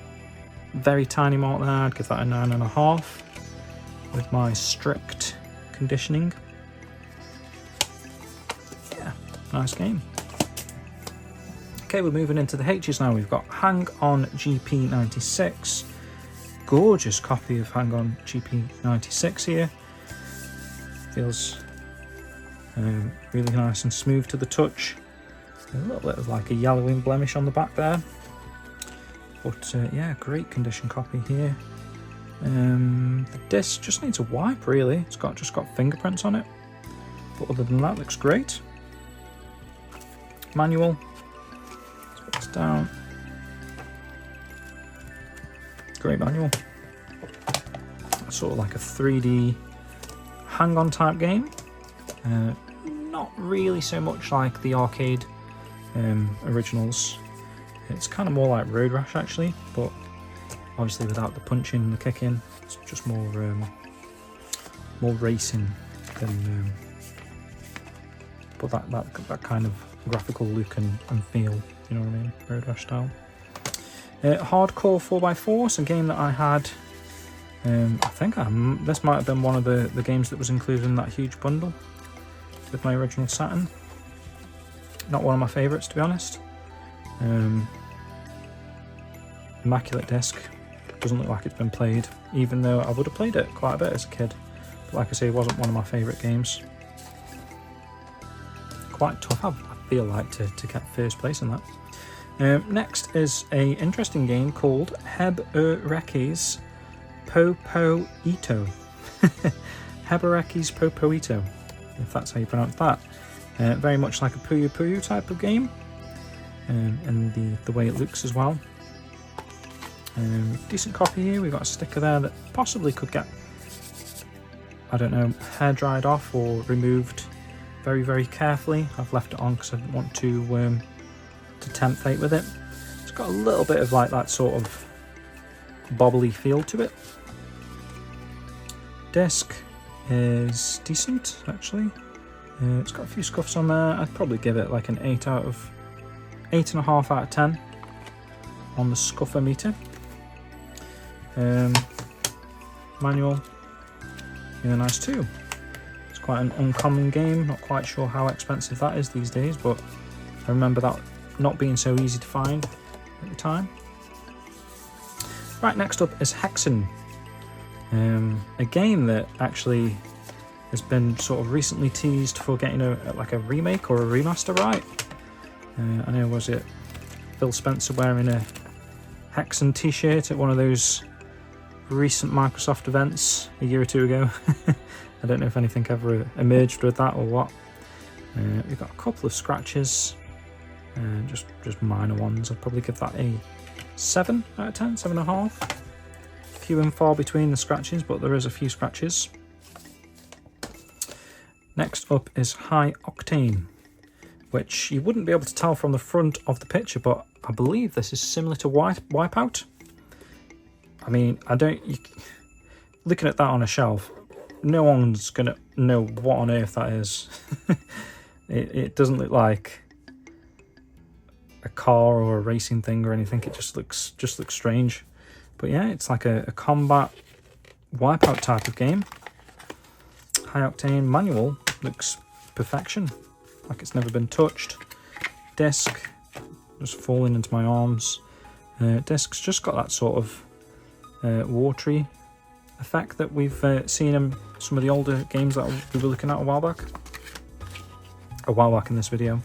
very tiny mark there. I'd give that a 9.5 with my strict conditioning. Yeah, nice game. Okay, we're moving into the H's now. We've got Hang On GP96. Gorgeous copy of Hang On GP96 here. Feels really nice and smooth to the touch. A little bit of like a yellowing blemish on the back there. But yeah, great condition copy here. The disc just needs a wipe really. It's just got fingerprints on it. But other than that, looks great. Manual. Let's put this down. Great manual. Sort of like a 3D hang-on type game. Not really so much like the arcade originals. It's kind of more like Road Rash actually, but obviously without the punching and the kicking. It's just more racing than but that kind of graphical look and feel, you know what I mean, Road Rash style. Hardcore 4x4, it's a game that I had, I think this might have been one of the games that was included in that huge bundle with my original Saturn. Not one of my favourites, to be honest. Immaculate disc, doesn't look like it's been played, even though I would have played it quite a bit as a kid. But like I say, it wasn't one of my favourite games. Quite tough, I feel like, to get first place in that. Next is a interesting game called Hebereke's Popoito. Hebereke's Popoito, if that's how you pronounce that. Very much like a Puyo Puyo type of game, and the way it looks as well. Decent copy here. We've got a sticker there that possibly could get, I don't know, hair dried off or removed very, very carefully. I've left it on because I didn't want to tempt fate with it. It's got a little bit of like that sort of bobbly feel to it. Disc is decent actually. It's got a few scuffs on there. I'd probably give it like an 8.5 out of 10 on the scuffer meter. Manual, really nice too. It's Quite an uncommon game, not quite sure how expensive that is these days, but I remember that not being so easy to find at the time. Right, next up is Hexen. A game that actually has been sort of recently teased for getting like a remake or a remaster, right? I know, was it Phil Spencer wearing a Hexen t-shirt at one of those recent Microsoft events a year or two ago? I don't know if anything ever emerged with that or what. We've got a couple of scratches, just minor ones. I'd probably give that a 7 out of 10, 7.5. Few and far between the scratches, but there is a few scratches. Next up is High Octane, which you wouldn't be able to tell from the front of the picture, but I believe this is similar to Wipeout. I mean, looking at that on a shelf, no one's gonna know what on earth that is. It doesn't look like a car or a racing thing or anything. It just looks strange. But yeah, it's like a combat Wipeout type of game. High Octane manual looks perfection, like it's never been touched. Disc just falling into my arms. Disc's just got that sort of watery effect that we've seen in some of the older games that we were looking at a while back in this video.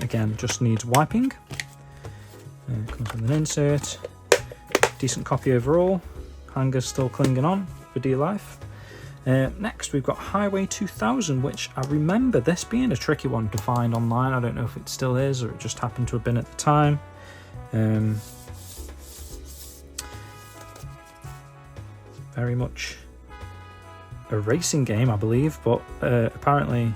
Again, just needs wiping. Comes with an insert. Decent copy overall. Hanger's still clinging on for dear life. Next we've got Highway 2000, which I remember this being a tricky one to find online. I don't know if it still is or it just happened to have been at the time. Very much a racing game, I believe, but apparently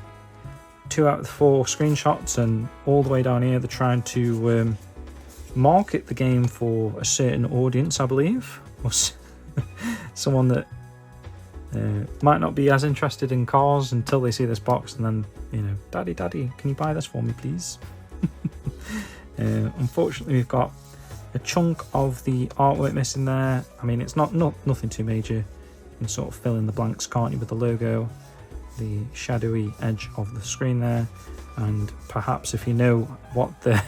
2 out of the 4 screenshots and all the way down here they're trying to market the game for a certain audience, I believe, or someone that might not be as interested in cars until they see this box and then, you know, daddy, can you buy this for me, please? Unfortunately, we've got a chunk of the artwork missing there. I mean, it's nothing too major. You can sort of fill in the blanks, can't you, with the logo, the shadowy edge of the screen there, and perhaps if you know what the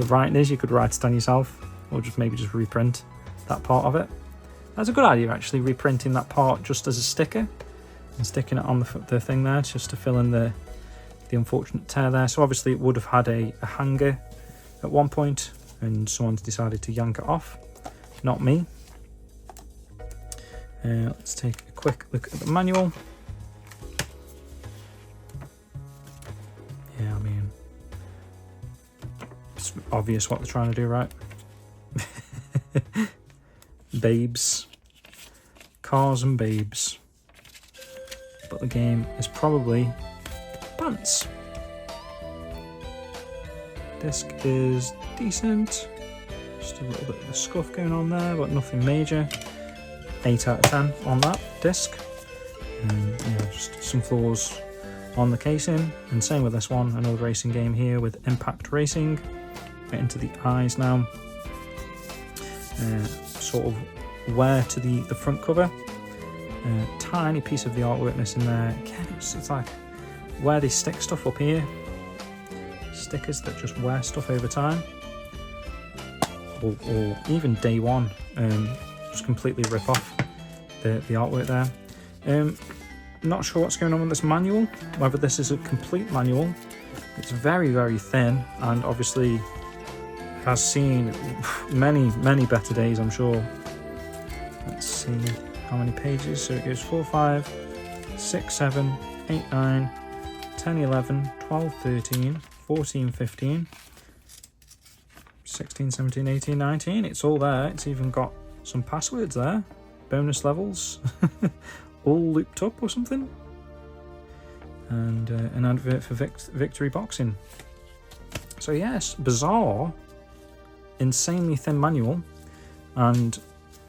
writing is, you could write it on yourself, or maybe just reprint that part of it. That's a good idea, actually, reprinting that part just as a sticker and sticking it on the thing there, just to fill in the unfortunate tear there. So obviously it would have had a hanger at one point, and someone's decided to yank it off. Not me. Let's take a quick look at the manual. Yeah, I mean, it's obvious what they're trying to do, right? Babes. Cars and babes. But the game is probably pants. Disc is decent. Just a little bit of a scuff going on there, but nothing major. 8 out of 10 on that disc. Yeah, just some flaws on the casing. And same with this one, an old racing game here with Impact Racing. Get into the eyes now. Sort of wear to the front cover. Tiny piece of the artwork missing there. Again, it's like where they stick stuff up here. Stickers that just wear stuff over time. Or even day one, just completely rip off the artwork there. Not sure what's going on with this manual, whether this is a complete manual. It's very, very thin, and obviously has seen many better days, I'm sure. Let's see how many pages. So it goes 4, 5, 6, 7, 8, 9, 10, 11, 12, 13, 14, 15, 16, 17, 18, 19. It's all there. It's even got some passwords there. Bonus levels. All looped up or something. And an advert for Victory Boxing. So yes, bizarre, insanely thin manual. And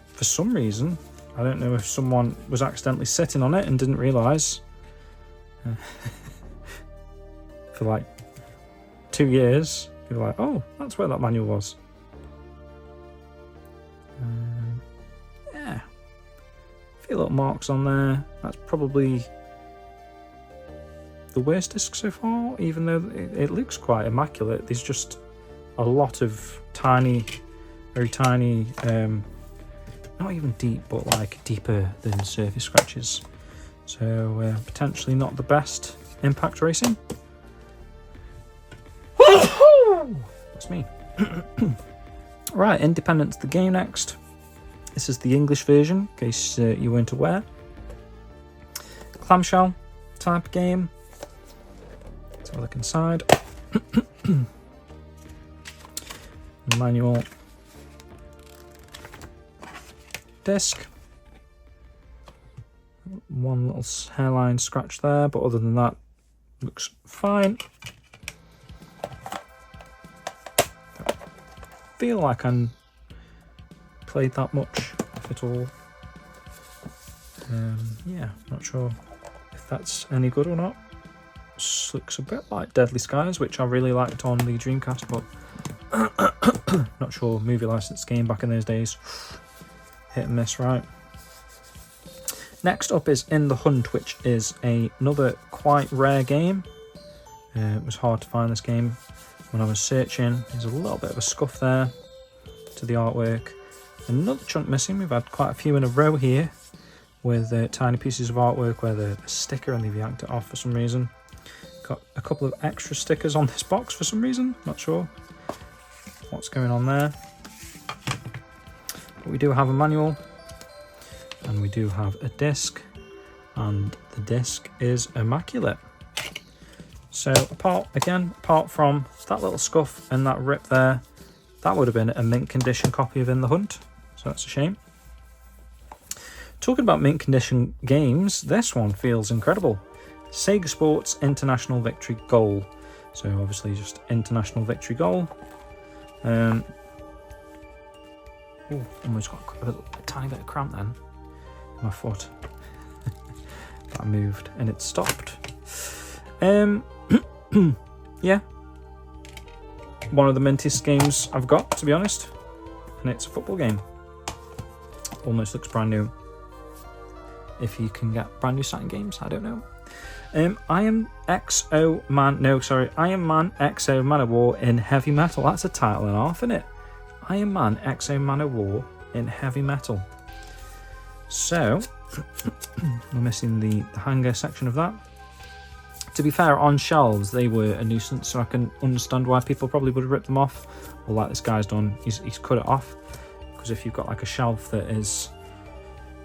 for some reason, I don't know if someone was accidentally sitting on it and didn't realise. For like 2 years, people were like, oh, that's where that manual was. Yeah, a few little marks on there. That's probably the worst disc so far, even though it looks quite immaculate. There's just a lot of tiny, very tiny, not even deep, but like deeper than surface scratches. So potentially not the best impact racing. That's me. Right, Independence the game next. This is the English version, in case you weren't aware. Clamshell type game. Let's have a look inside. Manual. Disc. One little hairline scratch there, but other than that, looks fine. Feel like I played that much, if at all. Yeah, not sure if that's any good or not. This looks a bit like Deadly Skies, which I really liked on the Dreamcast, but not sure. Movie licensed game back in those days. Hit and miss, right? Next up is In the Hunt, which is another quite rare game. It was hard to find this game when I was searching. There's a little bit of a scuff there to the artwork. Another chunk missing. We've had quite a few in a row here with tiny pieces of artwork where the sticker and they've yanked it off for some reason. Got a couple of extra stickers on this box for some reason. Not sure what's going on there. But we do have a manual and we do have a disc, and the disc is immaculate. So apart from that little scuff and that rip there, that would have been a mint condition copy of In the Hunt. So that's a shame. Talking about mint condition games, this one feels incredible. SEGA Sports International Victory Goal. So obviously just International Victory Goal. Almost got a tiny bit of cramp then in my foot. That moved and it stopped. Yeah, one of the mintiest games I've got, to be honest, and it's a football game. Almost looks brand new. If you can get brand new Saturn games, I don't know. Iron Man XO Man-O-War in Heavy Metal. That's a title and a half, isn't it? Iron Man XO Man-O-War in Heavy Metal. So we're missing the hanger section of that. To be fair, on shelves they were a nuisance, so I can understand why people probably would have ripped them off. Or like this guy's done, he's cut it off. Because if you've got like a shelf that is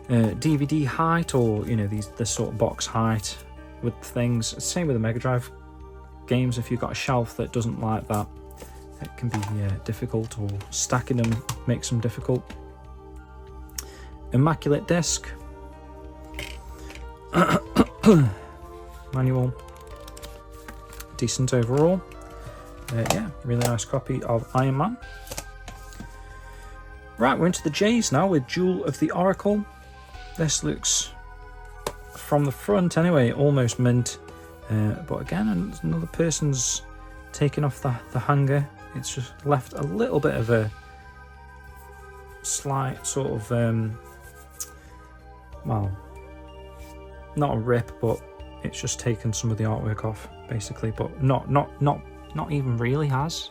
DVD height, or you know this sort of box height with things, same with the Mega Drive games. If you've got a shelf that doesn't like that, it can be difficult, or stacking them makes them difficult. Immaculate disc. Manual. Decent overall. Yeah, really nice copy of Iron Man. Right, we're into the J's now with Jewel of the Oracle. This looks, from the front anyway, almost mint. But again, another person's taken off the hanger. It's just left a little bit of a slight sort of, well, not a rip, but it's just taken some of the artwork off, basically. But not even really has.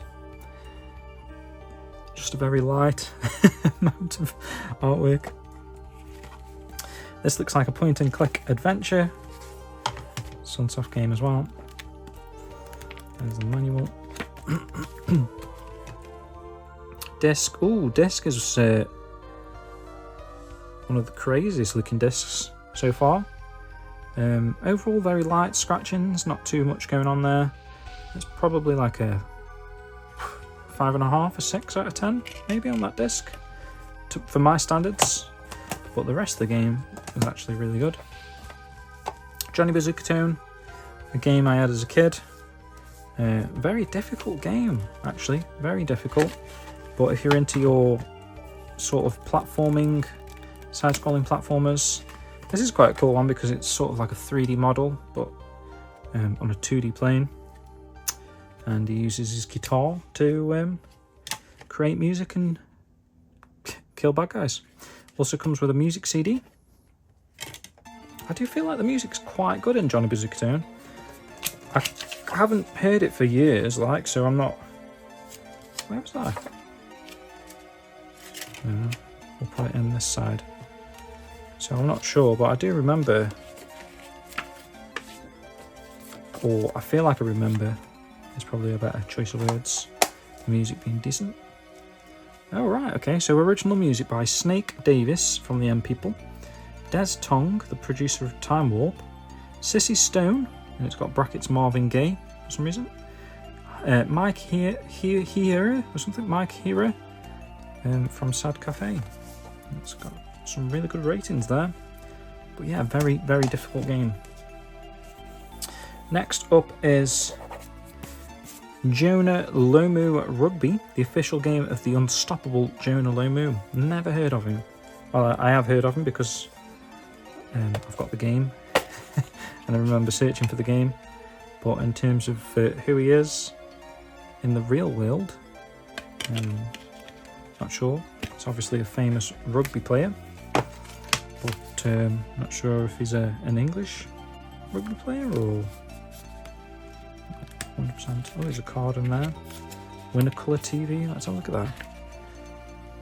Just a very light amount of artwork. This looks like a point and click adventure. Sunsoft game as well. There's the manual. Disc. Ooh, disc is one of the craziest looking discs so far. Overall very light scratchings, not too much going on there. It's probably like a 5.5, a 6 out of 10 maybe on that disc for my standards, but the rest of the game is actually really good. Johnny Bazooka Tone, a game I had as a kid. Very difficult game, actually, very difficult, but if you're into your sort of platforming, side-scrolling platformers, this is quite a cool one because it's sort of like a 3D model, but on a 2D plane. And he uses his guitar to create music and kill bad guys. Also comes with a music CD. I do feel like the music's quite good in Johnny Bazooka Tone. I haven't heard it for years, like, so I'm not... Where was that? We'll put it in this side. So I'm not sure, but I do remember, or I feel like I remember, it's probably a better choice of words, the music being decent. Oh right, okay, so original music by Snake Davis from the M People, Des Tong, the producer of Time Warp, Sissy Stone, and it's got brackets Marvin Gaye for some reason, Mike Hero or something, Mike Hero from Sad Cafe. It's got some really good ratings there, but yeah, very, very difficult game. Next up is Jonah Lomu Rugby, the official game of the unstoppable Jonah Lomu. Never heard of him. Well, I have heard of him because I've got the game and I remember searching for the game, but in terms of who he is in the real world, not sure. It's obviously a famous rugby player, but not sure if he's an English rugby player or 100%. Oh, there's a card in there. Winner Colour TV. Let's have a look at that.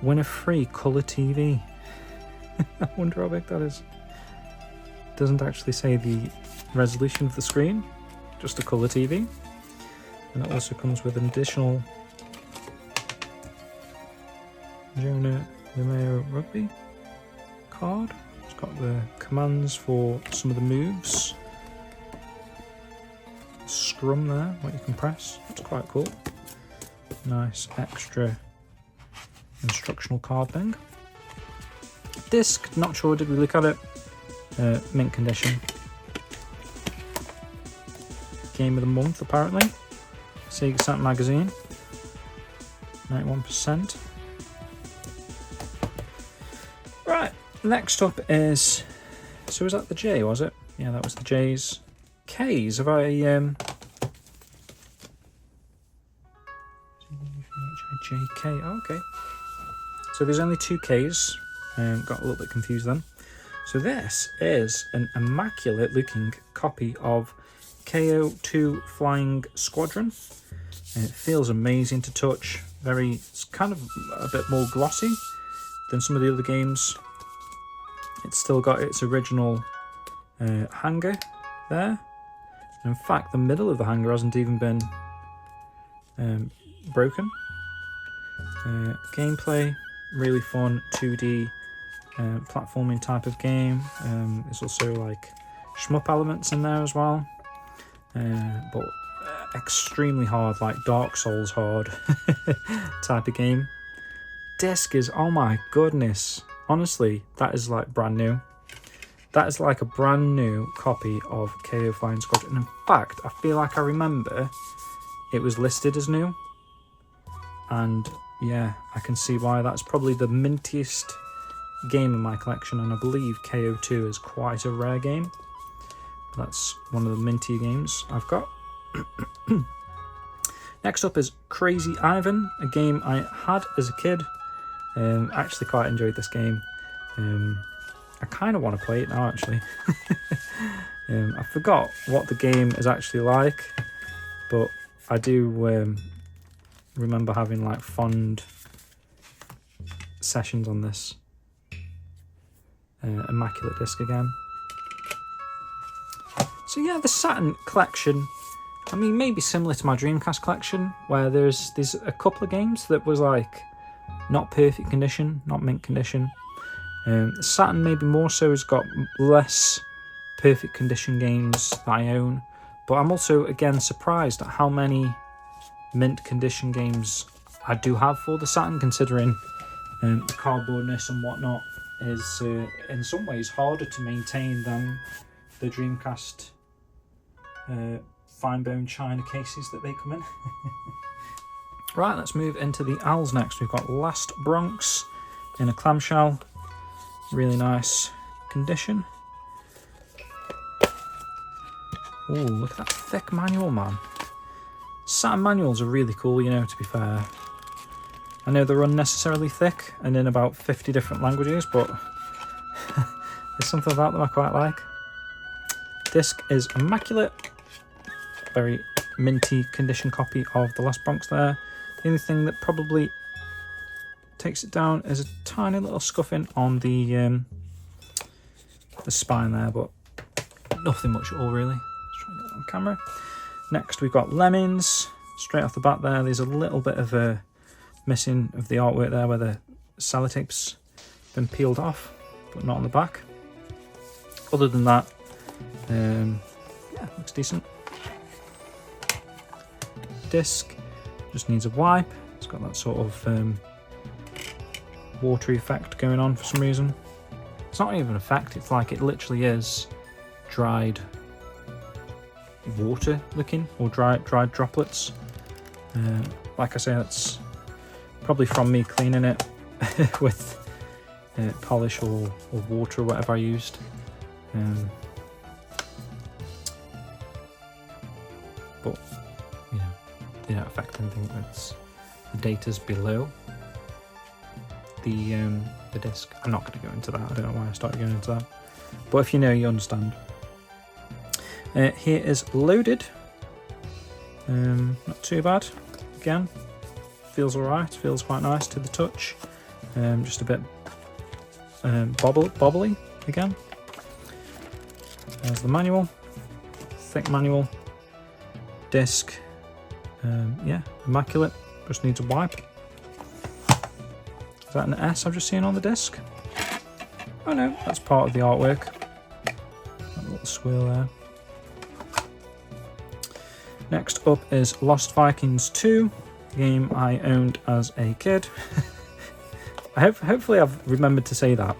Winner free Colour TV. I wonder how big that is. Doesn't actually say the resolution of the screen, just a Colour TV. And it also comes with an additional Jonah Lomu Rugby card. It's got the commands for some of the moves. Scrum there, what you can press. That's quite cool. Nice extra instructional card thing. Disc, not sure, did we look at it? Mint condition. Game of the month apparently. SEGA Saturn magazine. 91%. Right, next up is, so was that the J, was it? Yeah, that was the J's. K's, have I, JK, oh, okay. So there's only two K's, got a little bit confused then. So this is an immaculate looking copy of KO2 Flying Squadron. And it feels amazing to touch, it's kind of a bit more glossy than some of the other games. It's still got its original hanger there. In fact, the middle of the hanger hasn't even been broken. Gameplay, really fun 2D platforming type of game. There's also like shmup elements in there as well, but extremely hard, like Dark Souls hard type of game. Disc is, oh my goodness, honestly, that is like brand new. That is like a brand new copy of KO Flying Squadron. In fact, I feel like I remember it was listed as new. And yeah, I can see why. That's probably the mintiest game in my collection. And I believe KO2 is quite a rare game. That's one of the minty games I've got. Next up is Crazy Ivan, a game I had as a kid. I actually quite enjoyed this game. I kind of want to play it now, actually. I forgot what the game is actually like, but I do remember having like fond sessions on this. Immaculate disc again. So yeah, the Saturn collection, I mean, maybe similar to my Dreamcast collection, where there's a couple of games that was like not perfect condition, not mint condition. Saturn maybe more so has got less perfect condition games that I own, but I'm also again surprised at how many mint condition games I do have for the Saturn, considering the cardboardness and whatnot is in some ways harder to maintain than the Dreamcast fine bone china cases that they come in. Right, let's move into the ALs next. We've got Last Bronx in a clamshell. Really nice condition. Oh, look at that thick manual, man. Saturn manuals are really cool, you know, to be fair. I know they're unnecessarily thick and in about 50 different languages, but there's something about them I quite like. Disc is immaculate. very minty condition copy of the last Bronx there. The only thing that probably takes it down is a tiny little scuffing on the spine there, but nothing much at all really. Let's try and get that on camera. Next we've got Lemmings. Straight off the bat there, there's a little bit of a missing of the artwork there where the sellotape's been peeled off, but not on the back. Other than that, yeah, looks decent. Disc just needs a wipe. It's got that sort of watery effect going on for some reason. It's not even an effect, it's like it literally is dried water looking, or dried droplets. Like I say, that's probably from me cleaning it with polish or water or whatever I used. But you know, they don't affect anything. That's the data's below the disc. I'm not going to go into that. I don't know why I started going into that, but if you know, you understand. Here is loaded. Not too bad. Again, feels alright. Feels quite nice to the touch. Just a bit bobbly again. There's the manual. Thick manual. Disc. Yeah, immaculate. Just needs a wipe. Is that an S I've just seen on the disc? Oh no, that's part of the artwork. That little squirrel there. Next up is Lost Vikings 2, a game I owned as a kid. Hopefully I've remembered to say that.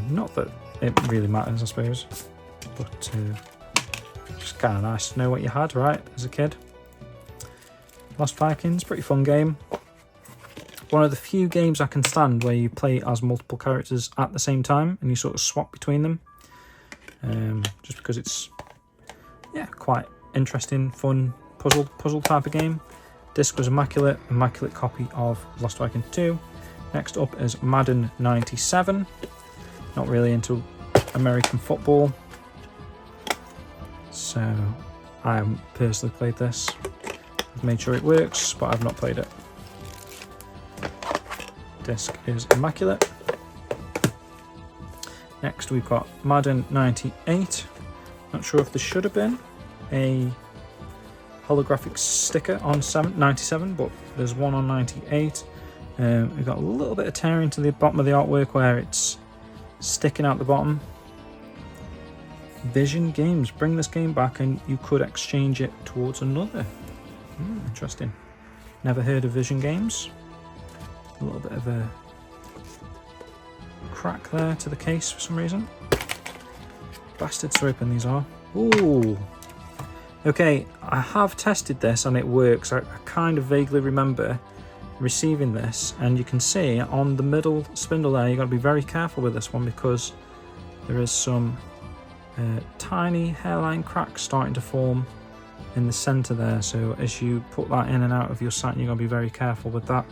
Not that it really matters, I suppose, but just kind of nice to know what you had, right, as a kid. Lost Vikings, pretty fun game. One of the few games I can stand where you play as multiple characters at the same time and you sort of swap between them. Just because it's, yeah, quite interesting, fun puzzle type of game. Disc was immaculate copy of Lost Vikings 2. Next up is Madden 97. Not really into American football, so I haven't personally played this. I've made sure it works, but I've not played it. Disc is immaculate. Next we've got Madden 98. Not sure if there should have been a holographic sticker on 97, but there's one on 98. We've got a little bit of tearing to the bottom of the artwork where it's sticking out the bottom. Vision Games, bring this game back and you could exchange it towards another. Interesting. Never heard of Vision Games. A little bit of a crack there to the case for some reason. Bastards to open these are. Ooh. Okay, I have tested this and it works. I kind of vaguely remember receiving this, and you can see on the middle spindle there, you've got to be very careful with this one because there is some tiny hairline cracks starting to form in the center there. So as you put that in and out of your Saturn, you've got to be very careful with that.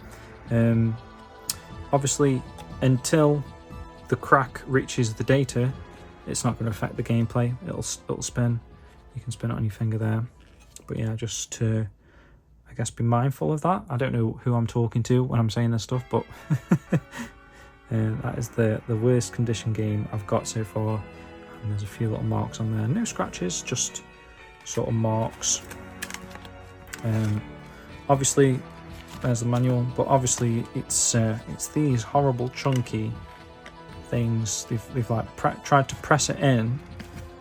Obviously, until the crack reaches the data, it's not going to affect the gameplay. It'll spin. You can spin it on your finger there. But yeah, just to, I guess, be mindful of that. I don't know who I'm talking to when I'm saying this stuff, but that is the worst condition game I've got so far. And there's a few little marks on there. No scratches, just sort of marks. Obviously, there's the manual, but obviously it's these horrible chunky things. They've like tried to press it in.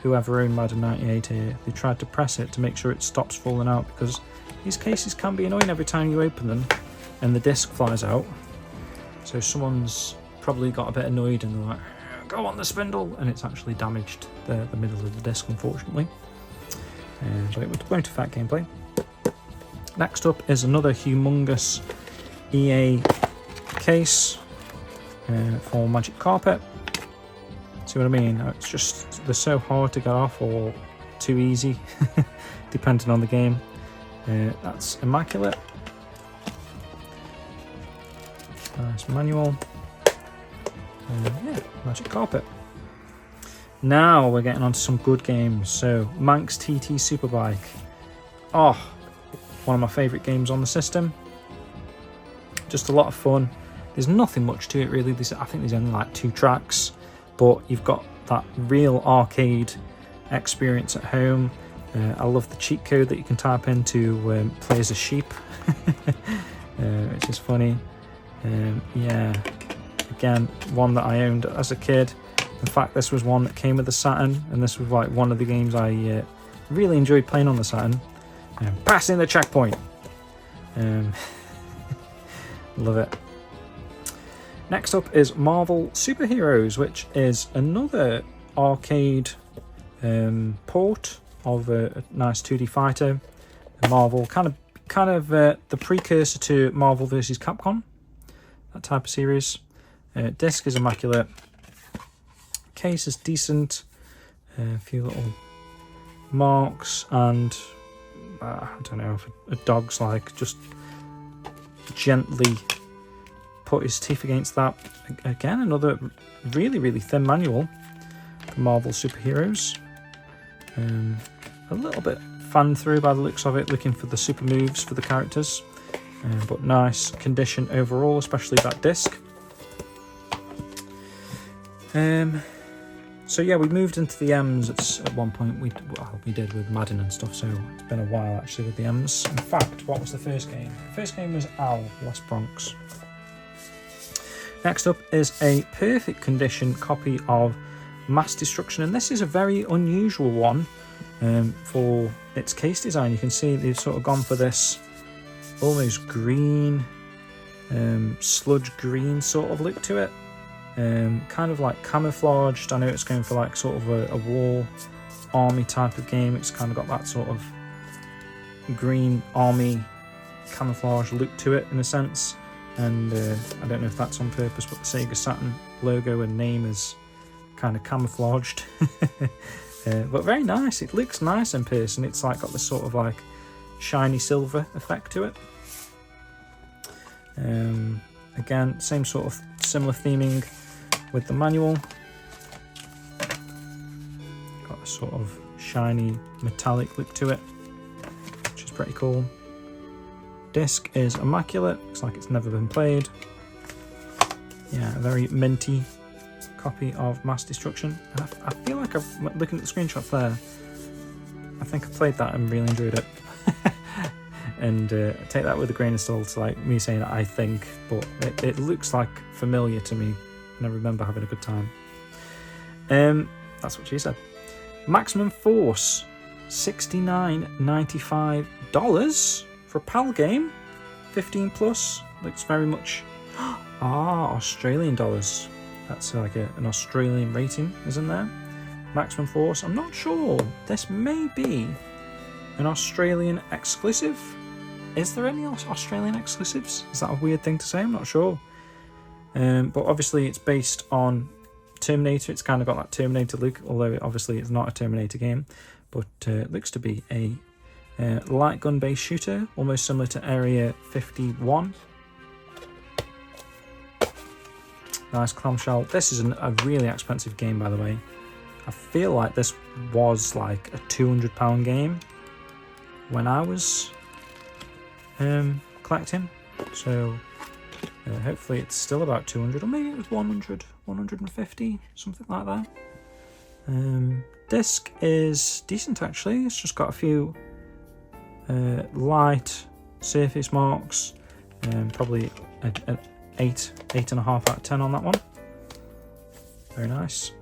Whoever owned Madden 98 here, they tried to press it to make sure it stops falling out, because these cases can be annoying every time you open them and the disc flies out. So someone's probably got a bit annoyed and they're like, go on the spindle, and it's actually damaged the middle of the disc, unfortunately. But it won't affect gameplay. Next up is another humongous EA case for Magic Carpet. See what I mean? It's just, they're so hard to get off or too easy, depending on the game. That's immaculate. Nice manual. Yeah, Magic Carpet. Now we're getting on to some good games. So Manx TT Superbike. Oh, one of my favourite games on the system. Just a lot of fun. There's nothing much to it really. I think there's only like 2 tracks, but you've got that real arcade experience at home. I love the cheat code that you can type in to play as a sheep, which is funny. Yeah, again, one that I owned as a kid. In fact, this was one that came with the Saturn, and this was like one of the games I really enjoyed playing on the Saturn. Passing the checkpoint. Love it. Next up is Marvel Superheroes, which is another arcade port of a nice 2D fighter. Marvel, kind of the precursor to Marvel vs. Capcom, that type of series. Disc is immaculate. Case is decent. A few little marks, and I don't know if a dog's like just gently put his teeth against that. Again, another really thin manual for Marvel Superheroes. A little bit fan through by the looks of it, looking for the super moves for the characters, but nice condition overall, especially that disc. So yeah, we moved into the M's at one point. We did with Madden and stuff, so it's been a while actually with the M's. In fact, what was the first game? The first game was Al, West Bronx. Next up is a perfect condition copy of Mass Destruction, and this is a very unusual one for its case design. You can see they've sort of gone for this almost green, sludge green sort of look to it. Kind of like camouflaged. I know it's going for like sort of a war army type of game. It's kind of got that sort of green army camouflage look to it in a sense. And I don't know if that's on purpose, but the Sega Saturn logo and name is kind of camouflaged. But very nice. It looks nice in person. It's like got this sort of like shiny silver effect to it. Again, same sort of similar theming with the manual. Got a sort of shiny metallic look to it, which is pretty cool. Disc is immaculate, looks like it's never been played. Yeah, a very minty copy of Mass Destruction. And I feel like looking at the screenshots there, I think I played that and really enjoyed it. And take that with a grain of salt, like me saying I think, but it looks like familiar to me, and I remember having a good time. That's what she said. Maximum Force, $69.95 for a PAL game, 15 plus. Looks very much Australian dollars. That's like an Australian rating, isn't there? Maximum Force. I'm not sure. This may be an Australian exclusive. Is there any Australian exclusives? Is that a weird thing to say? I'm not sure. But obviously it's based on Terminator. It's kind of got that Terminator look, although obviously it's not a Terminator game. But it looks to be a light gun based shooter, almost similar to Area 51. Nice clamshell. This is a really expensive game, by the way. I feel like this was like a £200 game when I was collecting, so hopefully it's still about 200, or maybe it was 100, 150, something like that. Disc is decent actually. It's just got a few light surface marks, probably an 8.5 out of 10 on that one. Very nice.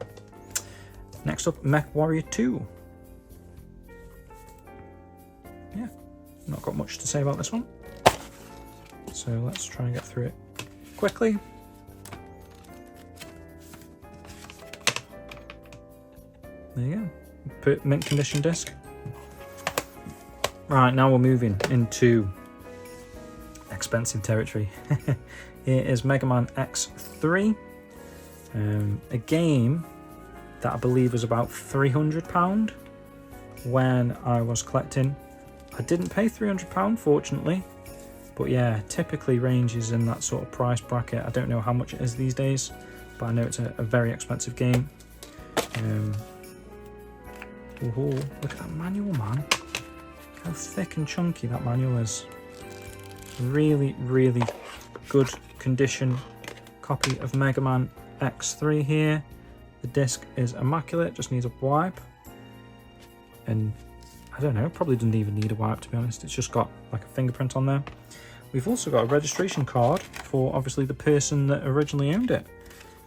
Next up, Mech Warrior 2. Yeah, not got much to say about this one, so let's try and get through it quickly. There you go, mint condition disc. Right, now we're moving into expensive territory. Here is Mega Man X3, a game that I believe was about £300 when I was collecting. I didn't pay £300, fortunately, but yeah, typically ranges in that sort of price bracket. I don't know how much it is these days, but I know it's a very expensive game. Ooh, look at that manual, man. How thick and chunky that manual is. Really, really good condition copy of Mega Man X3 here. The disc is immaculate, just needs a wipe. And I don't know, probably doesn't even need a wipe, to be honest. It's just got like a fingerprint on there. We've also got a registration card for obviously the person that originally owned it,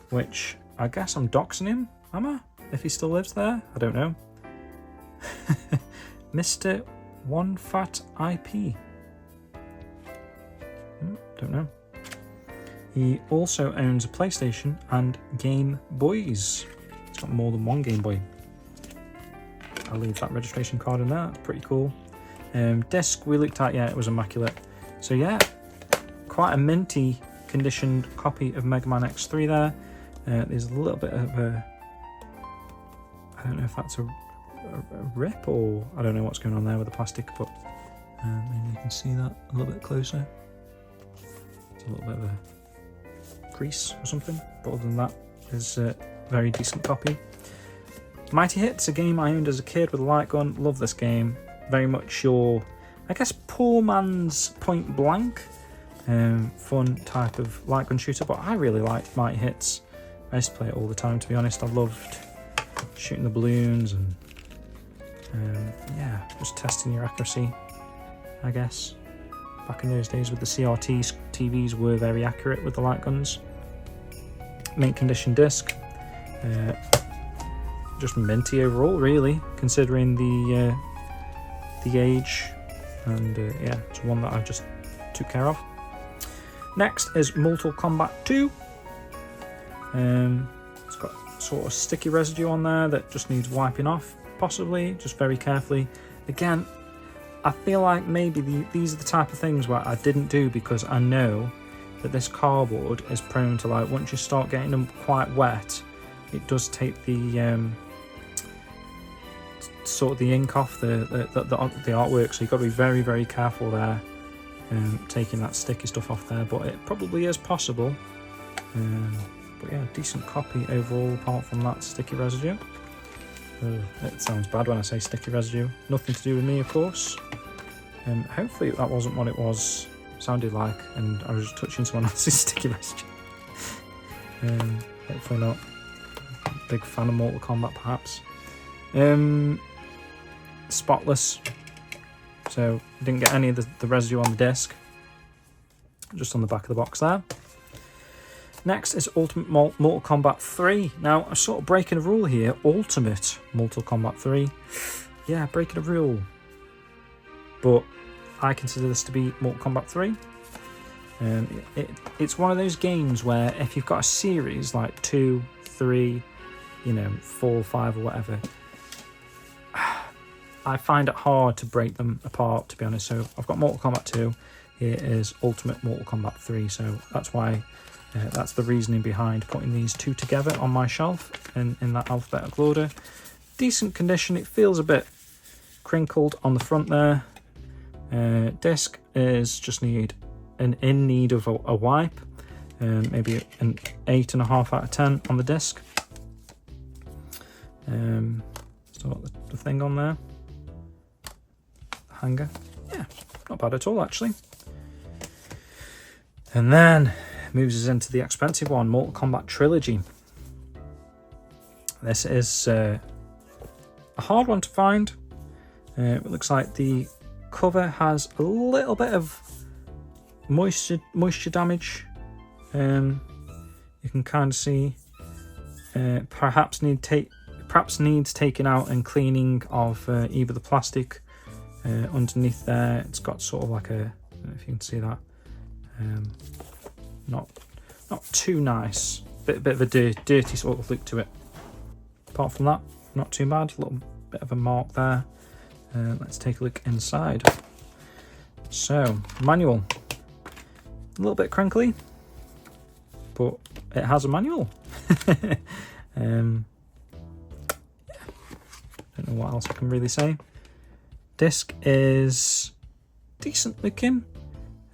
which I guess I'm doxing him, am I? If he still lives there? I don't know. Mr. One Fat IP. Don't know. He also owns a PlayStation and Game Boys. He's got more than one Game Boy. I'll leave that registration card in there. That's pretty cool. Disc we looked at, yeah, it was immaculate. So yeah, quite a minty conditioned copy of Mega Man X3 there. There's a little bit of a, I don't know if that's a rip or I don't know what's going on there with the plastic, but maybe you can see that a little bit closer. It's a little bit of a crease or something, but other than that, it's a very decent copy. Mighty Hits, a game I owned as a kid with a light gun. Love this game. Very much your, I guess, poor man's Point Blank. Fun type of light gun shooter, but I really liked Mighty Hits. I used to play it all the time, to be honest. I loved shooting the balloons and yeah, just testing your accuracy, I guess. Back in those days with the CRT TVs were very accurate with the light guns. Mint condition disc. Just minty overall, really, considering the age, and yeah, it's one that I just took care of. Next is Mortal Kombat 2. It's got sort of sticky residue on there that just needs wiping off, possibly, just very carefully. Again, I feel like maybe these are the type of things where I didn't do because I know that this cardboard is prone to, like, once you start getting them quite wet, it does take the sort of the ink off the artwork, so you've got to be very, very careful there, taking that sticky stuff off there, but it probably is possible. But yeah, decent copy overall apart from that sticky residue. It sounds bad when I say sticky residue. Nothing to do with me, of course. Hopefully that wasn't what it sounded like, and I was just touching someone else's sticky residue. Hopefully not. Big fan of Mortal Kombat, perhaps. Spotless. So didn't get any of the residue on the disc. Just on the back of the box there. Next is Ultimate Mortal Kombat 3. Now, I'm sort of breaking a rule here. Ultimate Mortal Kombat 3. Yeah, breaking a rule. But I consider this to be Mortal Kombat 3. It's one of those games where if you've got a series like 2, 3, 4, 5 or whatever, I find it hard to break them apart, to be honest. So I've got Mortal Kombat 2. Here is Ultimate Mortal Kombat 3. So that's why... that's the reasoning behind putting these two together on my shelf in that alphabetical order. Decent condition. It feels a bit crinkled on the front there. Disc is just in need of a wipe. Maybe an 8.5 out of 10 on the disc. Still got the thing on there. The hanger. Yeah, not bad at all, actually. And then moves us into the expensive one, Mortal Kombat Trilogy. This is a hard one to find. It looks like the cover has a little bit of moisture damage. You can kind of see perhaps needs taking out and cleaning of either the plastic underneath there. It's got sort of like a, I don't know if you can see that. Not too nice, bit of a dirty sort of look to it. Apart from that, not too bad. A little bit of a mark there. Let's take a look inside. So, manual, a little bit crinkly, but it has a manual. Don't know what else I can really say. Disc is decent looking.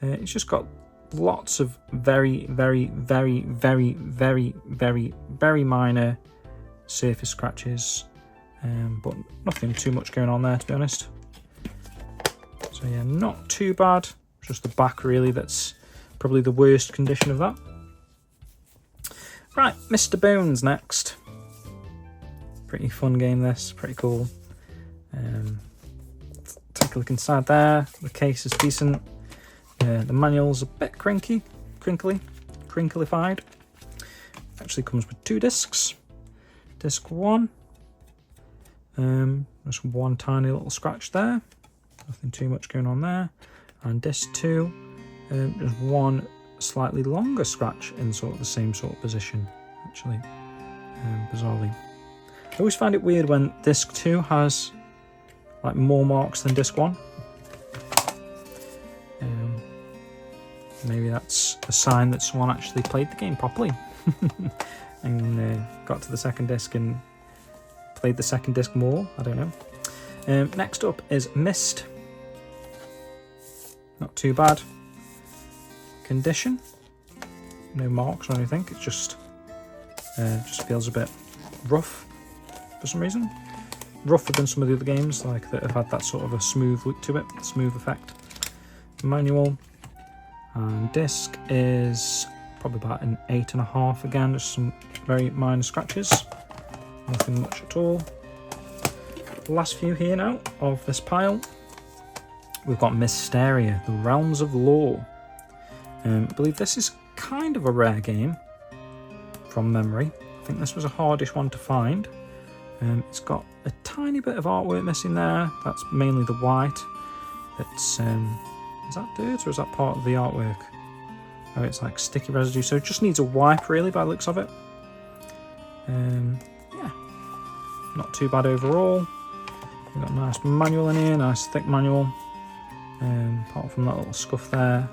It's just got lots of very, very, very, very, very, very, very minor surface scratches, but nothing too much going on there, to be honest. So yeah, not too bad. Just the back really, that's probably the worst condition of that. Right, Mr. Bones next. Pretty fun game this, pretty cool. Take a look inside there. The case is decent. The manual's a bit crinklified. Actually comes with 2 discs. Disc 1, just one tiny little scratch there. Nothing too much going on there. And disc 2, just one slightly longer scratch in sort of the same sort of position, actually, bizarrely. I always find it weird when disc 2 has like more marks than disc 1. Maybe that's a sign that someone actually played the game properly and got to the second disc and played the second disc more. I don't know. Next up is Mist. Not too bad condition. No marks or anything. It just feels a bit rough for some reason. Rougher than some of the other games, like that have had that sort of a smooth look to it, smooth effect. Manual and disc is probably about an 8.5 again, just some very minor scratches. Nothing much at all. The last few here now of this pile. We've got Mysteria, The Realms of Lore. I believe this is kind of a rare game from memory. I think this was a hardish one to find. It's got a tiny bit of artwork missing there. That's mainly the white. It's is that dirt or is that part of the artwork? Oh, it's like sticky residue, so it just needs a wipe really by the looks of it. Yeah, not too bad overall. We've got a nice manual in here, nice thick manual. Apart from that little scuff there,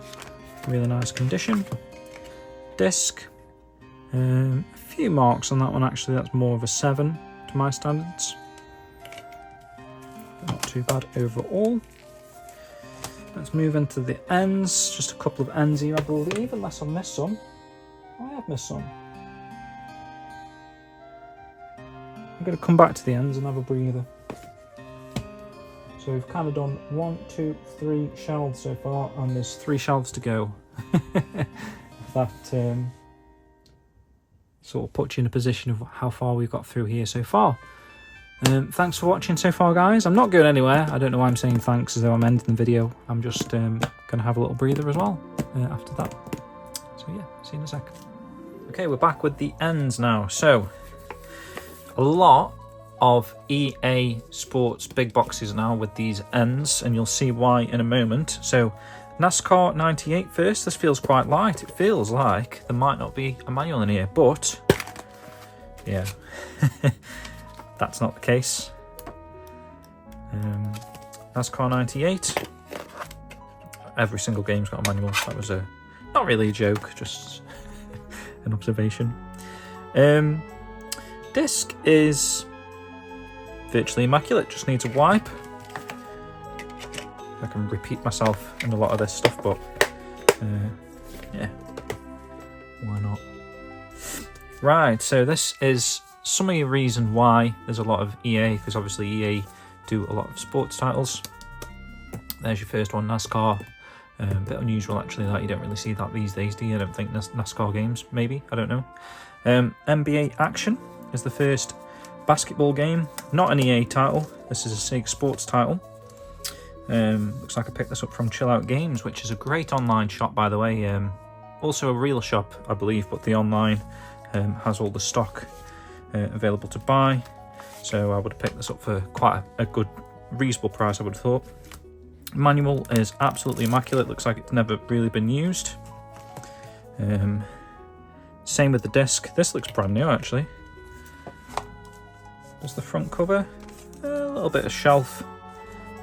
really nice condition. Disc, a few marks on that one actually, that's more of a 7 to my standards. But not too bad overall. Let's move into the ends, just a couple of ends here I believe, unless I've missed some. Oh, I have missed some. I'm going to come back to the ends and have a breather. So we've kind of done 1, 2, 3 shelves so far, and there's 3 shelves to go. That sort of puts you in a position of how far we've got through here so far. Thanks for watching so far, guys. I'm not going anywhere. I don't know why I'm saying thanks as though I'm ending the video. I'm just going to have a little breather as well after that. So yeah, see you in a sec. Okay, we're back with the ends now. So a lot of EA Sports big boxes now with these ends, and you'll see why in a moment. So NASCAR 98 first. This feels quite light. It feels like there might not be a manual in here, but yeah. That's not the case. NASCAR 98. Every single game's got a manual. That was not really a joke, just an observation. Disc is virtually immaculate, just needs a wipe. I can repeat myself in a lot of this stuff, but yeah, why not? Right, so this is some of the reason why there's a lot of EA, because obviously EA do a lot of sports titles. There's your first one, NASCAR. A bit unusual actually that you don't really see that these days, do you? I don't think NASCAR games, maybe, I don't know. NBA Action is the first basketball game, not an EA title. This is a SEGA Sports title. Looks like I picked this up from Chill Out Games, which is a great online shop, by the way. Also a real shop, I believe, but the online has all the stock available to buy, so I would have picked this up for quite a good, reasonable price, I would have thought. Manual is absolutely immaculate, looks like it's never really been used. Same with the disc. This looks brand new actually. There's the front cover, a little bit of shelf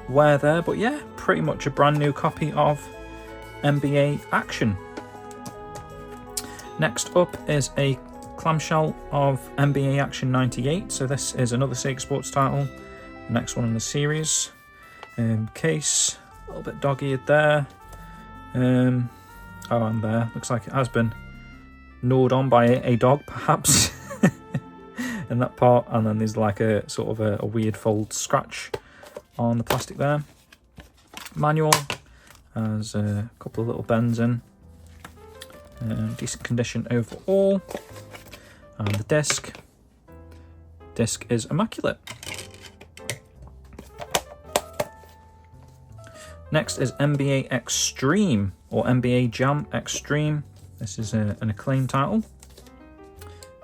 wear there, but yeah, pretty much a brand new copy of NBA Action. Next up is a clamshell of NBA Action 98, so this is another SEGA Sports title, the next one in the series. Case, a little bit dog-eared there. Oh, and there, looks like it has been gnawed on by a dog, perhaps. in that part, and then there's like a sort of a weird fold scratch on the plastic there. Manual has a couple of little bends in. Decent condition overall. And the disc is immaculate. Next is NBA Extreme, or NBA Jam Extreme. This is an acclaimed title.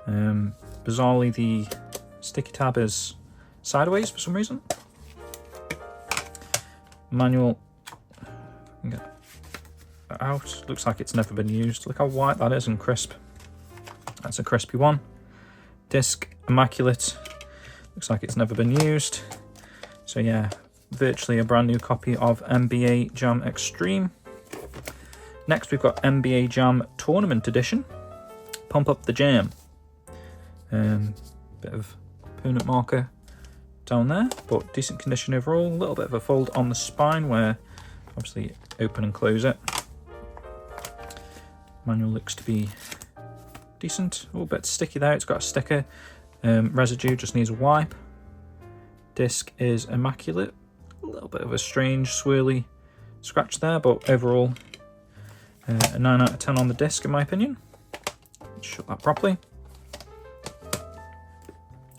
Bizarrely, the sticky tab is sideways for some reason. Manual, get that out. Looks like it's never been used. Look how white that is and crisp. That's a crispy one. Disc, immaculate. Looks like it's never been used. So yeah, virtually a brand new copy of NBA Jam Extreme. Next we've got NBA Jam Tournament Edition. Pump Up the Jam. Bit of opponent marker down there, but decent condition overall. A little bit of a fold on the spine where obviously open and close it. Manual looks to be decent. A little bit sticky there. It's got a sticker. Residue, just needs a wipe. Disc is immaculate. A little bit of a strange swirly scratch there, but overall a 9 out of 10 on the disc in my opinion. Let's shut that properly.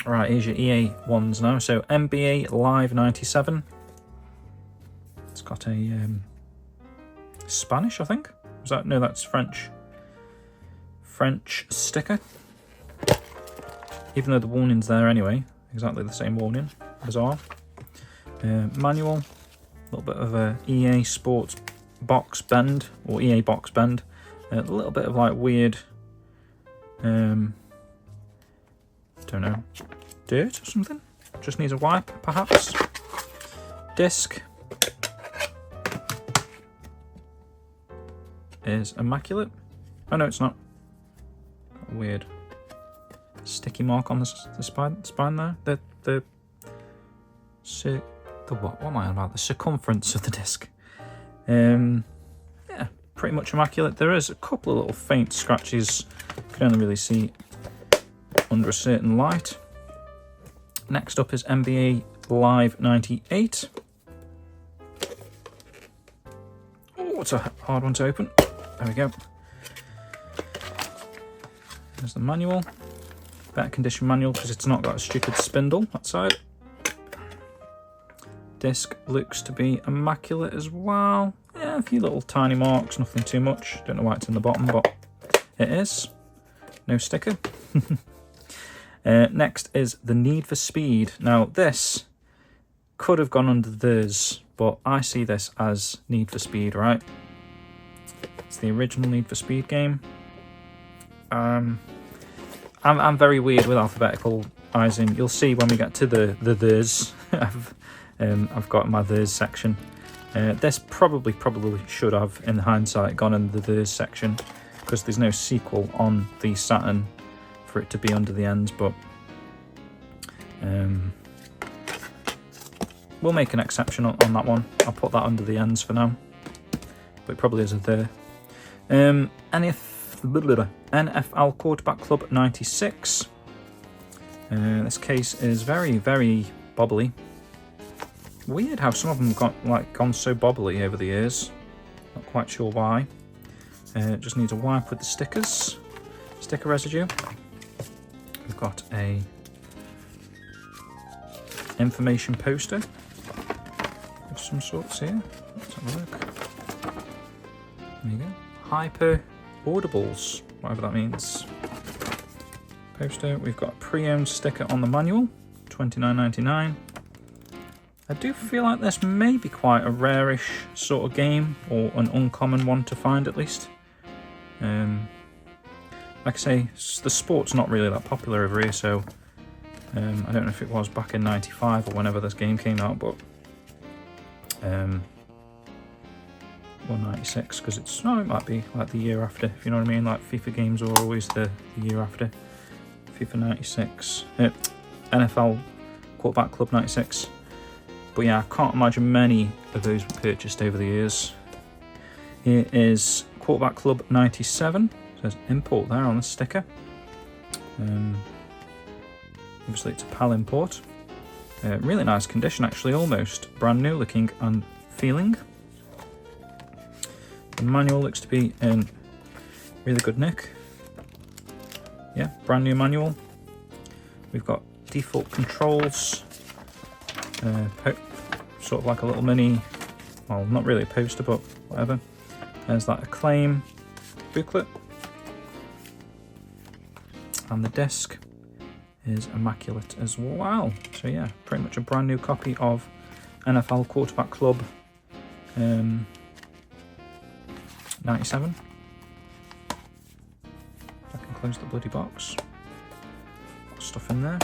Right, here's your EA ones now. So NBA Live 97. It's got a Spanish, I think. Is that? No, that's French. French sticker. Even though the warning's there anyway, exactly the same warning. Bizarre. Manual. A little bit of a EA Sports box bend, or EA box bend. A little bit of like weird, don't know, dirt or something. Just needs a wipe, perhaps. Disc is immaculate. Oh no, it's not. Weird sticky mark on the spine there. What am I on about? The circumference of the disc. Yeah, pretty much immaculate. There is a couple of little faint scratches you can only really see under a certain light. Next up is NBA Live 98. Oh, it's a hard one to open. There we go. There's the manual. Better condition manual because it's not got a stupid spindle that side. Disc looks to be immaculate as well. Yeah, a few little tiny marks, nothing too much. Don't know why it's in the bottom, but it is. No sticker. Next is the Need for Speed. Now this could have gone under theirs, but I see this as Need for Speed, right? It's the original Need for Speed game. I'm very weird with alphabeticalizing. You'll see when we get to the theirs. I've got my theirs section. This probably should have, in hindsight, gone in the theirs section because there's no sequel on the Saturn for it to be under the ends, but we'll make an exception on that one. I'll put that under the ends for now, but it probably isn't there. NFL Quarterback Club 96. This case is very, very bobbly. Weird how some of them gone so bobbly over the years. Not quite sure why. Just needs a wipe with the sticker residue. We've got a information poster of some sorts here. Let's have a look. There you go. Hyper Audibles, whatever that means. Poster. We've got a pre-owned sticker on the manual, $29.99. I do feel like this may be quite a rare-ish sort of game, or an uncommon one to find at least. Like I say, the sport's not really that popular over here, so I don't know if it was back in '95 or whenever this game came out, but or '96, because it might be like the year after, if you know what I mean. Like FIFA games are always the year after. FIFA 96, NFL Quarterback Club 96. But yeah, I can't imagine many of those were purchased over the years. Here is Quarterback Club 97. It says import there on the sticker. Obviously it's a PAL import. Really nice condition actually, almost brand new looking and feeling. The manual looks to be in really good nick. Yeah, brand new manual. We've got default controls, sort of like a little mini, well, not really a poster, but whatever. There's that Acclaim booklet. And the disc is immaculate as well. So yeah, pretty much a brand new copy of NFL Quarterback Club 97. I can close the bloody box. Stuff in there.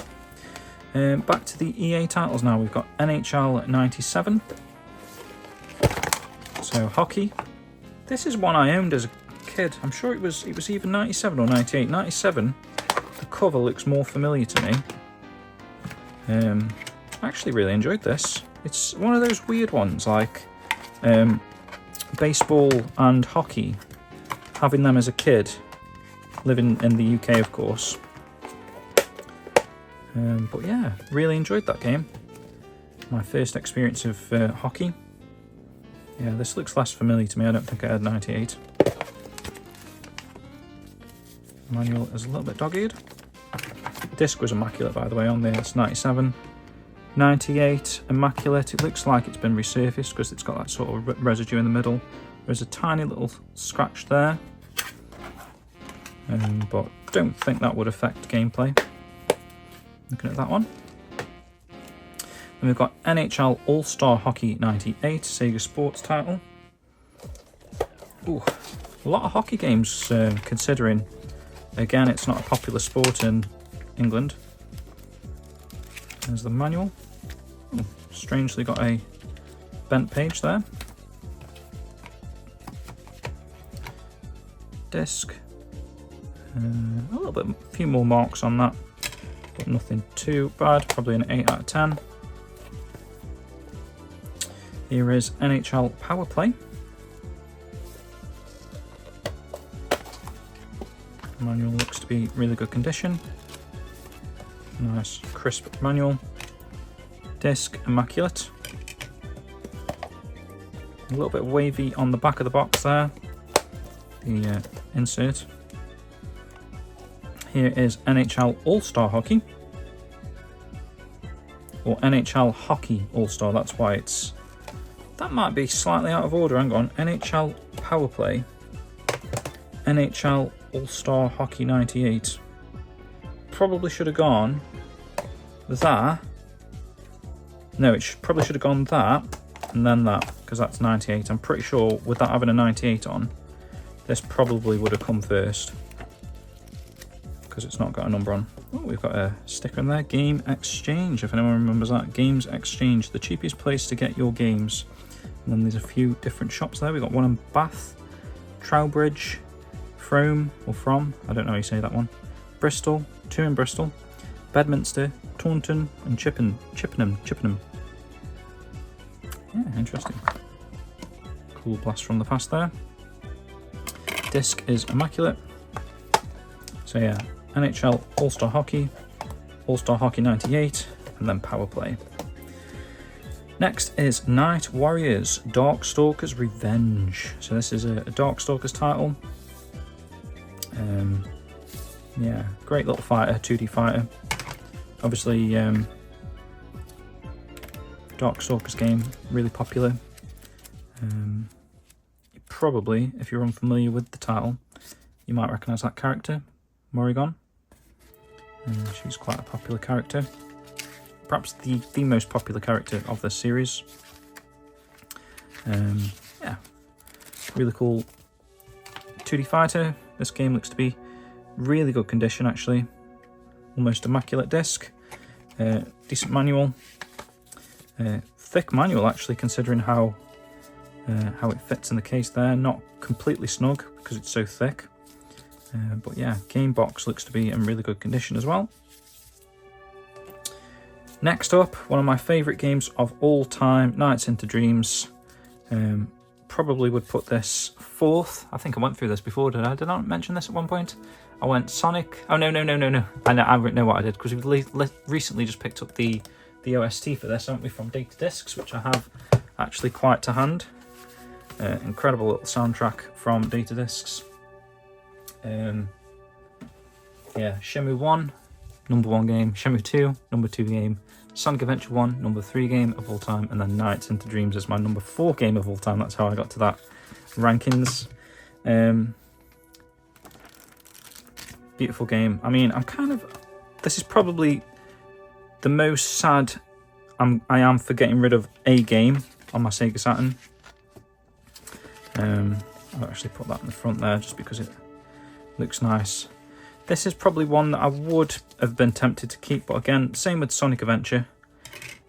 Back to the EA titles now. We've got NHL 97. So hockey. This is one I owned as a kid. I'm sure it was either 97 or 98. 97. The cover looks more familiar to me. I actually really enjoyed this. It's one of those weird ones, like baseball and hockey. Having them as a kid, living in the UK, of course. But yeah, really enjoyed that game. My first experience of hockey. Yeah, this looks less familiar to me. I don't think I had 98. Manual is a little bit dog-eared. Disc was immaculate, by the way, on this. 97. 98, immaculate. It looks like it's been resurfaced because it's got that sort of residue in the middle. There's a tiny little scratch there. But don't think that would affect gameplay. Looking at that one. Then we've got NHL All-Star Hockey 98, Sega Sports title. Ooh, a lot of hockey games, considering, again, it's not a popular sport in England. There's the manual. Ooh, strangely got a bent page there. Disc. A few more marks on that, but nothing too bad. Probably an 8 out of 10. Here is NHL Power Play. The manual looks to be really good condition. Nice crisp manual. Disc immaculate. A little bit wavy on the back of the box there. The insert. Here is NHL All-Star Hockey. Or NHL Hockey All-Star, that's why it's... That might be slightly out of order, hang on. NHL Power Play. NHL All-Star Hockey 98. Probably should have gone that. No, it probably should have gone that, and then that, because that's 98. I'm pretty sure with that having a 98 on, this probably would have come first, because it's not got a number on. Oh, we've got a sticker in there. Game Exchange, if anyone remembers that. Games Exchange, the cheapest place to get your games. And then there's a few different shops there. We've got one in Bath, Trowbridge, Frome, or From, I don't know how you say that one. Bristol, 2 in Bristol, Bedminster, Taunton, and Chippenham. Yeah, interesting. Cool blast from the past there. Disc is immaculate. So yeah, NHL All-Star Hockey, All-Star Hockey 98, and then Power Play. Next is Night Warriors, Darkstalkers Revenge. So this is a Darkstalkers title. Yeah, great little fighter, 2D fighter. Obviously, Darkstalkers game, really popular. You probably, if you're unfamiliar with the title, you might recognise that character, Morrigan. She's quite a popular character. Perhaps the most popular character of this series. Yeah, really cool 2D fighter. This game looks to be really good condition actually. Almost immaculate disc. Decent manual. Thick manual actually, considering how it fits in the case there. Not completely snug because it's so thick. But yeah, game box looks to be in really good condition as well. Next up, one of my favourite games of all time, Nights into Dreams. probably would put this fourth. I think I went through this before, did I? Did I mention this at one point? I went Sonic. Oh, no. I know what I did, because we've recently just picked up the OST for this, haven't we, from Data Discs, which I have actually quite to hand. Incredible little soundtrack from Data Discs. Yeah, Shenmue 1, number 1 game. Shenmue 2, number 2 game. Sonic Adventure 1, number 3 game of all time. And then Nights into Dreams is my number 4 game of all time. That's how I got to that rankings. Beautiful game. I mean, this is probably the most sad I am for getting rid of a game on my Sega Saturn. I'll actually put that in the front there just because it looks nice. This is probably one that I would have been tempted to keep, but again, same with Sonic Adventure.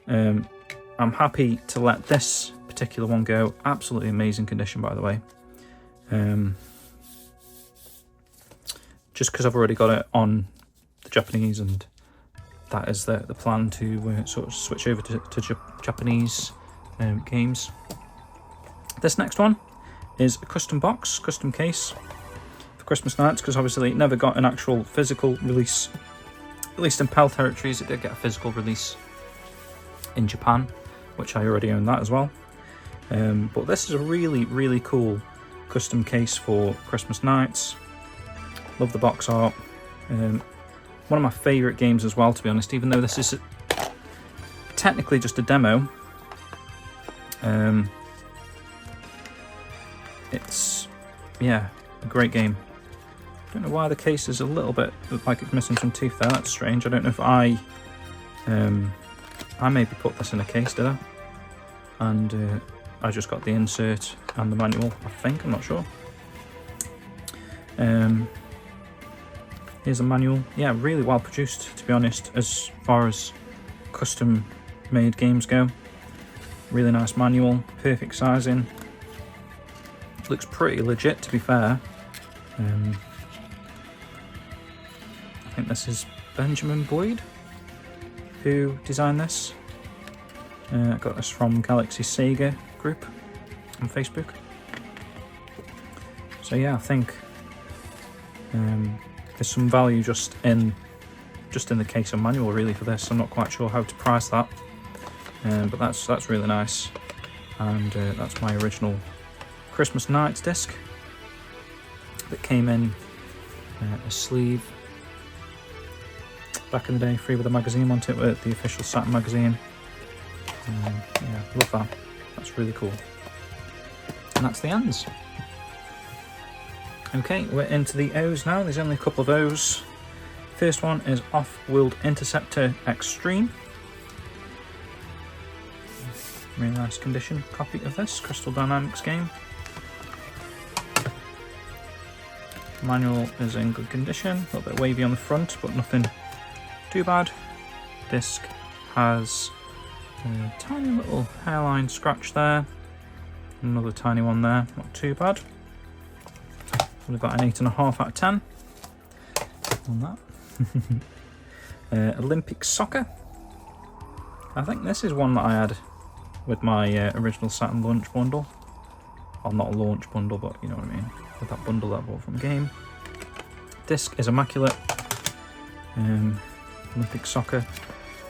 I'm happy to let this particular one go. Absolutely amazing condition, by the way. Just because I've already got it on the Japanese, and that is the plan to sort of switch over to Japanese games. This next one is a custom box, custom case for Christmas nights, because obviously it never got an actual physical release. At least in PAL territories, it did get a physical release in Japan, which I already own that as well. But this is a really, really cool custom case for Christmas nights. Love the box art. One of my favourite games as well, to be honest, even though this is technically just a demo. It's, yeah, a great game. Don't know why the case is a little bit like it's missing some teeth there. That's strange. I don't know if I maybe put this in a case, did I? And I just got the insert and the manual, I think. I'm not sure. Here's a manual. Yeah, really well produced, to be honest, as far as custom made games go. Really nice manual, perfect sizing. Looks pretty legit, to be fair. I think this is Benjamin Boyd who designed this. I got this from Galaxy Sega group on Facebook. So yeah, I think there's some value just in the case and manual really for this. I'm not quite sure how to price that, but that's really nice. And that's my original Christmas Nights disc that came in a sleeve back in the day, free with a magazine on it, with the official Saturn magazine. Yeah, love that. That's really cool. And that's the ends. Okay, we're into the O's now. There's only a couple of O's. First one is Off-World Interceptor Extreme. Really nice condition copy of this Crystal Dynamics game. Manual is in good condition, a little bit wavy on the front, but nothing too bad. Disc has a tiny little hairline scratch there, another tiny one there, not too bad. We've got an 8.5 out of 10 on that. Olympic Soccer. I think this is one that I had with my original Saturn launch bundle. Well, not a launch bundle, but you know what I mean. With that bundle that I bought from the game. Disc is immaculate. Olympic Soccer.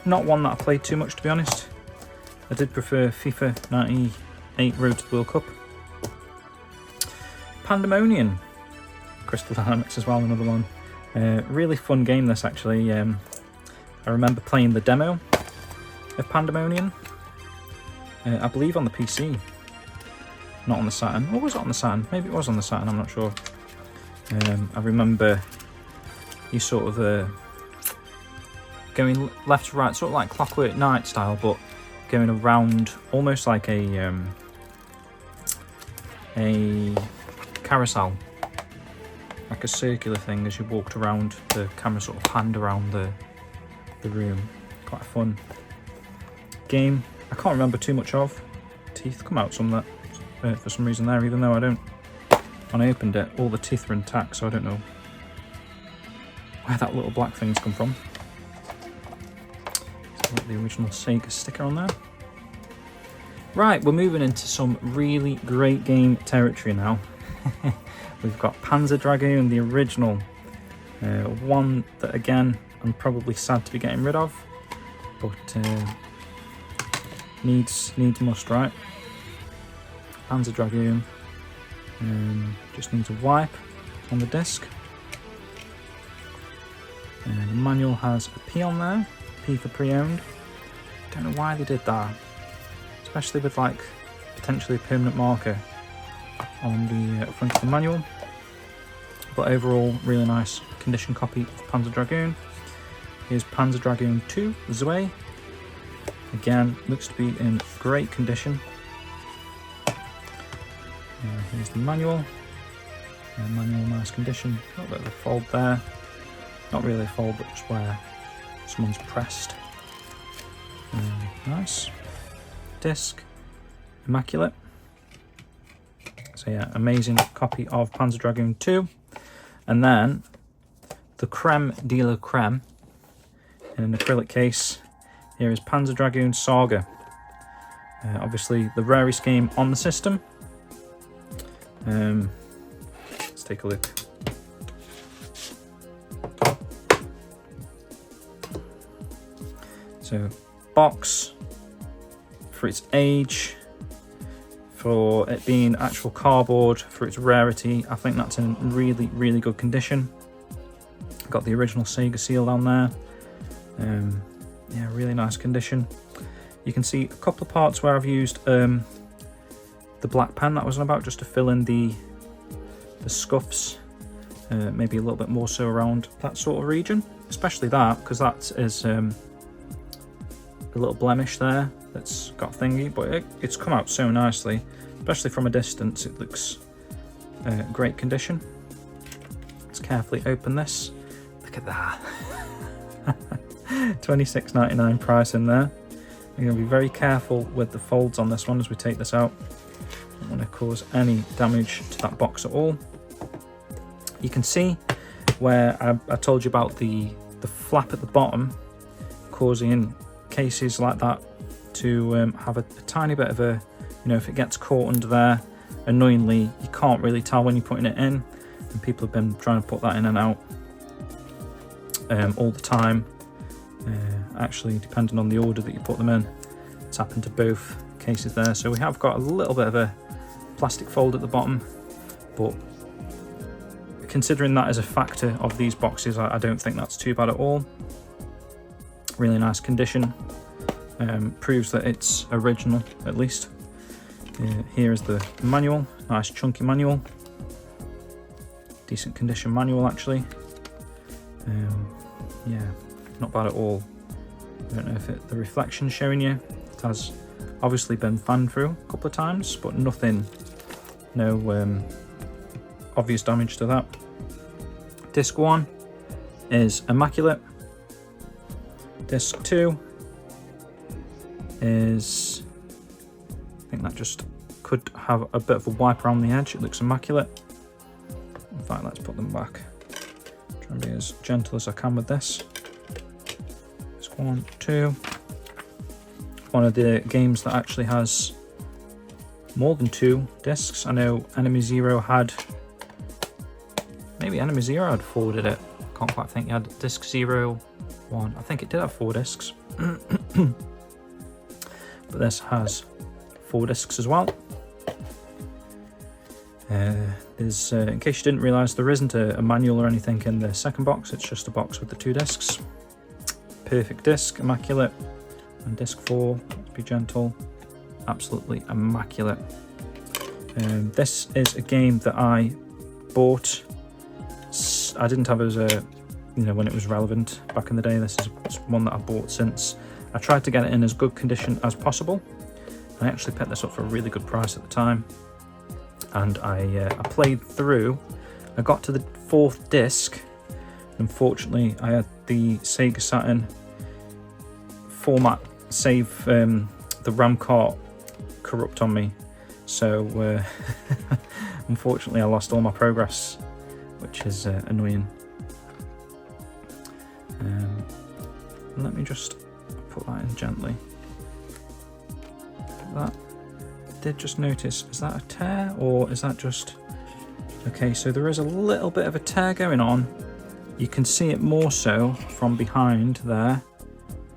Not one that I played too much, to be honest. I did prefer FIFA 98 Road to the World Cup. Pandemonium. Crystal Dynamics as well, another one. Really fun game this actually. I remember playing the demo of Pandemonium. I believe on the PC. Not on the Saturn. Or was it on the Saturn? Maybe it was on the Saturn, I'm not sure. I remember you sort of going left to right, sort of like Clockwork Knight style, but going around almost like a carousel, like a circular thing as you walked around. The camera sort of panned around the room. Quite a fun game. I can't remember too much of. Teeth come out some of that for some reason there, even though I don't. When I opened it, all the teeth were intact, so I don't know where that little black thing's come from. Got the original Sega sticker on there. Right, we're moving into some really great game territory now. We've got Panzer Dragoon, the original, one that again I'm probably sad to be getting rid of, but needs must, right? Panzer Dragoon just needs a wipe on the disc. The manual has a P on there, P for pre-owned. Don't know why they did that, especially with like potentially a permanent marker on the front of the manual. But overall, really nice condition copy of Panzer Dragoon. Here's Panzer Dragoon 2, Zwei. Again, looks to be in great condition. Here's the manual. Manual, nice condition. A little bit of a fold there. Not really a fold, but just where someone's pressed. Nice. Disc, immaculate. So yeah, amazing copy of Panzer Dragoon 2. And then the creme de la creme in an acrylic case. Here is Panzer Dragoon Saga. Obviously the rarest game on the system. Let's take a look. So box, for its age, for it being actual cardboard, for its rarity, I think that's in really, really good condition. Got the original SEGA seal down there. Yeah, really nice condition. You can see a couple of parts where I've used the black pen that I was on about, just to fill in the scuffs, maybe a little bit more so around that sort of region, especially that, because that is a little blemish there that's got thingy, but it's come out so nicely, especially from a distance. It looks great condition. Let's carefully open this. Look at that. $26.99 price in there. I'm going to be very careful with the folds on this one as we take this out. Don't want to cause any damage to that box at all. You can see where I told you about the flap at the bottom causing cases like that to have a tiny bit of a, you know, if it gets caught under there, annoyingly you can't really tell when you're putting it in, and people have been trying to put that in and out all the time. Actually, depending on the order that you put them in, it's happened to both cases there. So we have got a little bit of a plastic fold at the bottom, but considering that as a factor of these boxes, I don't think that's too bad at all. Really nice condition. Proves that it's original, at least. Here is the manual, nice chunky manual. Decent condition manual, actually. Yeah, not bad at all. I don't know if the reflection's showing you. It has obviously been fanned through a couple of times, but nothing, no obvious damage to that. Disc 1 is immaculate. Disc 2 is, I think that just could have a bit of a wipe around the edge. It looks immaculate. In fact, let's put them back. Try and be as gentle as I can with this. Disc 1, 2. One of the games that actually has more than 2 discs. I know Enemy Zero had, maybe Enemy Zero had forwarded it. Can't quite think. You had disc 0, 1. I think it did have 4 discs. But this has 4 discs as well. There's, in case you didn't realise, there isn't a manual or anything in the second box. It's just a box with the 2 discs. Perfect disc, immaculate. And disc 4, let's be gentle, absolutely immaculate. This is a game that I bought. I didn't have it as a, you know, when it was relevant back in the day. This is one that I bought since. I tried to get it in as good condition as possible. I actually picked this up for a really good price at the time. And I played through. I got to the 4th disc. Unfortunately, I had the SEGA Saturn format save, the RAM cart corrupt on me. So unfortunately I lost all my progress, which is annoying. Let me just put that in gently. Like that. did just notice, is that a tear or is that just... Okay, so there is a little bit of a tear going on. You can see it more so from behind there.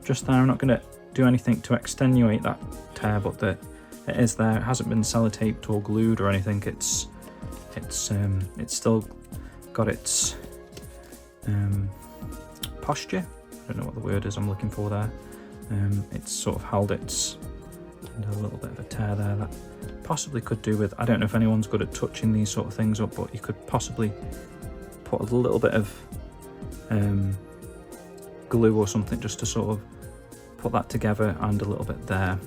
Just there, I'm not going to do anything to extenuate that tear, but it is there. It hasn't been sellotaped or glued or anything. It's still got its posture. I don't know what the word is I'm looking for there. It's sort of held its... And a little bit of a tear there that possibly could do with, I don't know if anyone's good at touching these sort of things up, but you could possibly put a little bit of glue or something just to sort of put that together, and a little bit there.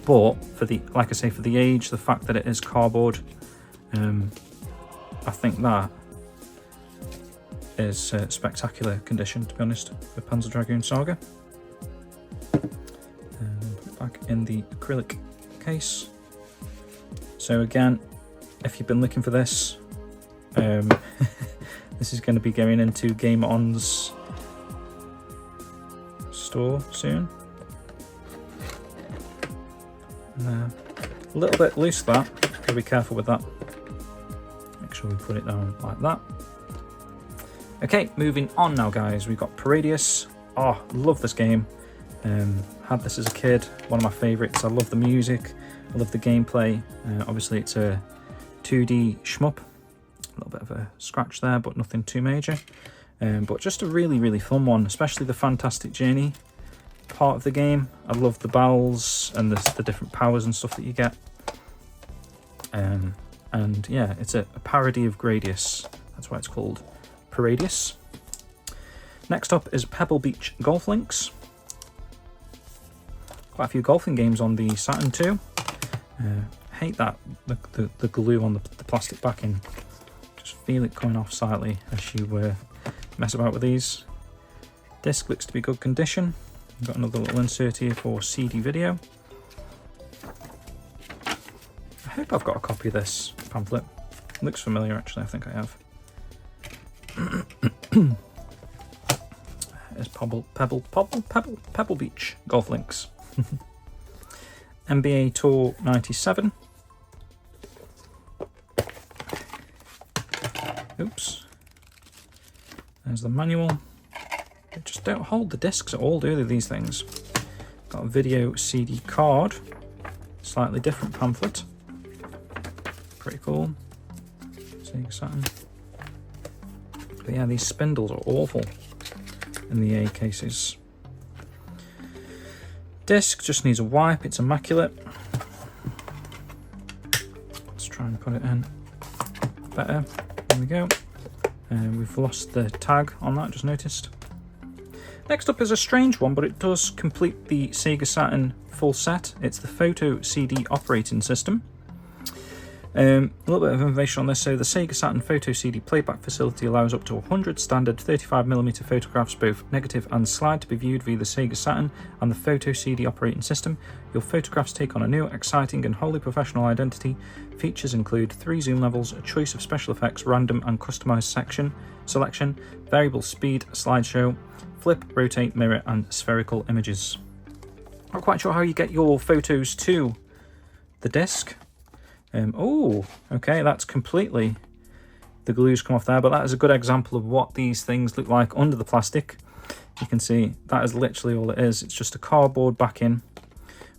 But for the, like I say, for the age, the fact that it is cardboard, I think that is spectacular condition, to be honest, for Panzer Dragoon Saga. Back in the acrylic case. So again, if you've been looking for this, this is going to be going into Game On's store soon. A little bit loose, that. Gotta be careful with that. Make sure we put it down like that. Okay, moving on now, guys. We've got Paradius. Oh, love this game. Had this as a kid, one of my favourites. I love the music, I love the gameplay. Obviously it's a 2D shmup, a little bit of a scratch there, but nothing too major. But just a really fun one, especially the Fantastic Journey part of the game. I love the battles and the different powers and stuff that you get. And yeah, it's a parody of Gradius, that's why it's called Paradius. Next up is Pebble Beach Golf Links. Quite a few golfing games on the Saturn too. Hate that, the glue on the plastic backing. Just feel it coming off slightly as you mess about with these. Disc looks to be good condition. We've got another little insert here for CD video. I hope I've got a copy of this pamphlet. It looks familiar actually, I think I have. It's Pebble Beach Golf Links. NBA Tour 97. Oops. There's the manual. They just don't hold the discs at all, do they, these things? Got a video CD card. Slightly different pamphlet. Pretty cool. SEGA Saturn. But yeah, these spindles are awful in the A cases. Disc just needs a wipe, it's immaculate. Let's try and put it in better. There we go. We've lost the tag on that, just noticed. Next up is a strange one, but it does complete the SEGA Saturn full set. It's the Photo CD operating system. A little bit of information on this. So the SEGA Saturn Photo CD playback facility allows up to 100 standard 35mm photographs, both negative and slide, to be viewed via the SEGA Saturn and the Photo CD operating system. Your photographs take on a new, exciting and wholly professional identity. Features include 3 zoom levels, a choice of special effects, random and customized selection, variable speed slideshow, flip, rotate, mirror and spherical images. Not quite sure how you get your photos to the disc. Oh, okay, that's completely, the glue's come off there, but that is a good example of what these things look like under the plastic. You can see that is literally all it is. It's just a cardboard backing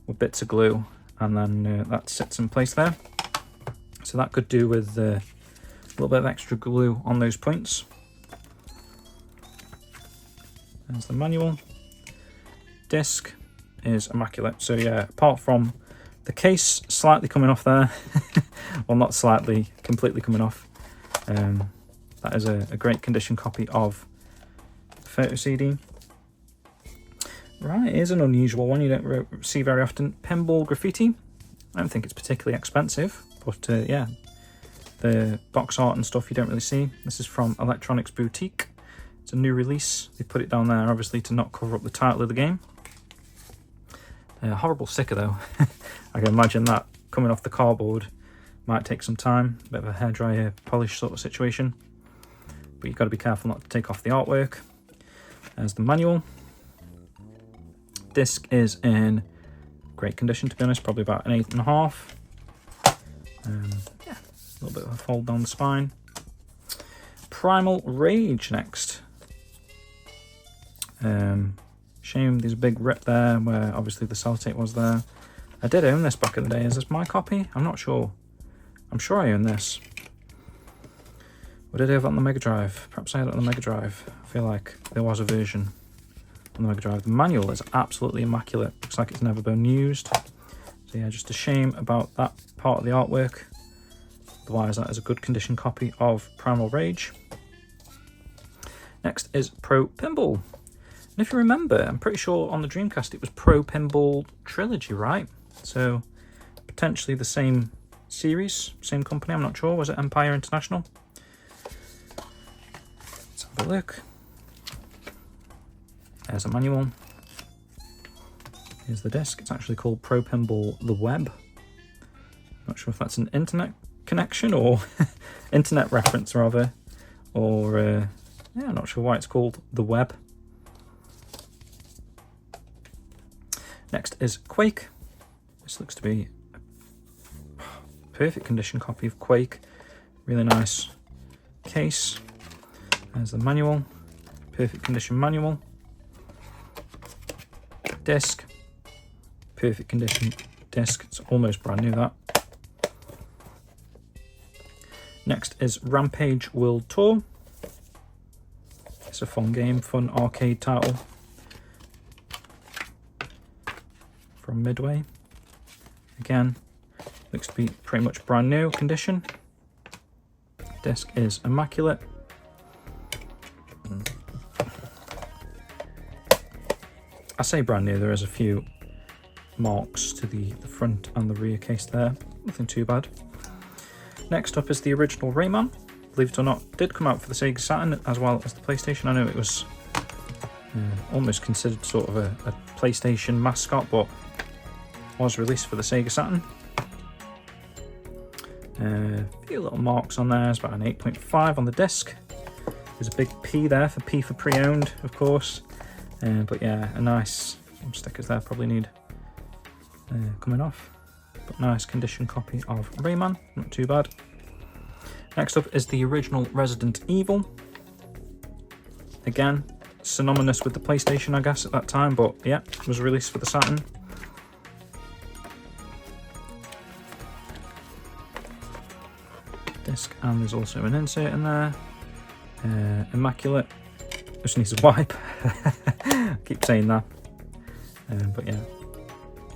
with bits of glue, and then that sits in place there. So that could do with a little bit of extra glue on those points. There's the manual. Disc is immaculate. So yeah, apart from the case slightly coming off there, well, not slightly, completely coming off. That is a great condition copy of the Photo CD. Right, here's an unusual one you don't see very often. Pinball Graffiti. I don't think it's particularly expensive, but yeah, the box art and stuff you don't really see. This is from Electronics Boutique. It's a new release. They put it down there obviously to not cover up the title of the game. Horrible sticker though. I can imagine that coming off the cardboard might take some time, a bit of a hairdryer polish sort of situation, but you've got to be careful not to take off the artwork. There's the manual. Disc is in great condition, to be honest, probably about an 8.5. Yeah, a little bit of a fold down the spine. Primal Rage next. Shame there's a big rip there where obviously the sellotape was there. I did own this back in the day. Is this my copy? I'm not sure. I'm sure I own this. Or did I have it on the Mega Drive? Perhaps I had it on the Mega Drive. I feel like there was a version on the Mega Drive. The manual is absolutely immaculate. Looks like it's never been used. So yeah, just a shame about that part of the artwork. Otherwise, that is a good condition copy of Primal Rage. Next is Pro Pinball. And if you remember, I'm pretty sure on the Dreamcast it was Pro Pinball Trilogy, right? So potentially the same series, same company, I'm not sure. Was it Empire International? Let's have a look. There's a manual. Here's the disc. It's actually called Pro Pinball The Web. Not sure if that's an internet connection or internet reference rather, or yeah, I'm not sure why it's called The Web. Next is Quake. This looks to be a perfect condition copy of Quake. Really nice case. There's the manual. Perfect condition manual. Disc. Perfect condition disc. It's almost brand new, that. Next is Rampage World Tour. It's a fun game, fun arcade title from Midway. Again, looks to be pretty much brand new condition. Disc is immaculate. I say brand new, there is a few marks to the front and the rear case there. Nothing too bad. Next up is the original Rayman. Believe it or not, did come out for the Sega Saturn as well as the PlayStation. I know it was almost considered sort of a PlayStation mascot, but was released for the Sega Saturn. A few little marks on there. It's about an 8.5 on the disc. There's a big P there for P for pre-owned, of course. But yeah, a nice stickers there. Probably need coming off. But nice condition copy of Rayman. Not too bad. Next up is the original Resident Evil. Again, synonymous with the PlayStation, I guess, at that time. But yeah, it was released for the Saturn. Disc, and there's also an insert in there. Immaculate. Just needs a wipe. Keep saying that. But yeah,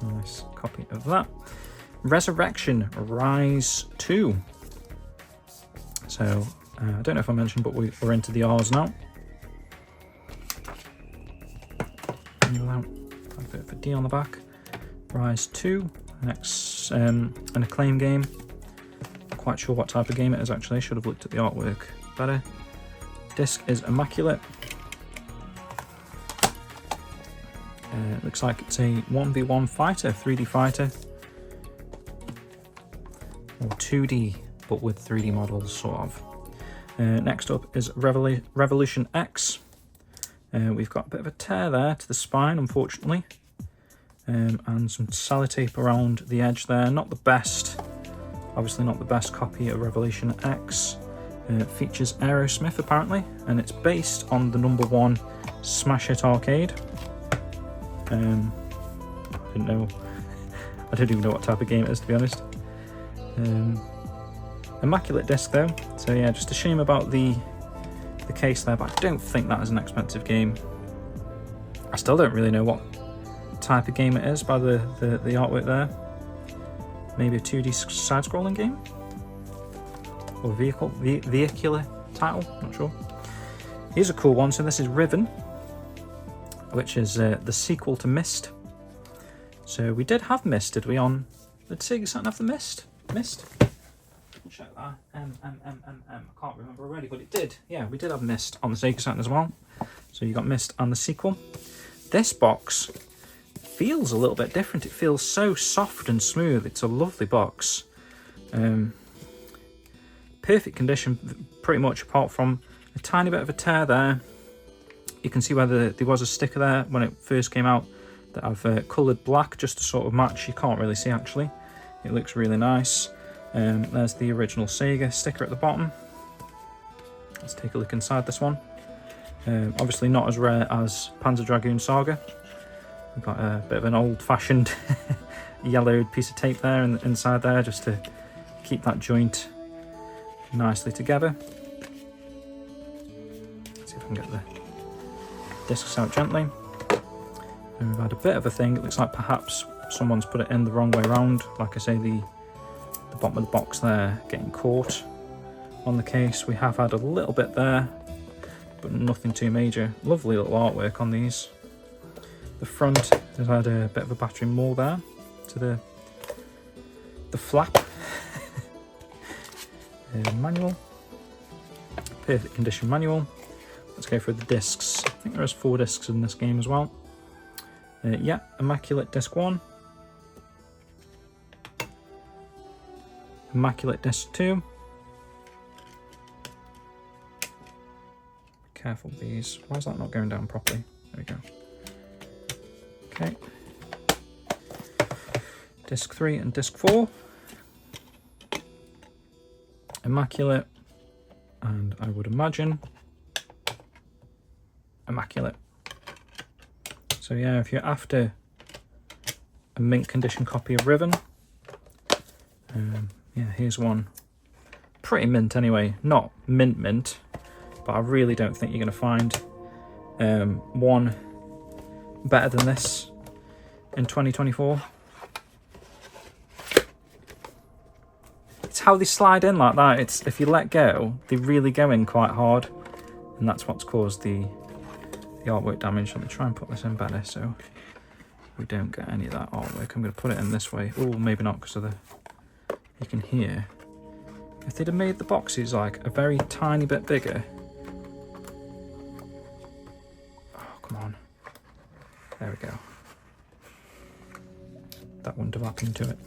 nice copy of that. Resurrection Rise 2. So I don't know if I mentioned, but we're into the R's now. A bit of a D on the back. Rise 2. Next, an Acclaim game. Not quite sure what type of game it is actually. Should have looked at the artwork better. Disc is immaculate. Looks like it's a 1v1 fighter, 3D fighter. Or 2D, but with 3D models, sort of. Next up is Revolution X. We've got a bit of a tear there to the spine, unfortunately. And some sellotape around the edge there. Not the best, obviously not the best copy of Revolution X. It features Aerosmith apparently, and it's based on the #1 smash hit arcade. I didn't know. I don't even know what type of game it is, to be honest. Immaculate disc though, so yeah, just a shame about the case there, but I don't think that is an expensive game. I still don't really know what type of game it is by the artwork there. Maybe a 2D side-scrolling game? Or vehicular title, not sure. Here's a cool one, so this is Riven, which is the sequel to Myst. So we did have Myst, did we, on... Did Sega Saturn have the Myst? Myst? Check that. I can't remember already, but it did. Yeah, we did have Myst on the Sega Saturn as well. So you got Myst and the sequel. This box feels a little bit different. It feels so soft and smooth. It's a lovely box. Perfect condition, pretty much, apart from a tiny bit of a tear there. You can see where there was a sticker there when it first came out. that I've coloured black just to sort of match. You can't really see actually. It looks really nice. There's the original Sega sticker at the bottom. Let's take a look inside this one. Obviously not as rare as Panzer Dragoon Saga. We've got a bit of an old-fashioned yellowed piece of tape there inside there just to keep that joint nicely together. Let's see if I can get the discs out gently. And we've had a bit of a thing. It looks like perhaps someone's put it in the wrong way around. Like I say, the bottom of the box there getting caught on the case. We have had a little bit there, but nothing too major. Lovely little artwork on these. The front has had a bit of a battering maul there to the flap. Manual, perfect condition manual. Let's go through the discs. I think there is 4 discs in this game as well. Yeah, immaculate disc 1, immaculate disc 2. Be careful with these. Why is that not going down properly? There we go. Okay. Disc 3 and disc 4. Immaculate, and I would imagine immaculate. So yeah, if you're after a mint condition copy of Riven, yeah, here's one. Pretty mint anyway, not mint, but I really don't think you're going to find one better than this in 2024. It's how they slide in like that. It's if you let go, they really go in quite hard, and that's what's caused the artwork damage. Let me try and put this in better so we don't get any of that artwork. I'm going to put it in this way. Oh, maybe not, because of the, you can hear. If they'd have made the boxes like a very tiny bit bigger. Oh, come on. There we go. That wouldn't have happened to it.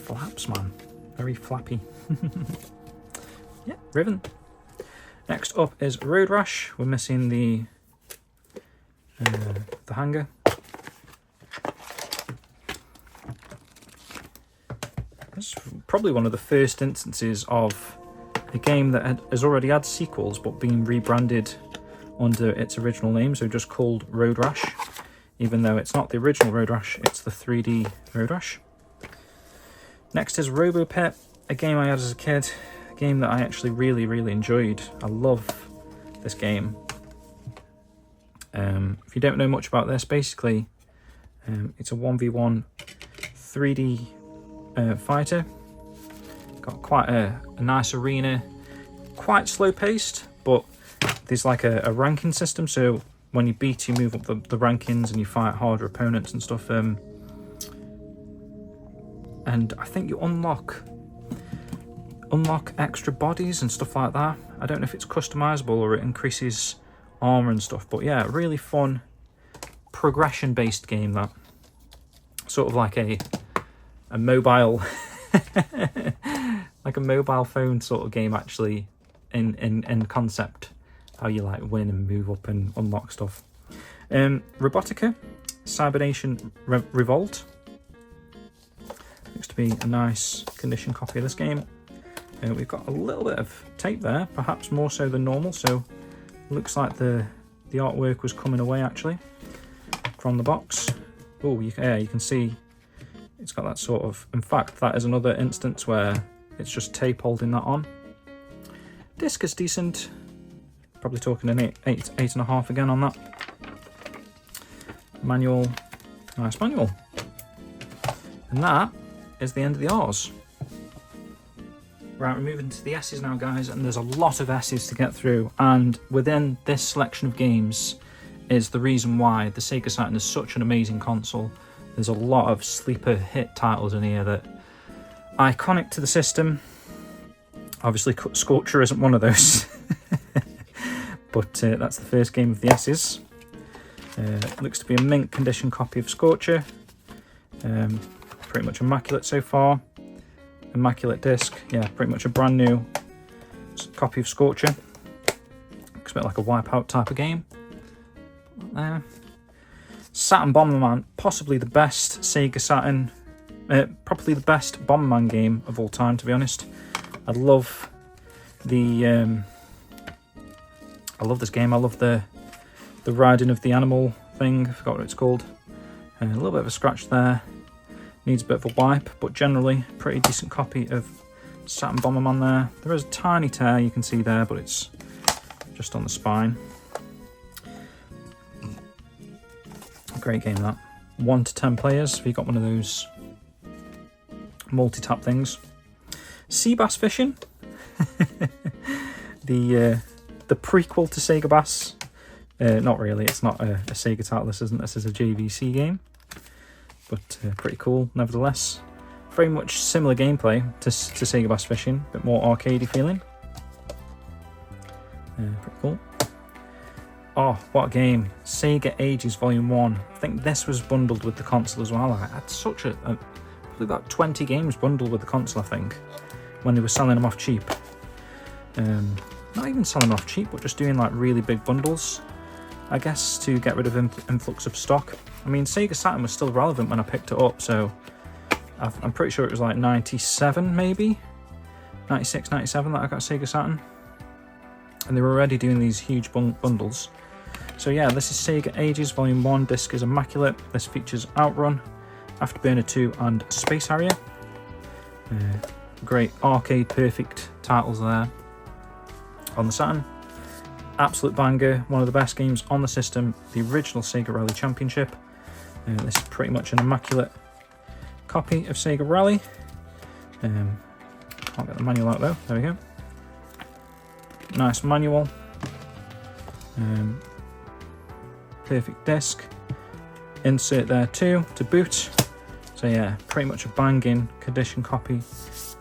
Flaps, man. Very flappy. Yeah, Riven. Next up is Road Rash. We're missing the hanger. This is probably one of the first instances of a game that has already had sequels but been rebranded under its original name, so just called Road Rash, even though it's not the original Road Rash, it's the 3D Road Rash. Next is Robo Pit, a game I had as a kid, a game that I actually really enjoyed. I love this game. If you don't know much about this, basically it's a 1v1 3D fighter. Got quite a nice arena, quite slow paced, but there's like a ranking system, so when you beat, you move up the rankings and you fight harder opponents and stuff. And I think you unlock extra bodies and stuff like that. I don't know if it's customizable or it increases armor and stuff, but yeah, really fun progression based game, that sort of like a mobile like a mobile phone sort of game actually in concept, how you like win and move up and unlock stuff. Robotica Cybernation Revolt. Looks to be a nice condition copy of this game. We've got a little bit of tape there, perhaps more so than normal, so looks like the artwork was coming away actually from the box. Oh, you can see it's got that sort of, in fact that is another instance where it's just tape holding that on. Disc is decent, probably talking an 8.5 again on that. Manual, nice manual. And that is the end of the R's. Right, we're moving to the S's now, guys, and there's a lot of S's to get through, and within this selection of games is the reason why the Sega Saturn is such an amazing console. There's a lot of sleeper hit titles in here that are iconic to the system. Obviously Scorcher isn't one of those, but that's the first game of the S's. Looks to be a mint condition copy of Scorcher. Pretty much immaculate so far. Immaculate disc, yeah, pretty much a brand new copy of Scorcher. graphics, a bit like a Wipeout type of game. Saturn Bomberman, possibly the best Sega Saturn, probably the best Bomberman game of all time, to be honest. I love the, I love this game. I love the riding of the animal thing. I forgot what it's called. A little bit of a scratch there. Needs a bit of a wipe, but generally pretty decent copy of Saturn Bomberman there. There is a tiny tear you can see there, but it's just on the spine. Great game that. 1 to 10 players if you got one of those multi-tap things. Sea bass fishing. The prequel to Sega Bass. Not really, it's not a Sega title, this isn't. This is a JVC game. But pretty cool nevertheless. Very much similar gameplay to Sega Bass Fishing, a bit more arcadey feeling. Pretty cool. Oh, what a game. Sega Ages Volume 1. I think this was bundled with the console as well. I had such probably about 20 games bundled with the console, I think, when they were selling them off cheap. Not even selling them off cheap, but just doing like really big bundles, I guess, to get rid of influx of stock. I mean, Sega Saturn was still relevant when I picked it up, so I'm pretty sure it was like 97 maybe? 96, 97 that I got Sega Saturn. And they were already doing these huge bundles. So yeah, this is Sega Ages Volume 1. Disc is immaculate. This features Outrun, Afterburner 2 and Space Harrier. Great arcade perfect titles there on the Saturn. Absolute banger, one of the best games on the system, the original Sega Rally Championship. This is pretty much an immaculate copy of Sega Rally. Can't get the manual out though, there we go. Nice manual. Perfect disc. Insert there too, to boot. So yeah, pretty much a banging condition copy of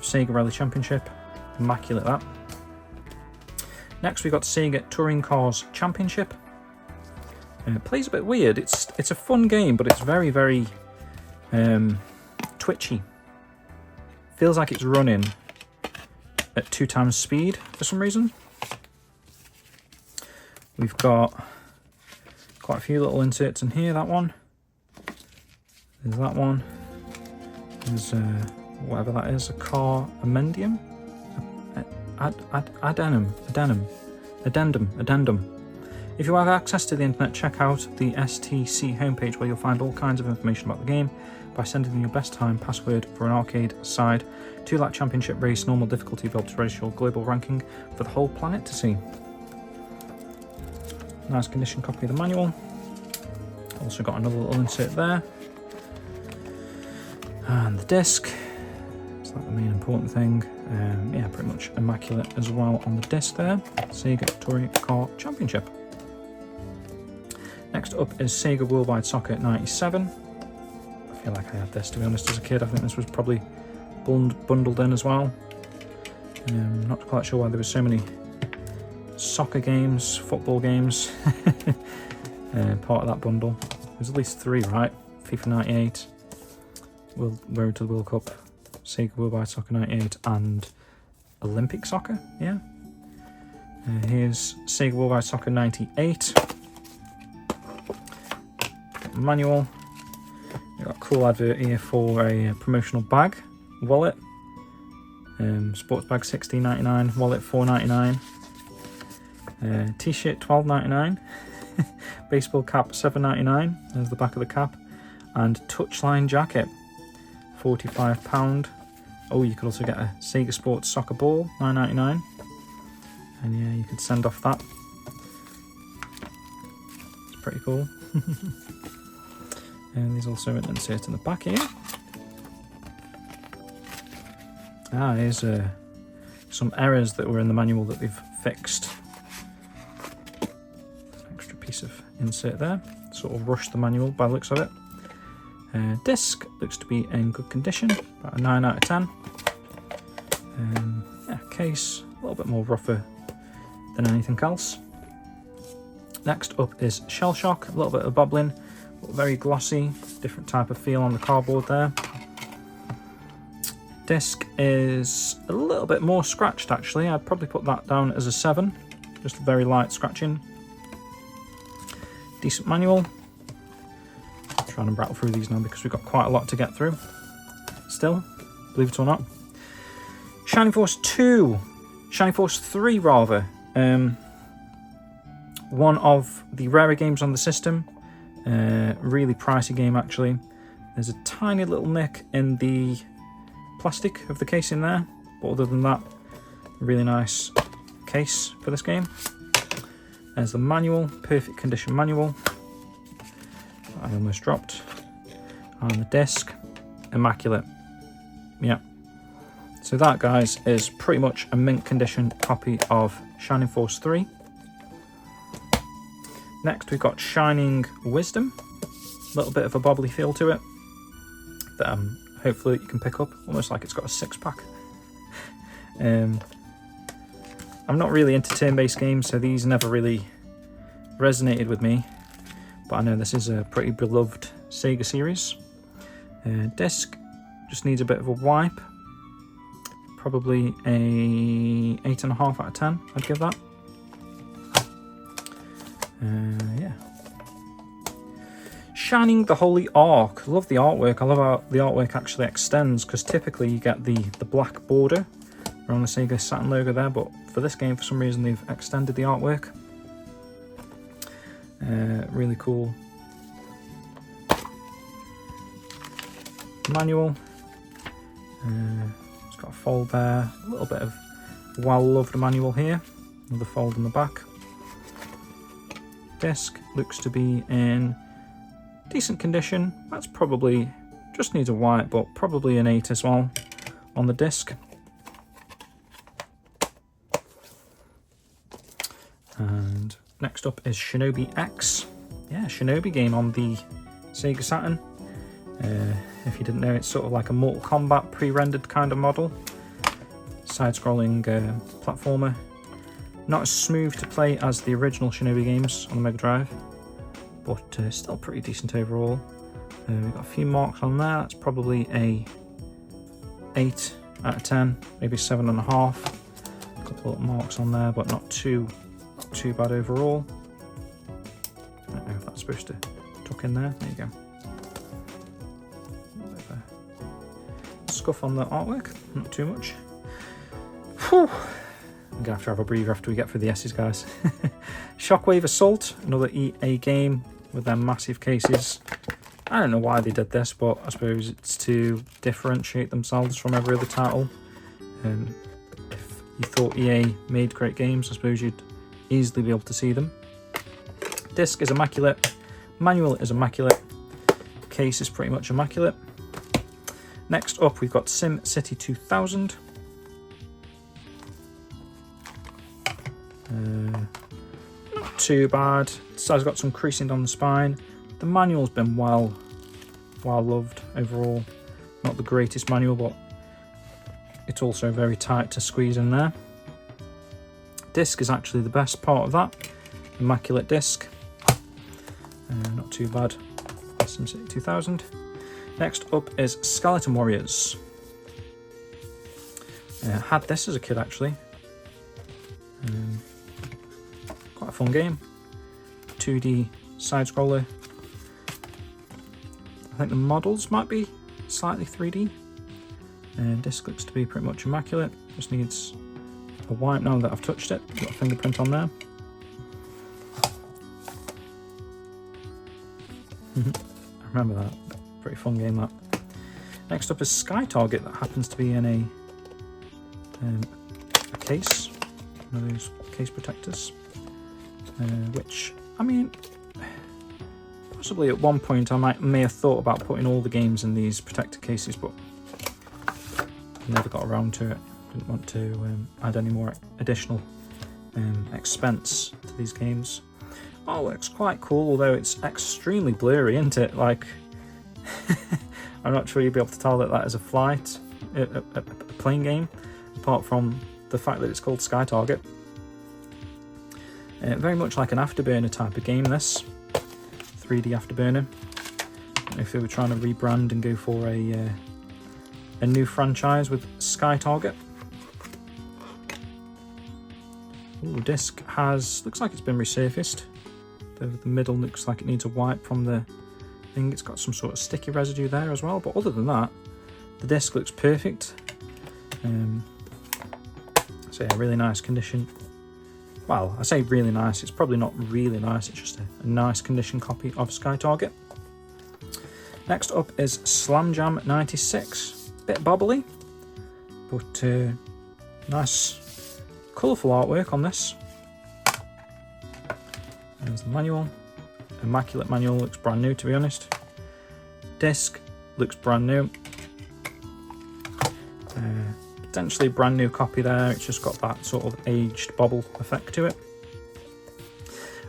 Sega Rally Championship. Immaculate that. Next we got Sega Touring Cars Championship. It plays a bit weird. It's a fun game, but it's very, very twitchy. Feels like it's running at 2 times speed for some reason. We've got quite a few little inserts in here. That one. There's that one. There's whatever that is, a car amendium? Addendum. If you have access to the internet, check out the STC homepage where you'll find all kinds of information about the game by sending in your best time password for an arcade side. 2-lap championship race, normal difficulty, you'll be able to register your global ranking for the whole planet to see. Nice condition copy of the manual. Also got another little insert there. And the disc. Is that the main important thing? Yeah, pretty much immaculate as well on the disc there. Sega Touring Car Championship. Next up is Sega Worldwide Soccer 97. I feel like I had this, to be honest, as a kid. I think this was probably bundled in as well. Not quite sure why there were so many soccer games, football games, part of that bundle. There's at least 3, right? FIFA 98, Road to the World Cup, Sega Worldwide Soccer 98, and Olympic Soccer, yeah. Here's Sega Worldwide Soccer 98. Manual. We've got a cool advert here for a promotional bag, wallet. Sports bag $16.99, wallet $4.99. T-shirt $12.99. Baseball cap $7.99. There's the back of the cap. And touchline jacket £45. Oh, you could also get a Sega Sports soccer ball $9.99. And yeah, you could send off that. It's pretty cool. And there's also an insert in the back here. Here's some errors that were in the manual that they've fixed. An extra piece of insert there. Sort of rushed the manual by the looks of it. Disc looks to be in good condition, about a 9 out of 10. Yeah, case a little bit more rougher than anything else. Next up is Shell Shock, a little bit of bobbling, very glossy, different type of feel on the cardboard there. Disc is a little bit more scratched actually. I'd probably put that down as a 7, just very light scratching. Decent manual. I'm trying to rattle through these now because we've got quite a lot to get through still, believe it or not. Shining Force 2, Shining Force 3 rather, one of the rarer games on the system, really pricey game actually. There's a tiny little nick in the plastic of the case in there, but other than that, really nice case for this game. There's the manual, perfect condition manual, I almost dropped, and the disc, immaculate. Yeah, so that, guys, is pretty much a mint condition copy of Shining Force 3. Next we've got Shining Wisdom, a little bit of a bobbly feel to it that hopefully you can pick up, almost like it's got a six-pack. I'm not really into turn-based games, so these never really resonated with me, but I know this is a pretty beloved Sega series. Disc just needs a bit of a wipe, probably a 8.5 out of 10 I'd give that. Yeah. Shining the Holy Ark. Love the artwork. I love how the artwork actually extends, because typically you get the black border around the Sega Saturn logo there, but for this game for some reason they've extended the artwork. Really cool. Manual. It's got a fold there, a little bit of well-loved manual here, another fold in the back. Disc looks to be in decent condition. That's probably, just needs a white, but probably an 8 as well on the disc. And next up is Shinobi X. Yeah, Shinobi game on the Sega Saturn. If you didn't know, it's sort of like a Mortal Kombat pre-rendered kind of model. Side-scrolling platformer. Not as smooth to play as the original Shinobi games on the Mega Drive, but still pretty decent overall. We've got a few marks on there. That's probably a 8 out of 10, maybe 7.5. A couple of marks on there, but not too bad overall. I don't know if that's supposed to tuck in there. There you go. A bit of a scuff on the artwork, not too much. Whew. I'm gonna have to have a breather after we get through the S's, guys. Shockwave Assault, another EA game with their massive cases. I don't know why they did this, but I suppose it's to differentiate themselves from every other title. If you thought EA made great games, I suppose you'd easily be able to see them. Disc is immaculate, manual is immaculate, case is pretty much immaculate. Next up we've got Sim City 2000. Not too bad. So it's got some creasing down the spine. The manual's been well loved overall. Not the greatest manual, but it's also very tight to squeeze in there. Disc is actually the best part of that. Immaculate disc. Not too bad. SimCity 2000. Next up is Skeleton Warriors. Had this as a kid actually. Quite a fun game. 2D side scroller. I think the models might be slightly 3D. Disc looks to be pretty much immaculate. Just needs a wipe now that I've touched it. Got a fingerprint on there. I remember that. Pretty fun game that. Next up is Sky Target, that happens to be in a case. One of those case protectors. Which, I mean, possibly at one point I may have thought about putting all the games in these protector cases, but never got around to it. Didn't want to add any more additional expense to these games. Oh, looks quite cool, although it's extremely blurry, isn't it? Like, I'm not sure you'll be able to tell that that is a plane game, apart from the fact that it's called Sky Target. Very much like an Afterburner type of game, this 3D Afterburner. I don't know if they were trying to rebrand and go for a new franchise with Sky Target. Ooh, disc looks like it's been resurfaced. The middle looks like it needs a wipe from the thing. It's got some sort of sticky residue there as well, but other than that, the disc looks perfect. So yeah, really nice condition. Well, I say really nice, it's probably not really nice, it's just a nice condition copy of Sky Target. Next up is Slam Jam 96. A bit bobbly, but nice colourful artwork on this. There's the manual. Immaculate manual, looks brand new to be honest. Disc looks brand new. Potentially brand new copy there, it's just got that sort of aged bobble effect to it.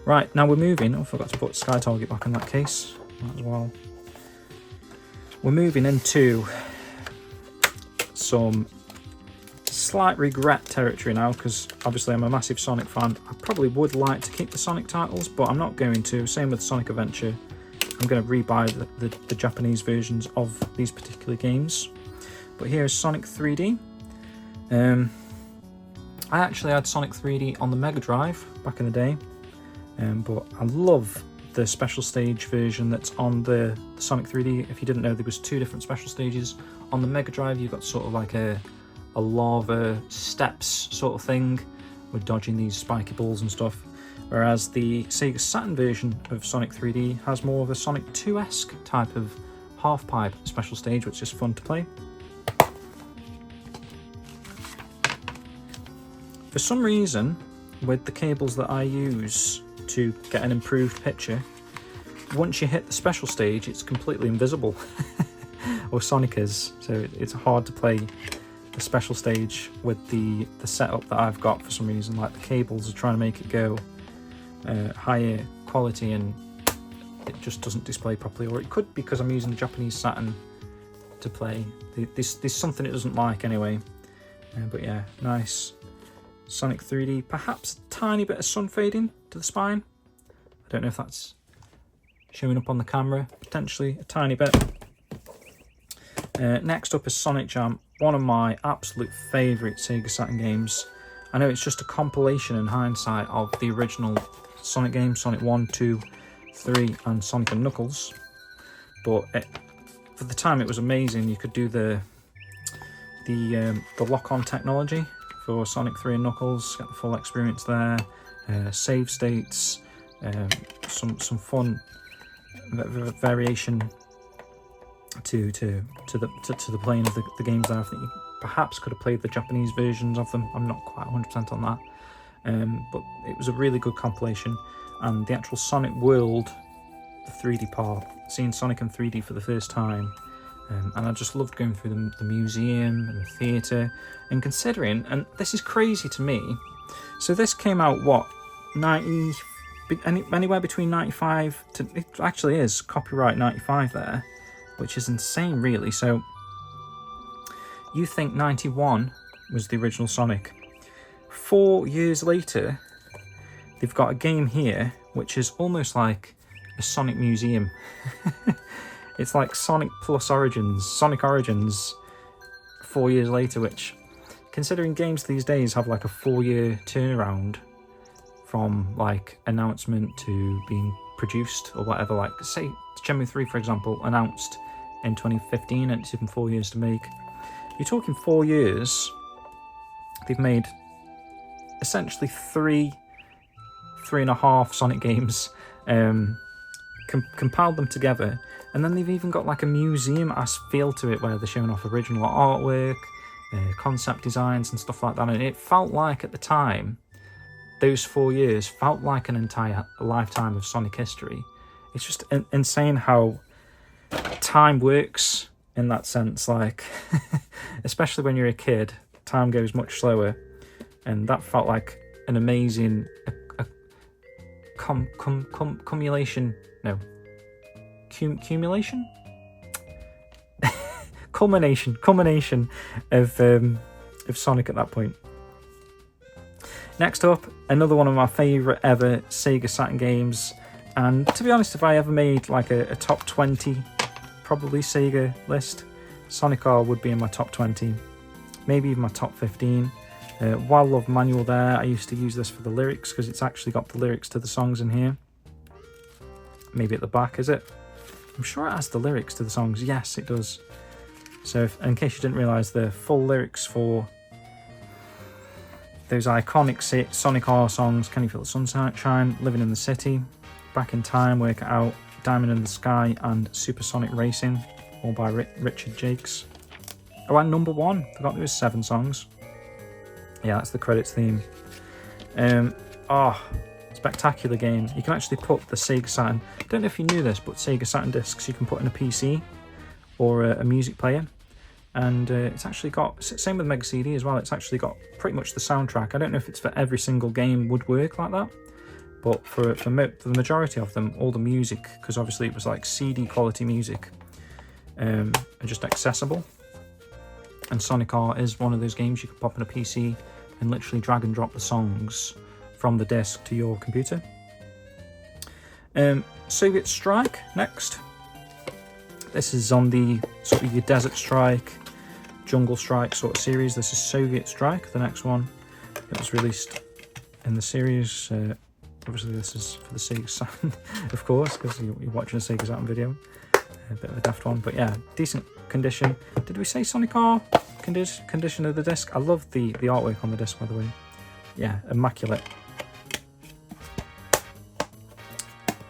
Right, now we're moving, I forgot to put Sky Target back in that case, might as well. We're moving into some slight regret territory now, because obviously I'm a massive Sonic fan. I probably would like to keep the Sonic titles, but I'm not going to. Same with Sonic Adventure. I'm going to rebuy the Japanese versions of these particular games. But here is Sonic 3D. I actually had Sonic 3D on the Mega Drive back in the day, but I love the special stage version that's on the Sonic 3D. If you didn't know, there was two different special stages. On the Mega Drive, you've got sort of like a lava steps sort of thing with dodging these spiky balls and stuff, whereas the Sega Saturn version of Sonic 3D has more of a Sonic 2-esque type of half-pipe special stage, which is fun to play. For some reason, with the cables that I use to get an improved picture, once you hit the special stage, it's completely invisible. Or Sonic is, so it's hard to play the special stage with the setup that I've got for some reason. Like the cables are trying to make it go higher quality and it just doesn't display properly, or it could because I'm using the Japanese Saturn to play. There's something it doesn't like anyway. But yeah, nice Sonic 3D, perhaps a tiny bit of sun fading to the spine. I don't know if that's showing up on the camera, potentially a tiny bit. Next up is Sonic Jam, one of my absolute favourite Sega Saturn games. I know it's just a compilation in hindsight of the original Sonic games, Sonic 1, 2, 3 and Sonic and Knuckles, but for the time it was amazing. You could do the lock-on technology for Sonic 3 and Knuckles, get the full experience there, save states, some fun variation to the playing of the games there. I think you perhaps could have played the Japanese versions of them, I'm not quite 100% on that, but it was a really good compilation. And the actual Sonic World, the 3D part, seeing Sonic in 3D for the first time, and I just loved going through the museum and the theatre, and considering, and this is crazy to me, so this came out, what, anywhere between 95 to, it actually is copyright 95 there, which is insane really. So you think 91 was the original Sonic. 4 years later, they've got a game here which is almost like a Sonic museum. It's like Sonic plus Origins, Sonic Origins 4 years later, which, considering games these days have like a 4-year turnaround from like announcement to being produced or whatever, like say Shenmue 3 for example, announced in 2015 and it's even 4 years to make. You're talking 4 years, they've made essentially three and a half Sonic games, compiled them together, and then they've even got like a museum-ass feel to it where they're showing off original artwork, concept designs and stuff like that. And it felt like at the time, those 4 years felt like an entire lifetime of Sonic history. It's just insane how time works in that sense, like especially when you're a kid, time goes much slower, and that felt like an amazing culmination of Sonic at that point. Next up, another one of my favourite ever Sega Saturn games, and to be honest, if I ever made like a top 20 probably Sega list, Sonic R would be in my top 20, maybe even my top 15. Wild Love manual there. I used to use this for the lyrics because it's actually got the lyrics to the songs in here. Maybe at the back, is it? I'm sure it has the lyrics to the songs. Yes, it does. So in case you didn't realise, the full lyrics for those iconic Sonic R songs, Can You Feel the Sunshine, Living in the City, Back in Time, Work It Out, Diamond in the Sky, and Supersonic Racing, all by Richard Jakes. Oh, and Number One. Forgot there was 7 songs. Yeah, that's the credits theme. Spectacular game. You can actually put the Sega Saturn, I don't know if you knew this, but Sega Saturn discs you can put in a PC or a music player, and it's actually got, same with Mega CD as well, it's actually got pretty much the soundtrack. I don't know if it's for every single game would work like that, but for the majority of them, all the music, because obviously it was like CD quality music, are just accessible. And Sonic R is one of those games you can pop in a PC and literally drag and drop the songs from the disc to your computer. Soviet Strike next. This is on the sort of your Desert Strike, Jungle Strike sort of series. This is Soviet Strike, the next one. It was released in the series. Obviously this is for the Sega Saturn, of course, because you're watching a Sega Saturn video. A bit of a daft one, but yeah, decent condition. Did we say Sonic R? Condition of the disc? I love the artwork on the disc, by the way. Yeah, immaculate.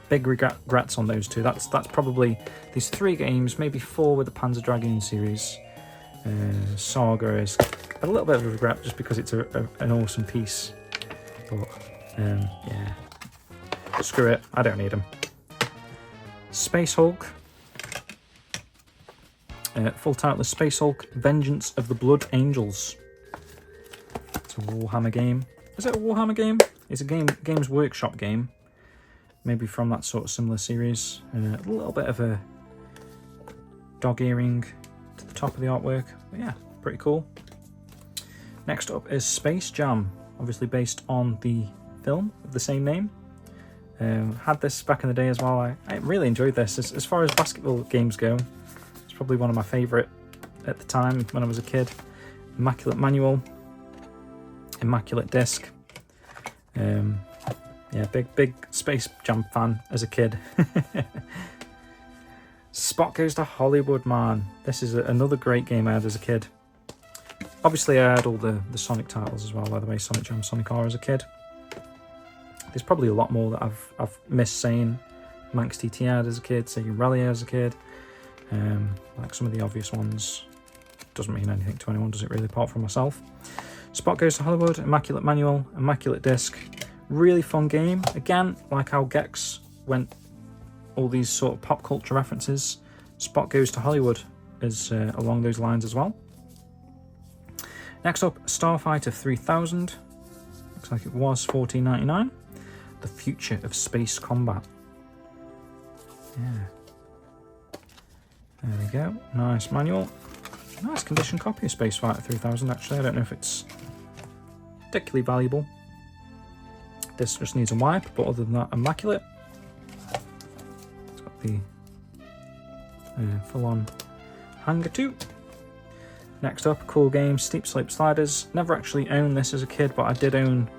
Big regrets on those two. That's probably these 3 games, maybe 4 with the Panzer Dragoon series. Saga is a little bit of a regret just because it's an awesome piece. But yeah, screw it. I don't need them. Space Hulk. Full title is Space Hulk: Vengeance of the Blood Angels. It's a Warhammer game. Is it a Warhammer game? It's a Games Workshop game. Maybe from that sort of similar series. A little bit of a dog earring to the top of the artwork. But yeah, pretty cool. Next up is Space Jam, obviously based on the film of the same name. Had this back in the day as well. I really enjoyed this. As far as basketball games go, it's probably one of my favourite at the time when I was a kid. Immaculate manual, immaculate disc. Yeah, big Space Jam fan as a kid. Spot Goes to Hollywood, man. This is another great game I had as a kid. Obviously I had all the Sonic titles as well, by the way, Sonic Jam, Sonic R as a kid. There's probably a lot more that I've missed saying. Manx TT had as a kid, Sega Rally as a kid. Like some of the obvious ones. Doesn't mean anything to anyone, does it really, apart from myself. Spot Goes to Hollywood, immaculate manual, immaculate disc. Really fun game. Again, like how Gex went all these sort of pop culture references, Spot Goes to Hollywood is along those lines as well. Next up, Starfighter 3000. Looks like it was $14.99. The Future of Space Combat. Yeah. There we go. Nice manual. Nice condition copy of Space Fighter 3000, actually. I don't know if it's particularly valuable. This just needs a wipe, but other than that, immaculate. It's got the full-on hanger too. Next up, cool game, Steep Slope Sliders. Never actually owned this as a kid, but I did own,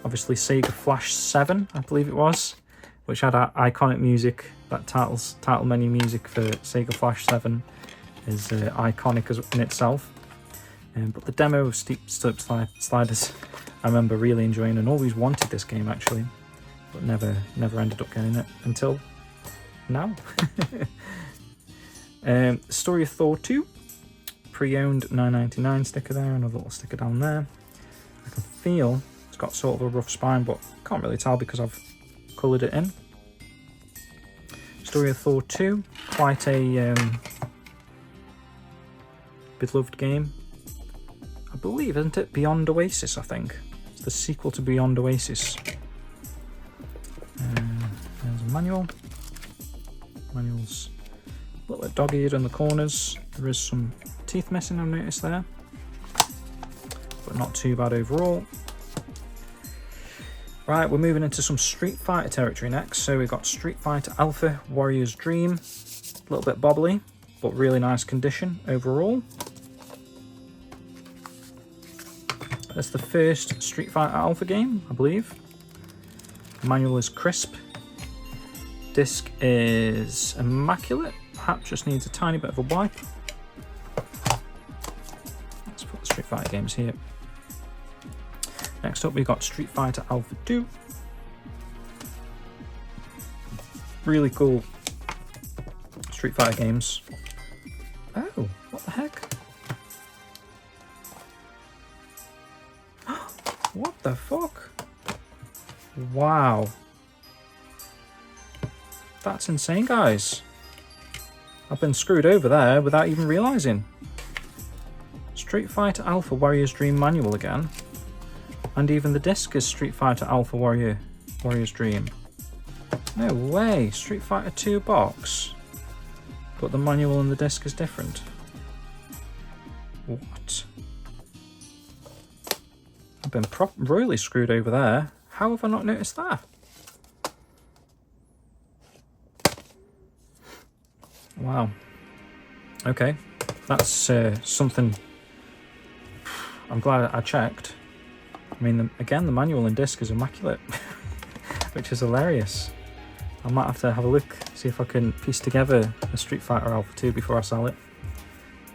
obviously, Sega Flash 7, I believe it was, which had iconic music. That title menu music for Sega Flash 7 is iconic in itself. But the demo of Steep Slope Sliders, I remember really enjoying and always wanted this game actually, but never ended up getting it until now. Story of Thor 2, pre-owned $9.99 sticker there, another little sticker down there. I can feel it's got sort of a rough spine, but can't really tell because I've coloured it in. Story of Thor 2, quite a beloved game. I believe, isn't it? Beyond Oasis, I think. It's the sequel to Beyond Oasis. There's a manual. Manual's a little bit dog-eared in the corners. There is some teeth missing, I've noticed there. But not too bad overall. Right, we're moving into some Street Fighter territory next. So we've got Street Fighter Alpha Warrior's Dream. A little bit bobbly, but really nice condition overall. That's the first Street Fighter Alpha game, I believe. The manual is crisp. Disc is immaculate. Perhaps just needs a tiny bit of a wipe. Let's put the Street Fighter games here. Next up, we've got Street Fighter Alpha 2. Really cool Street Fighter games. Oh, what the heck? What the fuck? Wow. That's insane, guys. I've been screwed over there without even realising. Street Fighter Alpha Warrior's Dream Manual again. And even the disc is Street Fighter Alpha Warrior's Dream. No way, Street Fighter 2 box. But the manual and the disc is different. What? I've been royally screwed over there. How have I not noticed that? Wow. Okay, that's something. I'm glad I checked. I mean, again, the manual and disc is immaculate, which is hilarious. I might have to have a look, see if I can piece together a Street Fighter Alpha 2 before I sell it.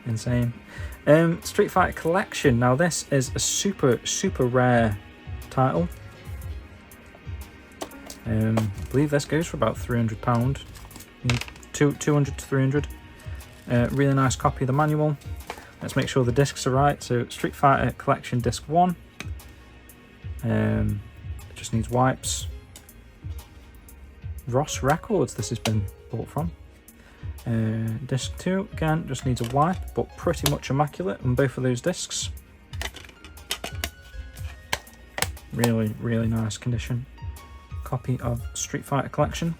Insane. Street Fighter Collection. Now this is a super rare title. I believe this goes for about £300. 200 to 300. Really nice copy of the manual. Let's make sure the discs are right. So Street Fighter Collection Disc 1. It just needs wipes. Ross Records this has been bought from. Disc 2 again just needs a wipe, but pretty much immaculate on both of those discs. Really nice condition. Copy of Street Fighter Collection.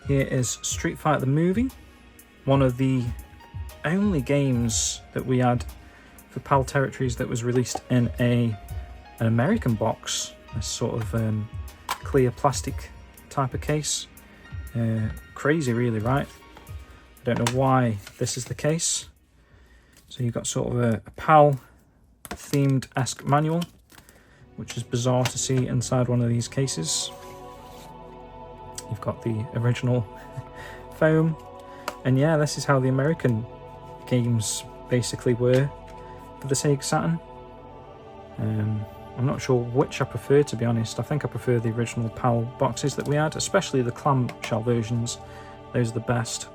Here is Street Fighter the movie, one of the only games that we had for PAL territories that was released in an American box, a sort of clear plastic type of case. Crazy really, right? I don't know why this is the case. So you've got sort of a PAL themed-esque manual, which is bizarre to see inside one of these cases. You've got the original foam, and yeah, this is how the American games basically were for the SEGA Saturn. I'm not sure which I prefer, to be honest. I think I prefer the original PAL boxes that we had, especially the clamshell versions. Those are the best.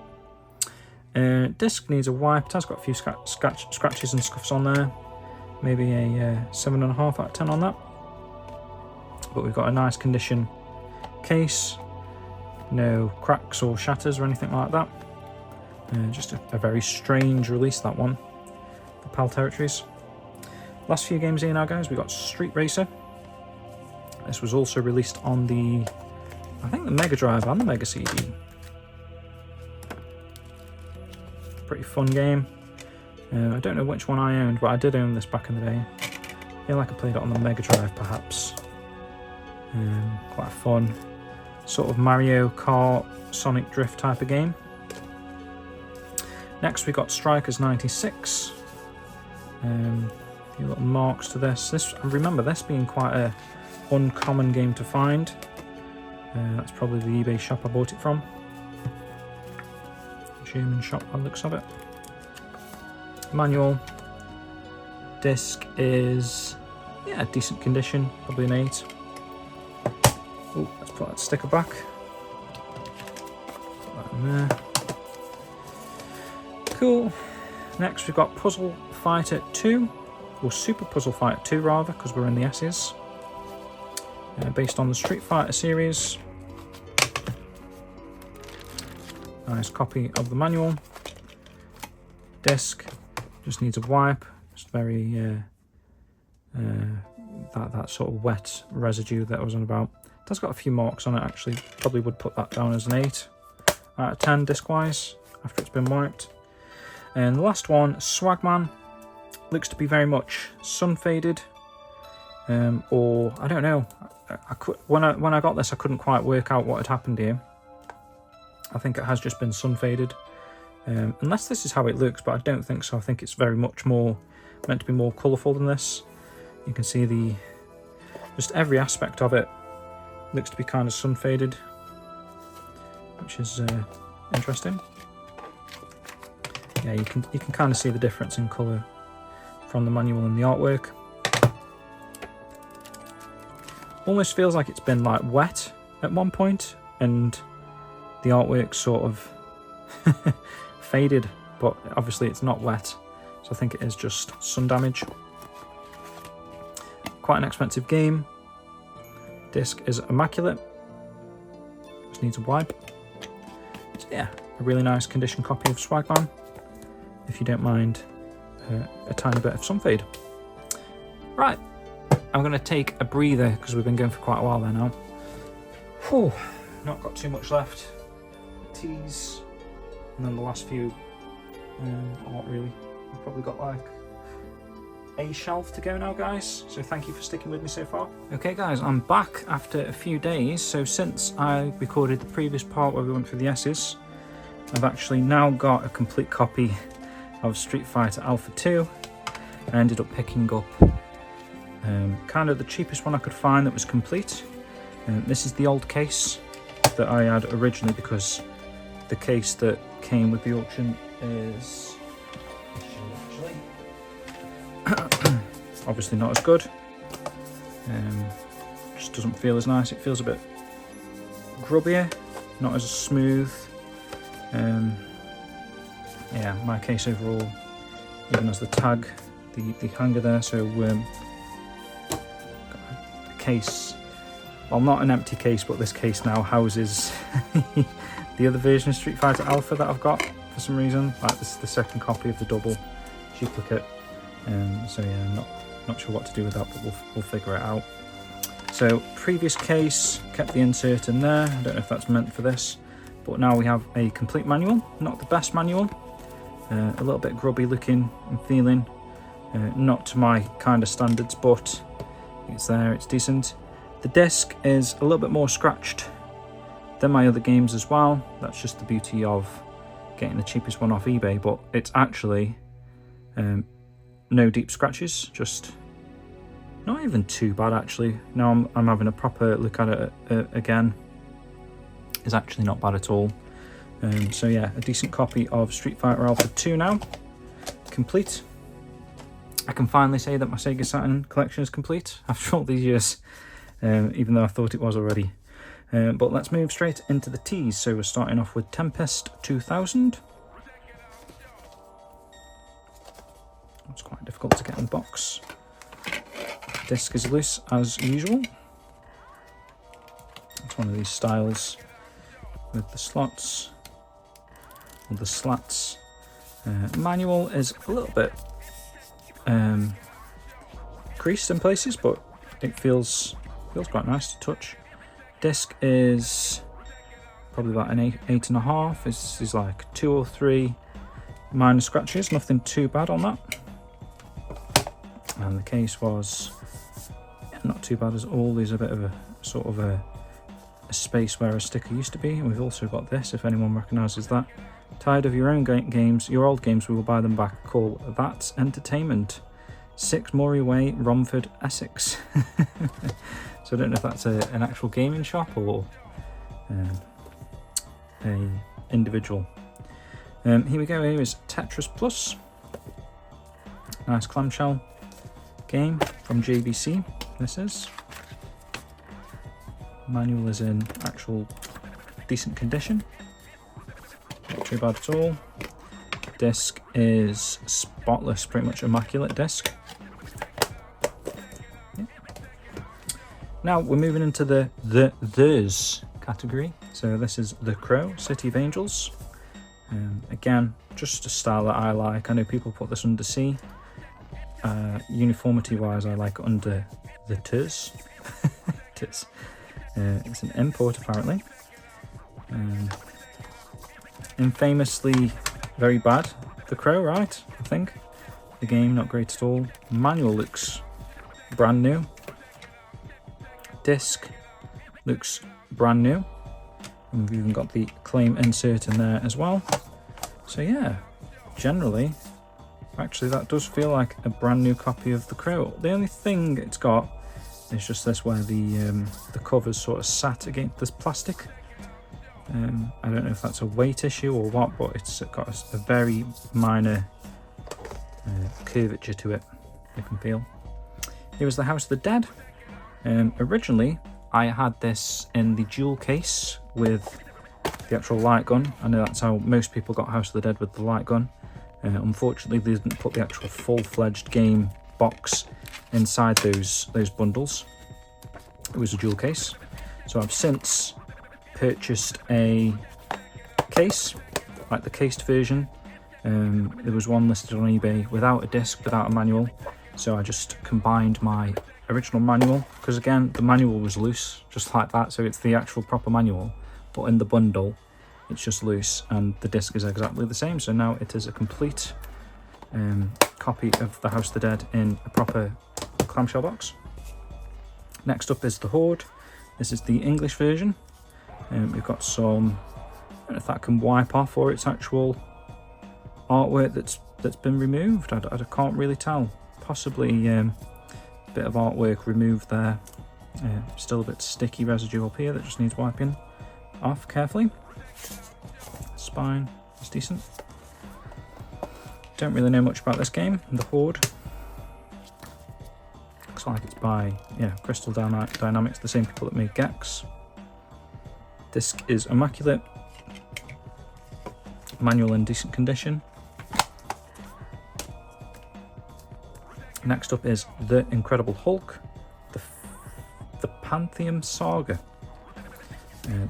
Disc needs a wipe. It has got a few scratches and scuffs on there. Maybe a 7.5 out of 10 on that. But we've got a nice condition case. No cracks or shatters or anything like that. Just a very strange release, that one, for PAL territories. Last few games here now, guys. We've got Street Racer. This was also released on the, I think, the Mega Drive and the Mega CD. Pretty fun game. I don't know which one I owned, but I did own this back in the day. I feel like I played it on the Mega Drive, perhaps. Quite a fun sort of Mario Kart, Sonic Drift type of game. Next we got Strikers 96. A few little marks to this. I remember this being quite a uncommon game to find. That's probably the eBay shop I bought it from. German shop by the looks of it. Manual. Disc is, yeah, decent condition, probably an 8. Oh, let's put that sticker back. Put that in there. Cool. Next we've got Puzzle Fighter 2, or Super Puzzle Fighter 2 rather, because we're in the S's. Based on the Street Fighter series. Nice copy of the manual. Disc just needs a wipe. It's very that sort of wet residue that I was on about. It has got a few marks on it actually. Probably would put that down as an 8 out of 10 disc wise after it's been wiped. And the last one, Swagman, looks to be very much sun faded, or I don't know. When I got this, I couldn't quite work out what had happened here. I think it has just been sun faded, unless this is how it looks, but I don't think so. I think it's very much more meant to be more colourful than this. You can see just every aspect of it looks to be kind of sun faded, which is interesting. Yeah, you can kind of see the difference in colour from the manual and the artwork. Almost feels like it's been like wet at one point, and the artwork sort of faded, but obviously it's not wet, so I think it is just sun damage. Quite an expensive game. Disc is immaculate, just needs a wipe. So yeah, a really nice condition copy of Swagman, if you don't mind a tiny bit of sun fade. Right, I'm going to take a breather because we've been going for quite a while there now. Whew, not got too much left. Teas, and then the last few aren't really. We've probably got like a shelf to go now, guys, so thank you for sticking with me so far. Okay guys, I'm back after a few days. So since I recorded the previous part where we went through the S's, I've actually now got a complete copy of Street Fighter Alpha 2. I ended up picking up kind of the cheapest one I could find that was complete. This is the old case that I had originally, because the case that came with the auction is obviously not as good. Just doesn't feel as nice. It feels a bit grubbier, not as smooth. Yeah, my case overall even has the tag, the hanger there, so got a case, well, not an empty case, but this case now houses the other version of Street Fighter Alpha that I've got for some reason. Like, this is the second copy of the double duplicate. So yeah, I'm not sure what to do with that, but we'll figure it out. So previous case, kept the insert in there. I don't know if that's meant for this, but now we have a complete manual. Not the best manual, a little bit grubby looking and feeling, not to my kind of standards, but it's there, it's decent. The disc is a little bit more scratched than my other games as well. That's just the beauty of getting the cheapest one off eBay, but it's actually no deep scratches, just not even too bad actually. Now I'm having a proper look at it again. It's actually not bad at all. So yeah, a decent copy of Street Fighter Alpha 2 now, complete. I can finally say that my Sega Saturn collection is complete after all these years, even though I thought it was already. But let's move straight into the T's. So we're starting off with Tempest 2000. It's quite difficult to get in the box. Disc is loose as usual. It's one of these styles with the slots, or the slats. Manual is a little bit creased in places, but it feels quite nice to touch. Disc is probably about an 8.5. This is like 2 or 3 minor scratches, nothing too bad on that. And the case was not too bad at all. There's a bit of a sort of a space where a sticker used to be, and we've also got this, if anyone recognises that. Tired of your own games, your old games, we will buy them back. Call That's Entertainment. 6 Murray Way, Romford, Essex. So I don't know if that's an actual gaming shop or a individual. Here we go. Here is Tetris Plus. Nice clamshell game from JVC. This is. Manual is in actual decent condition. Not too bad at all. Disc is spotless, pretty much immaculate disc. Yeah. Now we're moving into there's category. So this is The Crow, City of Angels. Again, just a style that I like. I know people put this under C. Uniformity wise, I like under the T's. It's an import apparently. Infamously very bad, The Crow, right? I think. The game, not great at all. Manual looks brand new. Disc looks brand new. And we've even got the claim insert in there as well. So yeah, generally Actually, that does feel like a brand new copy of The Crow. The only thing it's got is just this, where the cover's sort of sat against this plastic. I don't know if that's a weight issue or what, but it's got a very minor curvature to it, you can feel. Here was the House of the Dead. Originally, I had this in the dual case with the actual light gun. I know that's how most people got House of the Dead, with the light gun. Unfortunately, they didn't put the actual full-fledged game box inside those bundles. It was a dual case. So I've since purchased a case, like the cased version. There was one listed on eBay without a disc, without a manual. So I just combined my original manual, because again, the manual was loose, just like that. So it's the actual proper manual, but in the bundle, it's just loose, and the disc is exactly the same. So now it is a complete copy of the House of the Dead in a proper clamshell box. Next up is the Horde. This is the English version. We've got some, I don't know if that can wipe off, or it's actual artwork that's been removed. I can't really tell. Possibly a bit of artwork removed there. Still a bit sticky residue up here that just needs wiping off carefully. Spine is decent. Don't really know much about this game, the Horde. Looks like it's by Crystal Dynamics, the same people that made Gex. Disc is immaculate. Manual in decent condition. Next up is The Incredible Hulk, the Pantheon Saga.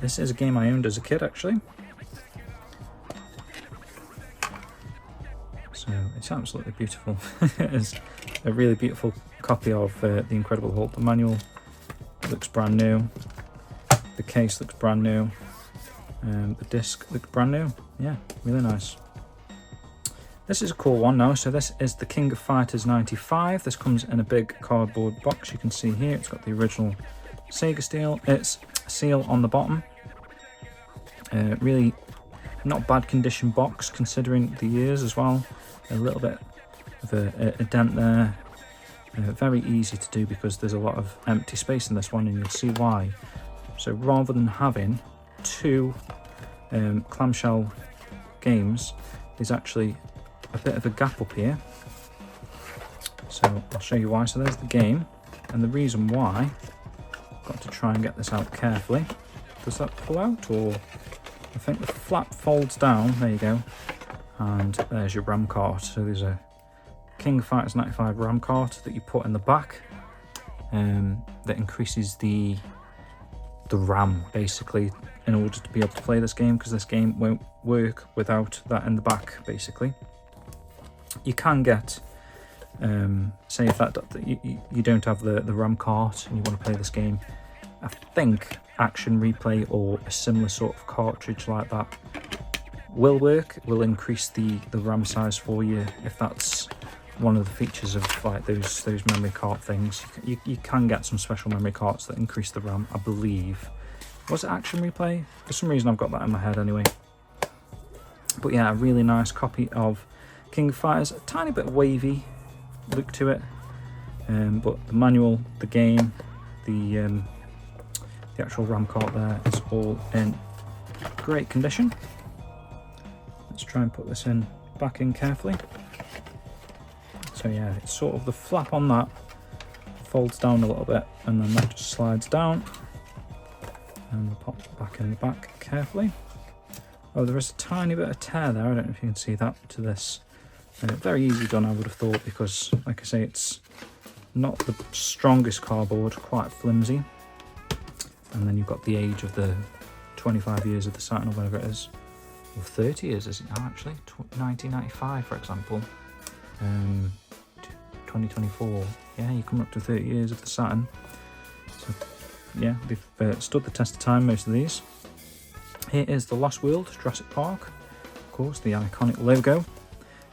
This is a game I owned as a kid, actually. So it's absolutely beautiful. It's a really beautiful copy of The Incredible Hulk. The manual looks brand new. The case looks brand new. The disc looks brand new. Yeah, really nice. This is a cool one now. So this is the King of Fighters 95. This comes in a big cardboard box. You can see here it's got the original SEGA seal on the bottom. Really not bad condition box considering the years as well. A little bit of a dent there. Very easy to do because there's a lot of empty space in this one, and you'll see why. So rather than having two clamshell games, there's actually a bit of a gap up here. So I'll show you why. So there's the game, and the reason why. Got to try and get this out carefully. Does that pull out, or I think the flap folds down? There you go. And there's your RAM cart. So there's a King of Fighters 95 RAM cart that you put in the back, that increases the RAM basically in order to be able to play this game, because this game won't work without that in the back basically. You can get say if you don't have the RAM cart and you want to play this game, I think Action Replay or a similar sort of cartridge like that will work. It will increase the RAM size for you if that's one of the features of like those memory card things. You can get some special memory cards that increase the RAM, I believe. Was it Action Replay? For some reason I've got that in my head anyway. But yeah, a really nice copy of King of Fighters. A tiny bit wavy look to it, but the manual, the game, the actual RAM cart there is all in great condition. Let's try and put this back in carefully. So yeah, it's sort of the flap on that folds down a little bit, and then that just slides down, and we'll pop it back in the back carefully. Oh, there is a tiny bit of tear there. I don't know if you can see that to this. Very easy done, I would have thought, because like I say, it's not the strongest cardboard, quite flimsy. And then you've got the age of the 25 years of the Saturn, or whatever it is. Or 30 years, is it now actually? 1995, for example. 2024. Yeah, you're coming up to 30 years of the Saturn. So yeah, they've stood the test of time, most of these. Here is the Lost World, Jurassic Park. Of course, the iconic logo.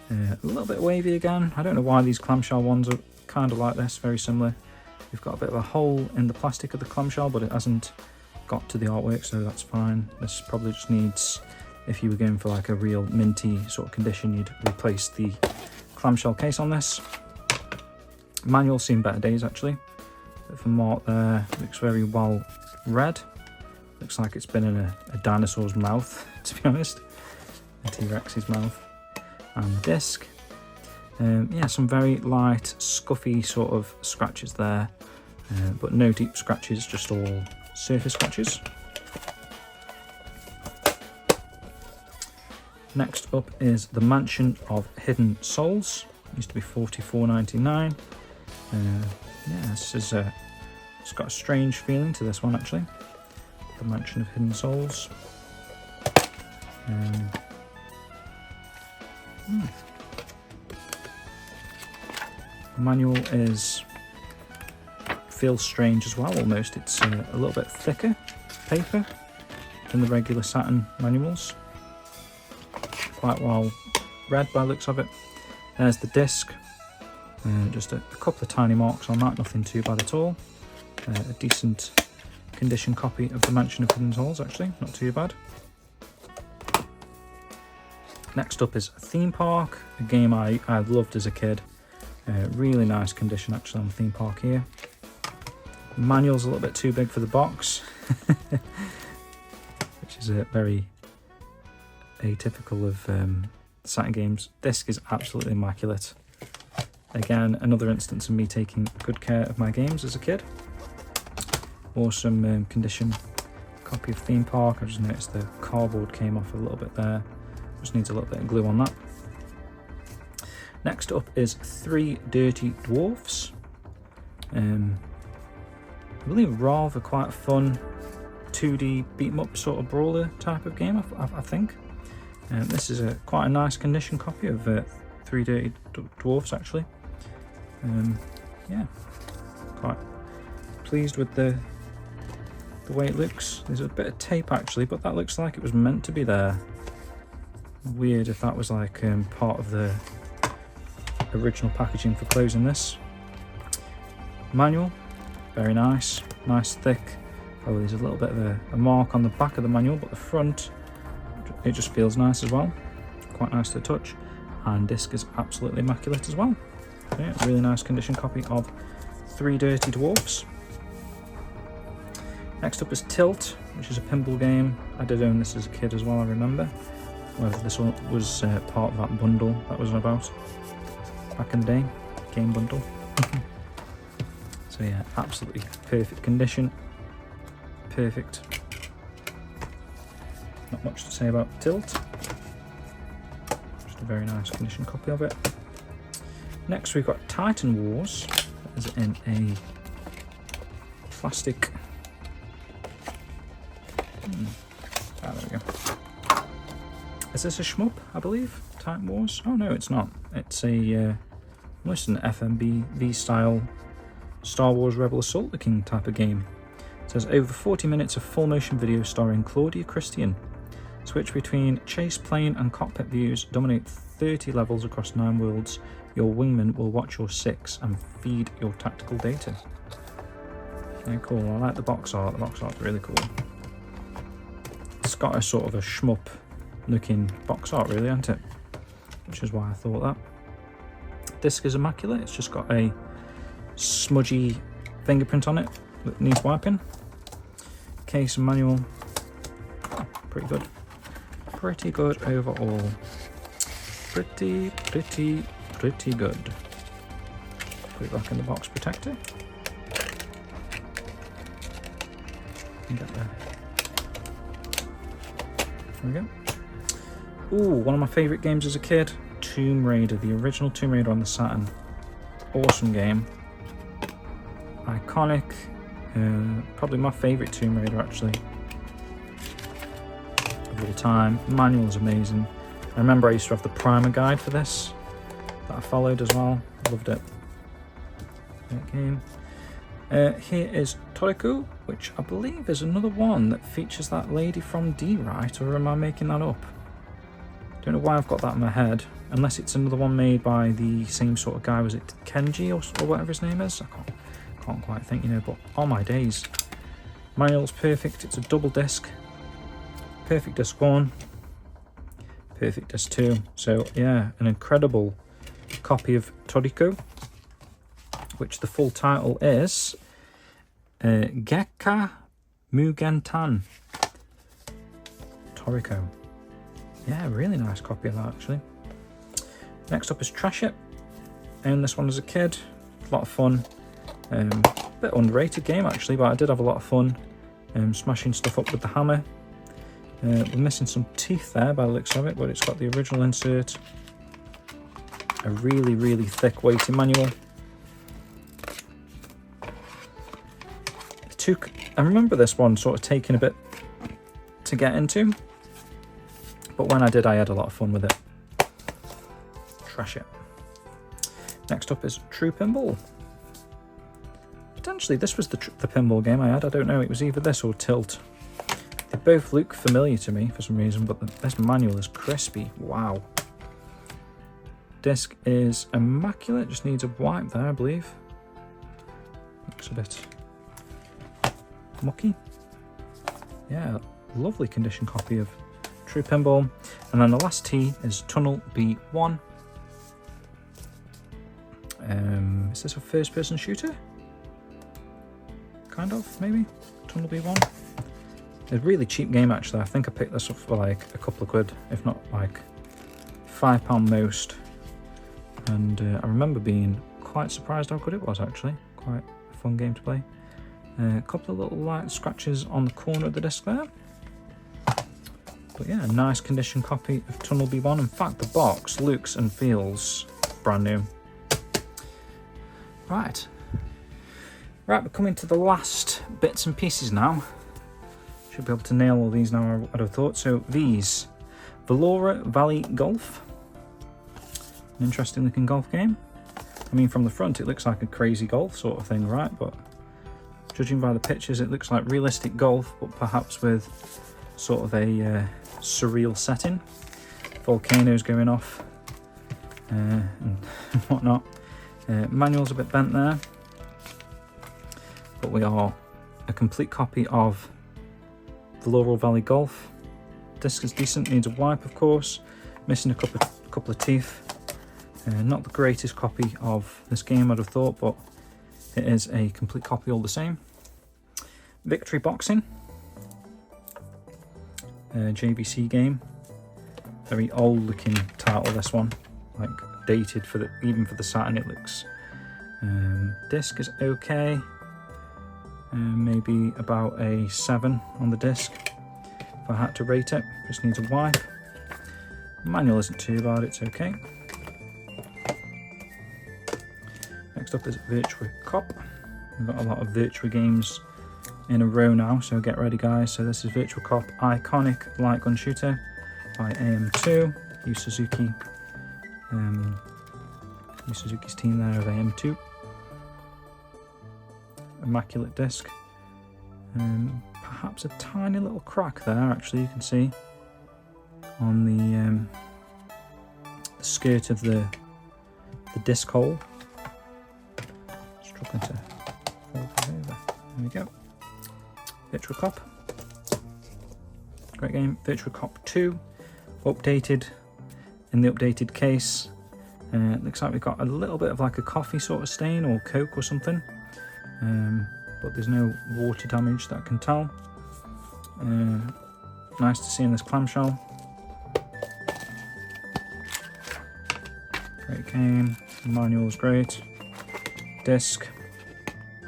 A little bit wavy again. I don't know why these clamshell ones are kind of like this, very similar. You've got a bit of a hole in the plastic of the clamshell, but it hasn't got to the artwork, so that's fine. This probably just needs, if you were going for like a real minty sort of condition, you'd replace the clamshell case on this. Manual's seen better days actually. Bit of a mark there, looks very well read. Looks like it's been in a dinosaur's mouth, to be honest. A T-Rex's mouth. And the disc. Yeah, some very light, scuffy sort of scratches there, but no deep scratches, just all surface scratches. Next up is the Mansion of Hidden Souls. Used to be $44.99. Yeah, this is it's got a strange feeling to this one actually. The Mansion of Hidden Souls. The manual feels strange as well almost. It's a little bit thicker paper than the regular Saturn manuals. Quite well read by the looks of it. There's the disc. Just a couple of tiny marks on that, nothing too bad at all. A decent condition copy of the Mansion of Hidden Souls actually, not too bad. Next up is Theme Park, a game I loved as a kid. Really nice condition actually on the Theme Park here. Manual's a little bit too big for the box, which is very atypical of Saturn games. Disc is absolutely immaculate. Again, another instance of me taking good care of my games as a kid. Awesome condition copy of Theme Park. I just noticed the cardboard came off a little bit there. Just needs a little bit of glue on that. Next up is Three Dirty Dwarfs. I believe rather quite a fun 2D beat 'em up sort of brawler type of game, I think. This is quite a nice condition copy of Three Dirty Dwarfs actually. Yeah, quite pleased with the way it looks. There's a bit of tape actually, but that looks like it was meant to be there. Weird if that was like part of the original packaging for closing this. Manual, very nice, nice thick. Oh, there's a little bit of a mark on the back of the manual, but the front, it just feels nice as well. Quite nice to touch. And disc is absolutely immaculate as well. So yeah, really nice condition copy of Three Dirty Dwarfs. Next up is Tilt, which is a pinball game. I did own this as a kid as well, I remember. Whether this one was part of that bundle that was about back in the day, game bundle. So yeah, absolutely perfect condition. Perfect. Not much to say about Tilt. Just a very nice condition copy of it. Next we've got Titan Wars, as in a plastic. There we go. Is this a shmup, I believe? Titan Wars? Oh no, it's not. It's almost an FMV style Star Wars Rebel Assault looking type of game. It says over 40 minutes of full motion video starring Claudia Christian. Switch between chase, plane and cockpit views, dominate 30 levels across 9 worlds. Your wingman will watch your 6 and feed your tactical data. Okay, cool. I like the box art. The box art's really cool. It's got a sort of a shmup looking box art really, hasn't it? Which is why I thought that. Disc is immaculate. It's just got a smudgy fingerprint on it that needs wiping. Case and manual, pretty good. Pretty good overall. Pretty good. Put it back in the box protector. Get there. There we go. Ooh, one of my favourite games as a kid, Tomb Raider, the original Tomb Raider on the Saturn. Awesome game. Iconic. Probably my favourite Tomb Raider actually of all time. Manual is amazing. I remember I used to have the primer guide for this that I followed as well. Loved it. Great game. Here is Toriko, which I believe is another one that features that lady from D, right? Or am I making that up? Don't know why I've got that in my head. Unless it's another one made by the same sort of guy. Was it Kenji or whatever his name is? I can't quite think, you know, but oh my days. Manual's perfect. It's a double disc. Perfect disc 1. Perfect disc 2. So yeah, an incredible copy copy of Toriko, which the full title is Gekka Mugentan Toriko. Yeah, really nice copy of that actually. Next up is Trash It. Owned this one as a kid, a lot of fun. Bit underrated game actually, but I did have a lot of fun smashing stuff up with the hammer. We're missing some teeth there by the looks of it, but it's got the original insert. A really, really thick weighting manual. I remember this one sort of taking a bit to get into, but when I did, I had a lot of fun with it. Trash It. Next up is True Pinball. Potentially this was the pinball game I had, I don't know, it was either this or Tilt. They both look familiar to me for some reason, but this manual is crispy, wow. Disc is immaculate, just needs a wipe there I believe. Looks a bit mucky. Yeah, lovely condition copy of True Pinball. And then the last T is Tunnel B1. Is this a first person shooter? Kind of, maybe? Tunnel B1. A really cheap game actually. I think I picked this up for like a couple of quid, if not like £5 most. And I remember being quite surprised how good it was actually. Quite a fun game to play. A couple of little light scratches on the corner of the disc there. But yeah, a nice condition copy of Tunnel B1. In fact, the box looks and feels brand new. Right, we're coming to the last bits and pieces now. Should be able to nail all these now, I'd have thought. So these, Valora Valley Golf. An interesting looking golf game. I mean, from the front it looks like a crazy golf sort of thing, right? But judging by the pictures, it looks like realistic golf, but perhaps with sort of a surreal setting. Volcanoes going off and whatnot. Manual's a bit bent there, but we are a complete copy of the Laurel Valley Golf. Disc is decent, needs a wipe of course, missing a couple of teeth. Not the greatest copy of this game I'd have thought, but it is a complete copy all the same. Victory Boxing, JVC game, very old looking title this one, like dated for even for the Saturn it looks. Disc is okay, maybe about a 7 on the disc if I had to rate it, just needs a wipe. Manual isn't too bad, it's okay. Next up is Virtua Cop. We've got a lot of Virtua games in a row now, so get ready guys. So this is Virtua Cop Iconic Light Gun Shooter by AM2, Yu Suzuki. Suzuki's team there of AM2. Immaculate disc. Perhaps a tiny little crack there actually, you can see on the skirt of the disc hole. Struggling to fold it over. There we go. Virtua Cop. Great game. Virtua Cop 2. Updated in the updated case. Looks like we've got a little bit of like a coffee sort of stain or Coke or something, but there's no water damage that I can tell. Nice to see in this clamshell. Great game, the manual's great. Disc,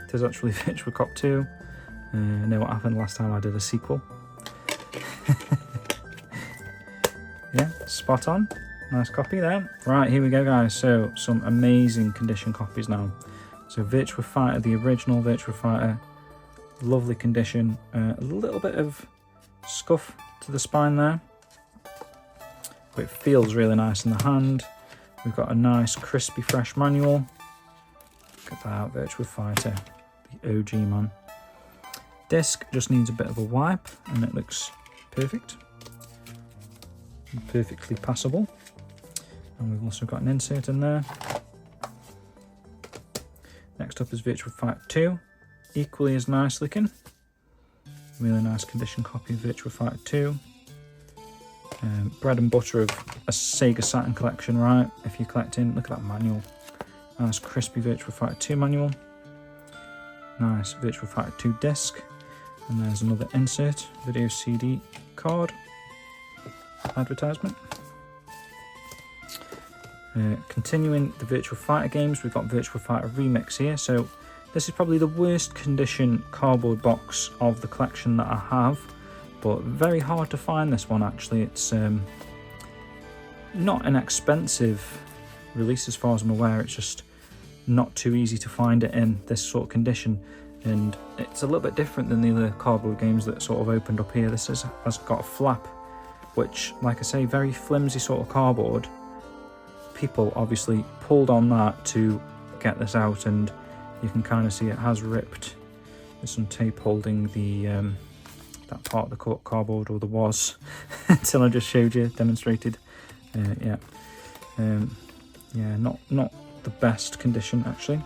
it is actually Virtua Cop 2. I know what happened last time I did a sequel. Yeah, spot on. Nice copy there. Right, here we go guys. So some amazing condition copies now. So Virtua Fighter, the original Virtua Fighter, lovely condition. A little bit of scuff to the spine there, but it feels really nice in the hand. We've got a nice crispy fresh manual. Look at that, Virtua Fighter, the OG man. Disc just needs a bit of a wipe and it looks perfect. Perfectly passable. And we've also got an insert in there. Next up is Virtua Fighter 2, equally as nice looking. Really nice condition copy of Virtua Fighter 2. Bread and butter of a Sega Saturn collection, right? If you're collecting, look at that manual. Nice crispy Virtua Fighter 2 manual. Nice Virtua Fighter 2 disc. And there's another insert, video CD card advertisement. Continuing the Virtua Fighter games, we've got Virtua Fighter Remix here. So this is probably the worst condition cardboard box of the collection that I have, but very hard to find this one actually. It's not an expensive release as far as I'm aware, it's just not too easy to find it in this sort of condition. And it's a little bit different than the other cardboard games that sort of opened up here. This has got a flap, which, like I say, very flimsy sort of cardboard. People obviously pulled on that to get this out, and you can kind of see it has ripped. There's some tape holding the that part of the cardboard, or there was, until I just showed you, demonstrated. Yeah, not the best condition actually.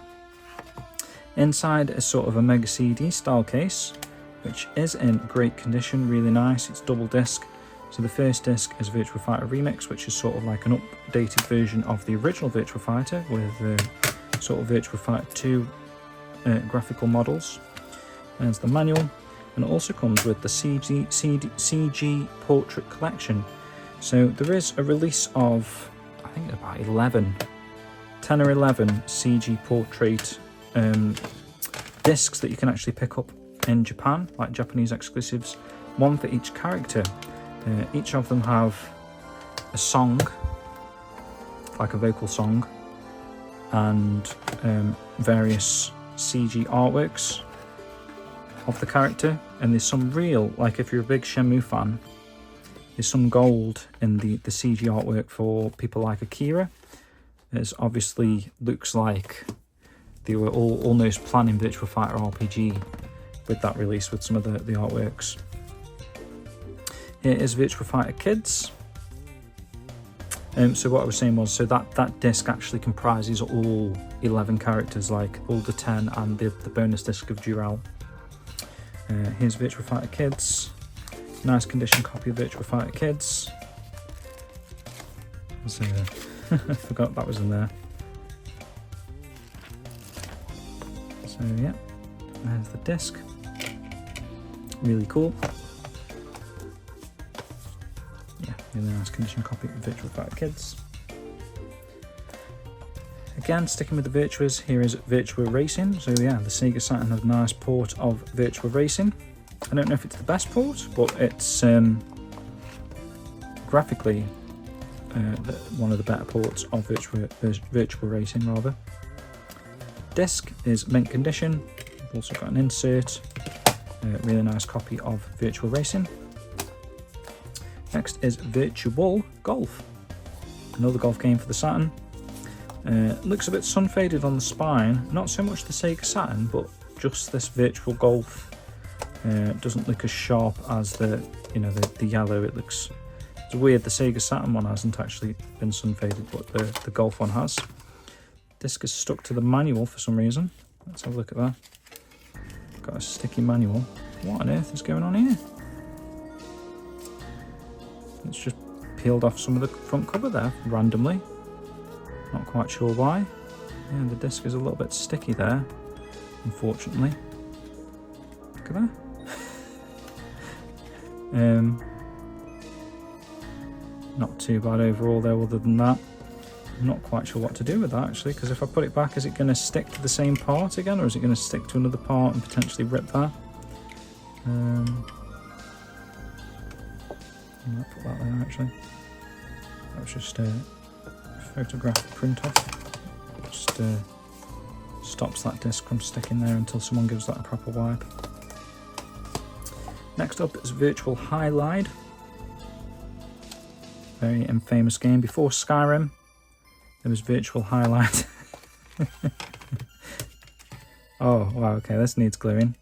Inside is sort of a Mega CD style case, which is in great condition, really nice. It's double disc. So the first disc is Virtua Fighter Remix, which is sort of like an updated version of the original Virtua Fighter with sort of Virtua Fighter 2 graphical models. There's the manual, and it also comes with the CG Portrait Collection. So there is a release of, I think about 10 or 11 CG Portrait discs that you can actually pick up in Japan, like Japanese exclusives, one for each character. Each of them have a song, like a vocal song, and various CG artworks of the character. And there's some real, like if you're a big Shenmue fan, there's some gold in the CG artwork for people like Akira. It obviously looks like they were almost planning Virtua Fighter RPG with that release, with some of the artworks. Here is Virtua Fighter Kids. So what I was saying was, so that disc actually comprises all 11 characters, like all the 10 and the bonus disc of Dural. Here's Virtua Fighter Kids. Nice condition copy of Virtua Fighter Kids. So, I forgot that was in there. So yeah, there's the disc. Really cool. Yeah, really nice condition copy of Virtua Fighter Kids. Again, sticking with the Virtuas, here is Virtua Racing. So yeah, the Sega Saturn had a nice port of Virtua Racing. I don't know if it's the best port, but it's graphically one of the better ports of Virtua Racing rather. Disc is mint condition. We've also got an insert, really nice copy of Virtua Racing. Next is Virtual Golf, another golf game for the Saturn. Looks a bit sun faded on the spine, not so much the Sega Saturn, but just this Virtual Golf doesn't look as sharp as the yellow. It looks, it's weird, the Sega Saturn one hasn't actually been sun faded, but the Golf one has. Disc is stuck to the manual for some reason. Let's have a look at that. Got a sticky manual. What on earth is going on here? It's just peeled off some of the front cover there randomly. Not quite sure why. Yeah, the disc is a little bit sticky there, unfortunately. Look at that. Not too bad overall though, other than that. I'm not quite sure what to do with that actually, because if I put it back, is it going to stick to the same part again, or is it going to stick to another part and potentially rip that? I might put that there actually. That was just a photographic print off. Just stops that disc from sticking there until someone gives that a proper wipe. Next up is Virtual Highlight. Very infamous game. Before Skyrim, there was Virtual Highlight. Oh, wow, okay, this needs gluing.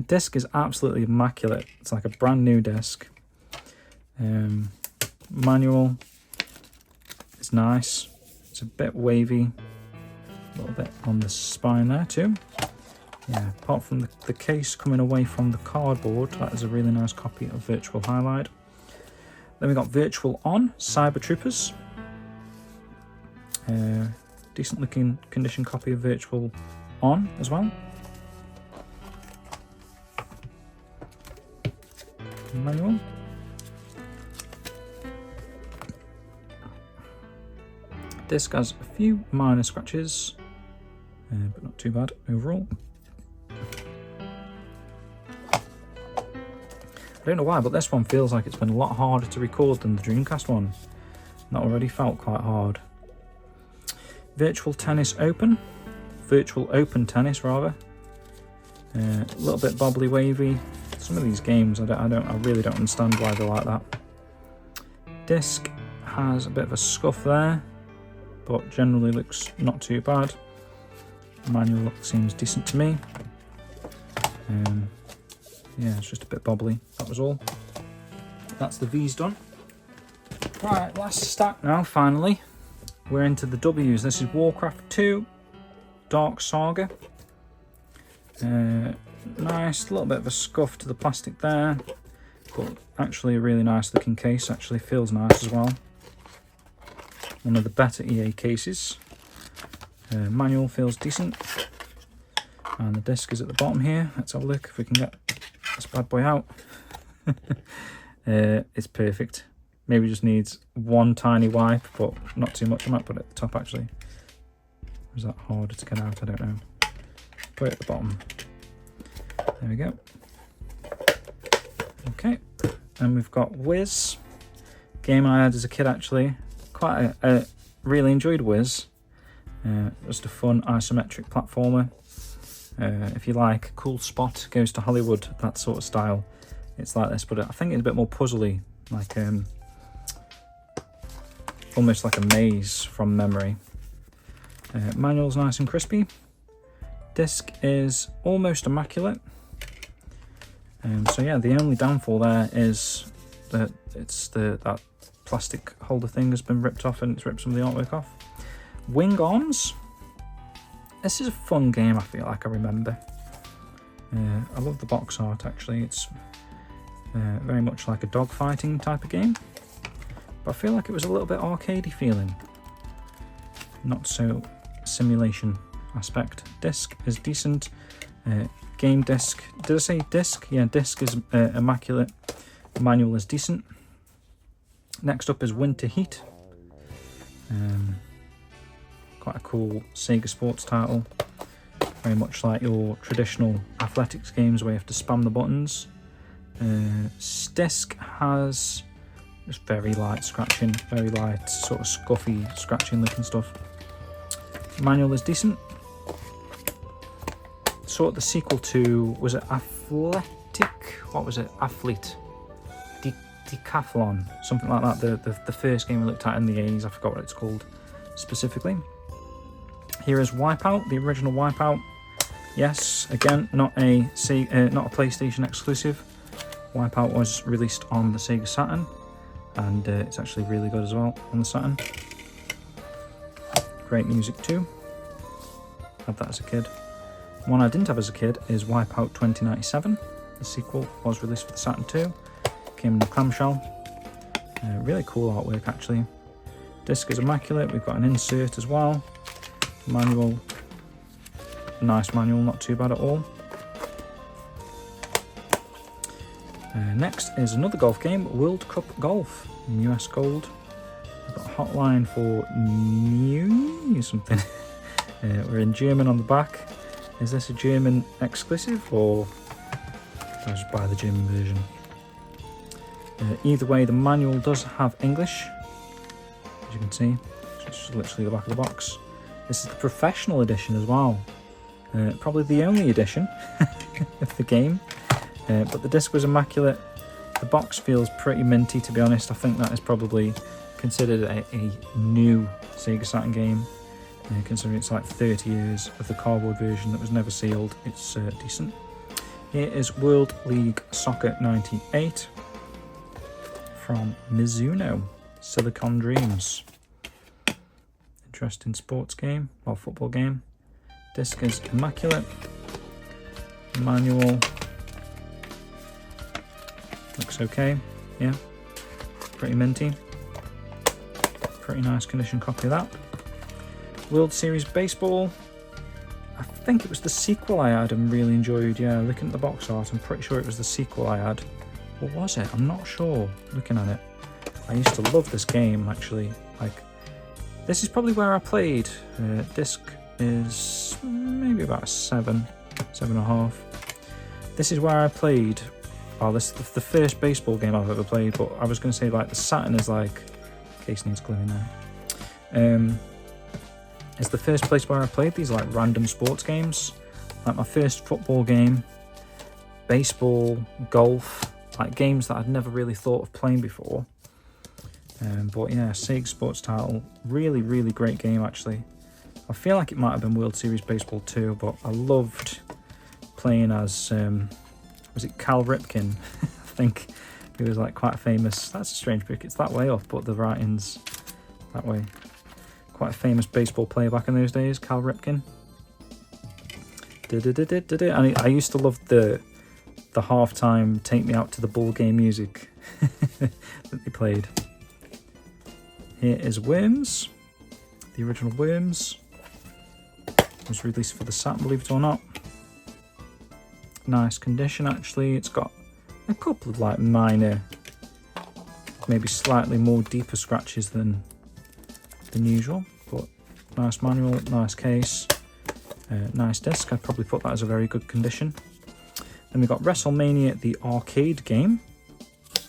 Disc is absolutely immaculate. It's like a brand new disc. Manual is nice. It's a bit wavy. A little bit on the spine there too. Yeah, apart from the case coming away from the cardboard, that is a really nice copy of Virtual Highlight. Then we got Virtual On, Cyber Troopers. Decent looking condition copy of Virtual On as well. Manual. Disc has a few minor scratches, but not too bad overall. I don't know why, but this one feels like it's been a lot harder to record than the Dreamcast one. That already felt quite hard. Virtual Tennis Open. Virtual Open Tennis, rather. A little bit bobbly wavy. Some of these games, I really don't understand why they're like that. Disc has a bit of a scuff there, but generally looks not too bad. Manual look seems decent to me. Yeah, it's just a bit bobbly, that was all. That's the V's done. Right, last stack now, finally. We're into the W's. This is Warcraft 2, Dark Saga. Nice, a little bit of a scuff to the plastic there, but actually a really nice looking case, actually feels nice as well. One of the better EA cases. Manual feels decent. And the disc is at the bottom here. Let's have a look if we can get this bad boy out. It's perfect. Maybe just needs one tiny wipe, but not too much. I might put it at the top actually. Or is that harder to get out? I don't know. Put it at the bottom. There we go. Okay, and we've got Wiz. Game I had as a kid actually. Quite a really enjoyed Wiz. Just a fun isometric platformer. If you like Cool Spot Goes to Hollywood, that sort of style, it's like this, but I think it's a bit more puzzly, like almost like a maze from memory. Manual's nice and crispy. Disc is almost immaculate. So yeah, the only downfall there is that that plastic holder thing has been ripped off and it's ripped some of the artwork off. Wing Arms. This is a fun game, I feel like I remember. I love the box art actually. It's very much like a dogfighting type of game. But I feel like it was a little bit arcadey feeling. Not so simulation aspect. Disc is decent. Game disc. Did I say disc? Yeah, disc is immaculate. Manual is decent. Next up is Winter Heat. Quite a cool Sega Sports title. Very much like your traditional athletics games where you have to spam the buttons. Disc has just very light scratching, very light sort of scuffy scratching looking stuff. Manual is decent. Sort of the sequel to, was it Athletic? What was it? Athlete. Decathlon, something like that. The first game we looked at in the 80s, I forgot what it's called specifically. Here is Wipeout, the original Wipeout. Yes, again, not a PlayStation exclusive. Wipeout was released on the Sega Saturn, and it's actually really good as well on the Saturn. Great music too. Had that as a kid. One I didn't have as a kid is Wipeout 2097. The sequel was released for the Saturn 2. Came in the clamshell. Really cool artwork actually. Disc is immaculate. We've got an insert as well. Manual. Nice manual, not too bad at all. Next is another golf game, World Cup Golf in US Gold. We've got a hotline for new something. We're in German on the back. Is this a German exclusive or did I just buy the German version? Either way, the manual does have English, as you can see. It's just literally the back of the box. This is the professional edition as well. Probably the only edition of the game. But the disc was immaculate. The box feels pretty minty, to be honest. I think that is probably considered a new Sega Saturn game. Considering it's like 30 years of the cardboard version that was never sealed, it's decent. Here is World League Soccer 98 from Mizuno, Silicon Dreams. Interesting sports game, or football game. Disc is immaculate. Manual looks okay, yeah. pretty minty. Pretty nice condition copy of that. World Series Baseball. I think it was the sequel I had and really enjoyed. Yeah, looking at the box art, I'm pretty sure it was the sequel I had. Or was it? I'm not sure, looking at it. I used to love this game, actually. Like, this is probably where I played. Disc is maybe about a 7.5. This is where I played. Oh, this is the first baseball game I've ever played, but I was going to say, like, the Saturn is like, case needs gluing there. It's the first place where I played these like random sports games. Like my first football game, baseball, golf, like games that I'd never really thought of playing before. But yeah, SEGA sports title, really, really great game actually. I feel like it might have been World Series Baseball 2, but I loved playing as, was it Cal Ripken? I think he was like quite famous. That's a strange pick, it's that way off, but the writing's that way. Quite a famous baseball player back in those days, Cal Ripken. And I used to love the halftime "Take Me Out to the Ball Game" music that they played. Here is Worms, the original Worms. It was released for the Saturn, believe it or not. Nice condition actually. It's got a couple of like minor, maybe slightly more deeper scratches than usual, but nice manual, nice case, nice disc. I'd probably put that as a very good condition. Then we got WrestleMania, the arcade game.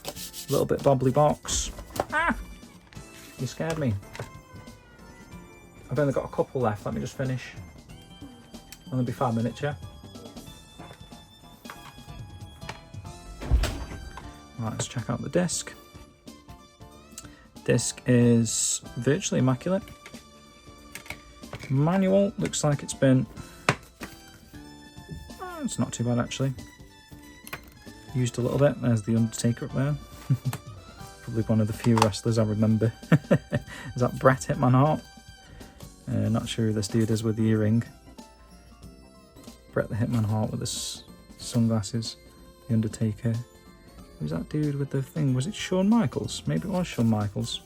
A little bit bobbly box. Ah! You scared me. I've only got a couple left, let me just finish. Only be 5 minutes, yeah? Right, let's check out the disc. Disc is virtually immaculate. Manual looks like it's been, it's not too bad actually. Used a little bit. There's the Undertaker up there. Probably one of the few wrestlers I remember. Is that Bret Hitman Hart? Not sure who this dude is with the earring. Bret the Hitman Hart with his sunglasses. The Undertaker. Who's that dude with the thing? Was it Shawn Michaels? Maybe it was Shawn Michaels.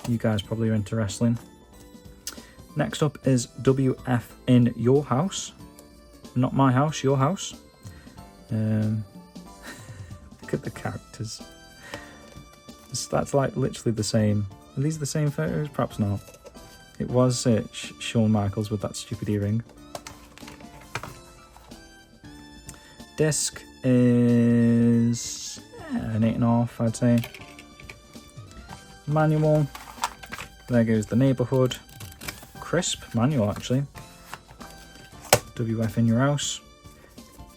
You guys probably are into wrestling. Next up is WF in Your House. Not my house, your house. Look at the characters. That's like literally the same. Are these the same photos? Perhaps not. It was Shawn Michaels with that stupid earring. Disc is an 8.5, I'd say. Manual. There goes the neighbourhood. Crisp manual actually. WF in Your House.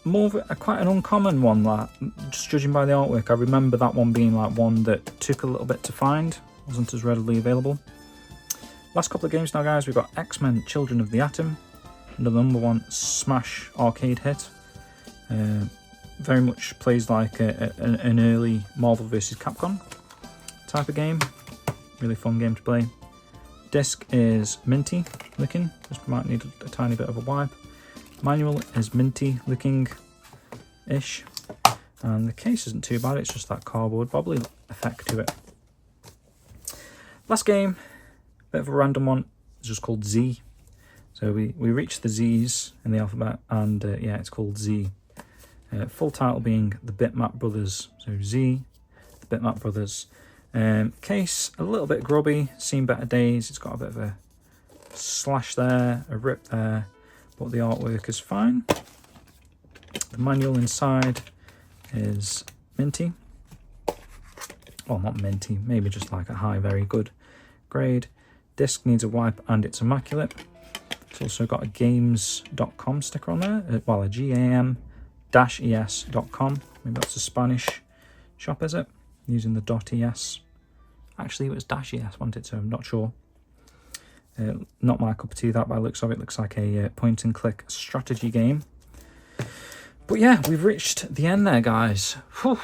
More of quite an uncommon one, that just judging by the artwork. I remember that one being like one that took a little bit to find, wasn't as readily available. Last couple of games now, guys. We've got X-Men Children of the Atom, the #1 Smash arcade hit. Very much plays like an early Marvel vs. Capcom type of game. Really fun game to play. Disc is minty looking, just might need a tiny bit of a wipe. Manual is minty looking ish, and the case isn't too bad, it's just that cardboard bobbly effect to it. Last game, bit of a random one, it's just called Z. So we reached the Z's in the alphabet, and yeah, it's called Z. Full title being The Bitmap Brothers. So Z, The Bitmap Brothers. Case a little bit grubby, seen better days. It's got a bit of a slash there, a rip there, but the artwork is fine. The manual inside is minty. Well, not minty, maybe just like a high, very good grade. Disc needs a wipe and it's immaculate. It's also got a games.com sticker on there, well, a gam-es.com. Maybe that's a Spanish shop, is it? Using the .es. Actually, it was -es, wasn't it? So I'm not sure. Not my cup of tea, that by the looks of it. Looks like a point and click strategy game. But yeah, we've reached the end there, guys. Whew.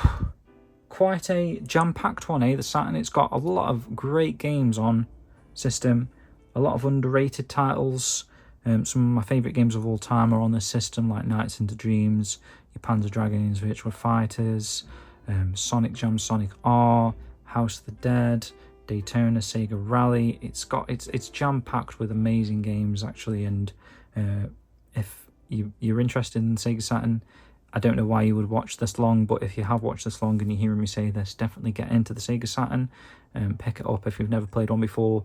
Quite a jam-packed one, eh? The Saturn. It's got a lot of great games on system. A lot of underrated titles. Some of my favourite games of all time are on this system, like Nights into Dreams, your Panzer Dragons, Virtua Fighters, Sonic Jam, Sonic R, House of the Dead, Daytona, Sega Rally. It's jam-packed with amazing games actually, and if you're interested in Sega Saturn, I don't know why you would watch this long, but if you have watched this long and you're hearing me say this, definitely get into the Sega Saturn and pick it up if you've never played one before.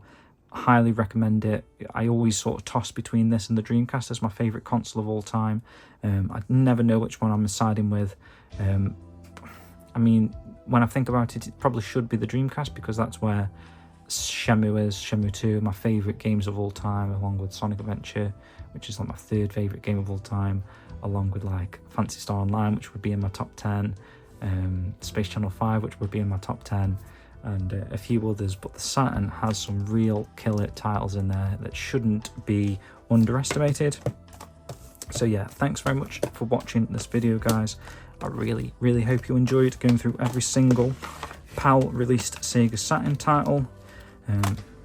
Highly recommend it. I always sort of toss between this and the Dreamcast as my favourite console of all time. I never know which one I'm siding with. I mean, when I think about it, it probably should be the Dreamcast because that's where Shenmue is. Shenmue 2, my favourite games of all time, along with Sonic Adventure, which is like my third favourite game of all time, along with like Phantasy Star Online, which would be in my top 10, Space Channel 5, which would be in my top 10, and a few others. But the Saturn has some real killer titles in there that shouldn't be underestimated. So yeah, thanks very much for watching this video, guys. I really hope you enjoyed going through every single PAL released Sega Saturn title.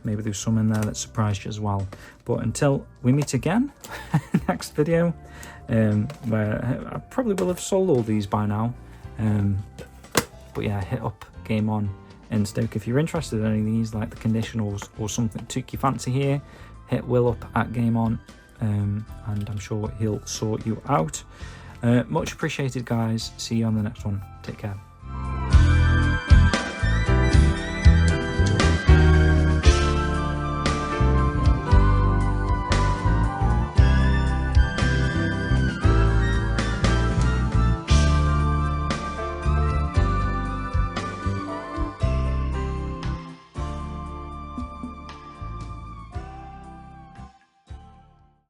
Maybe there's some in there that surprised you as well. But until we meet again next video, where I probably will have sold all these by now. But yeah, hit up Game On in Stoke if you're interested in any of these, like the condition or something took your fancy here. Hit Will up at Game On, and I'm sure he'll sort you out. Much appreciated, guys. See you on the next one. Take care.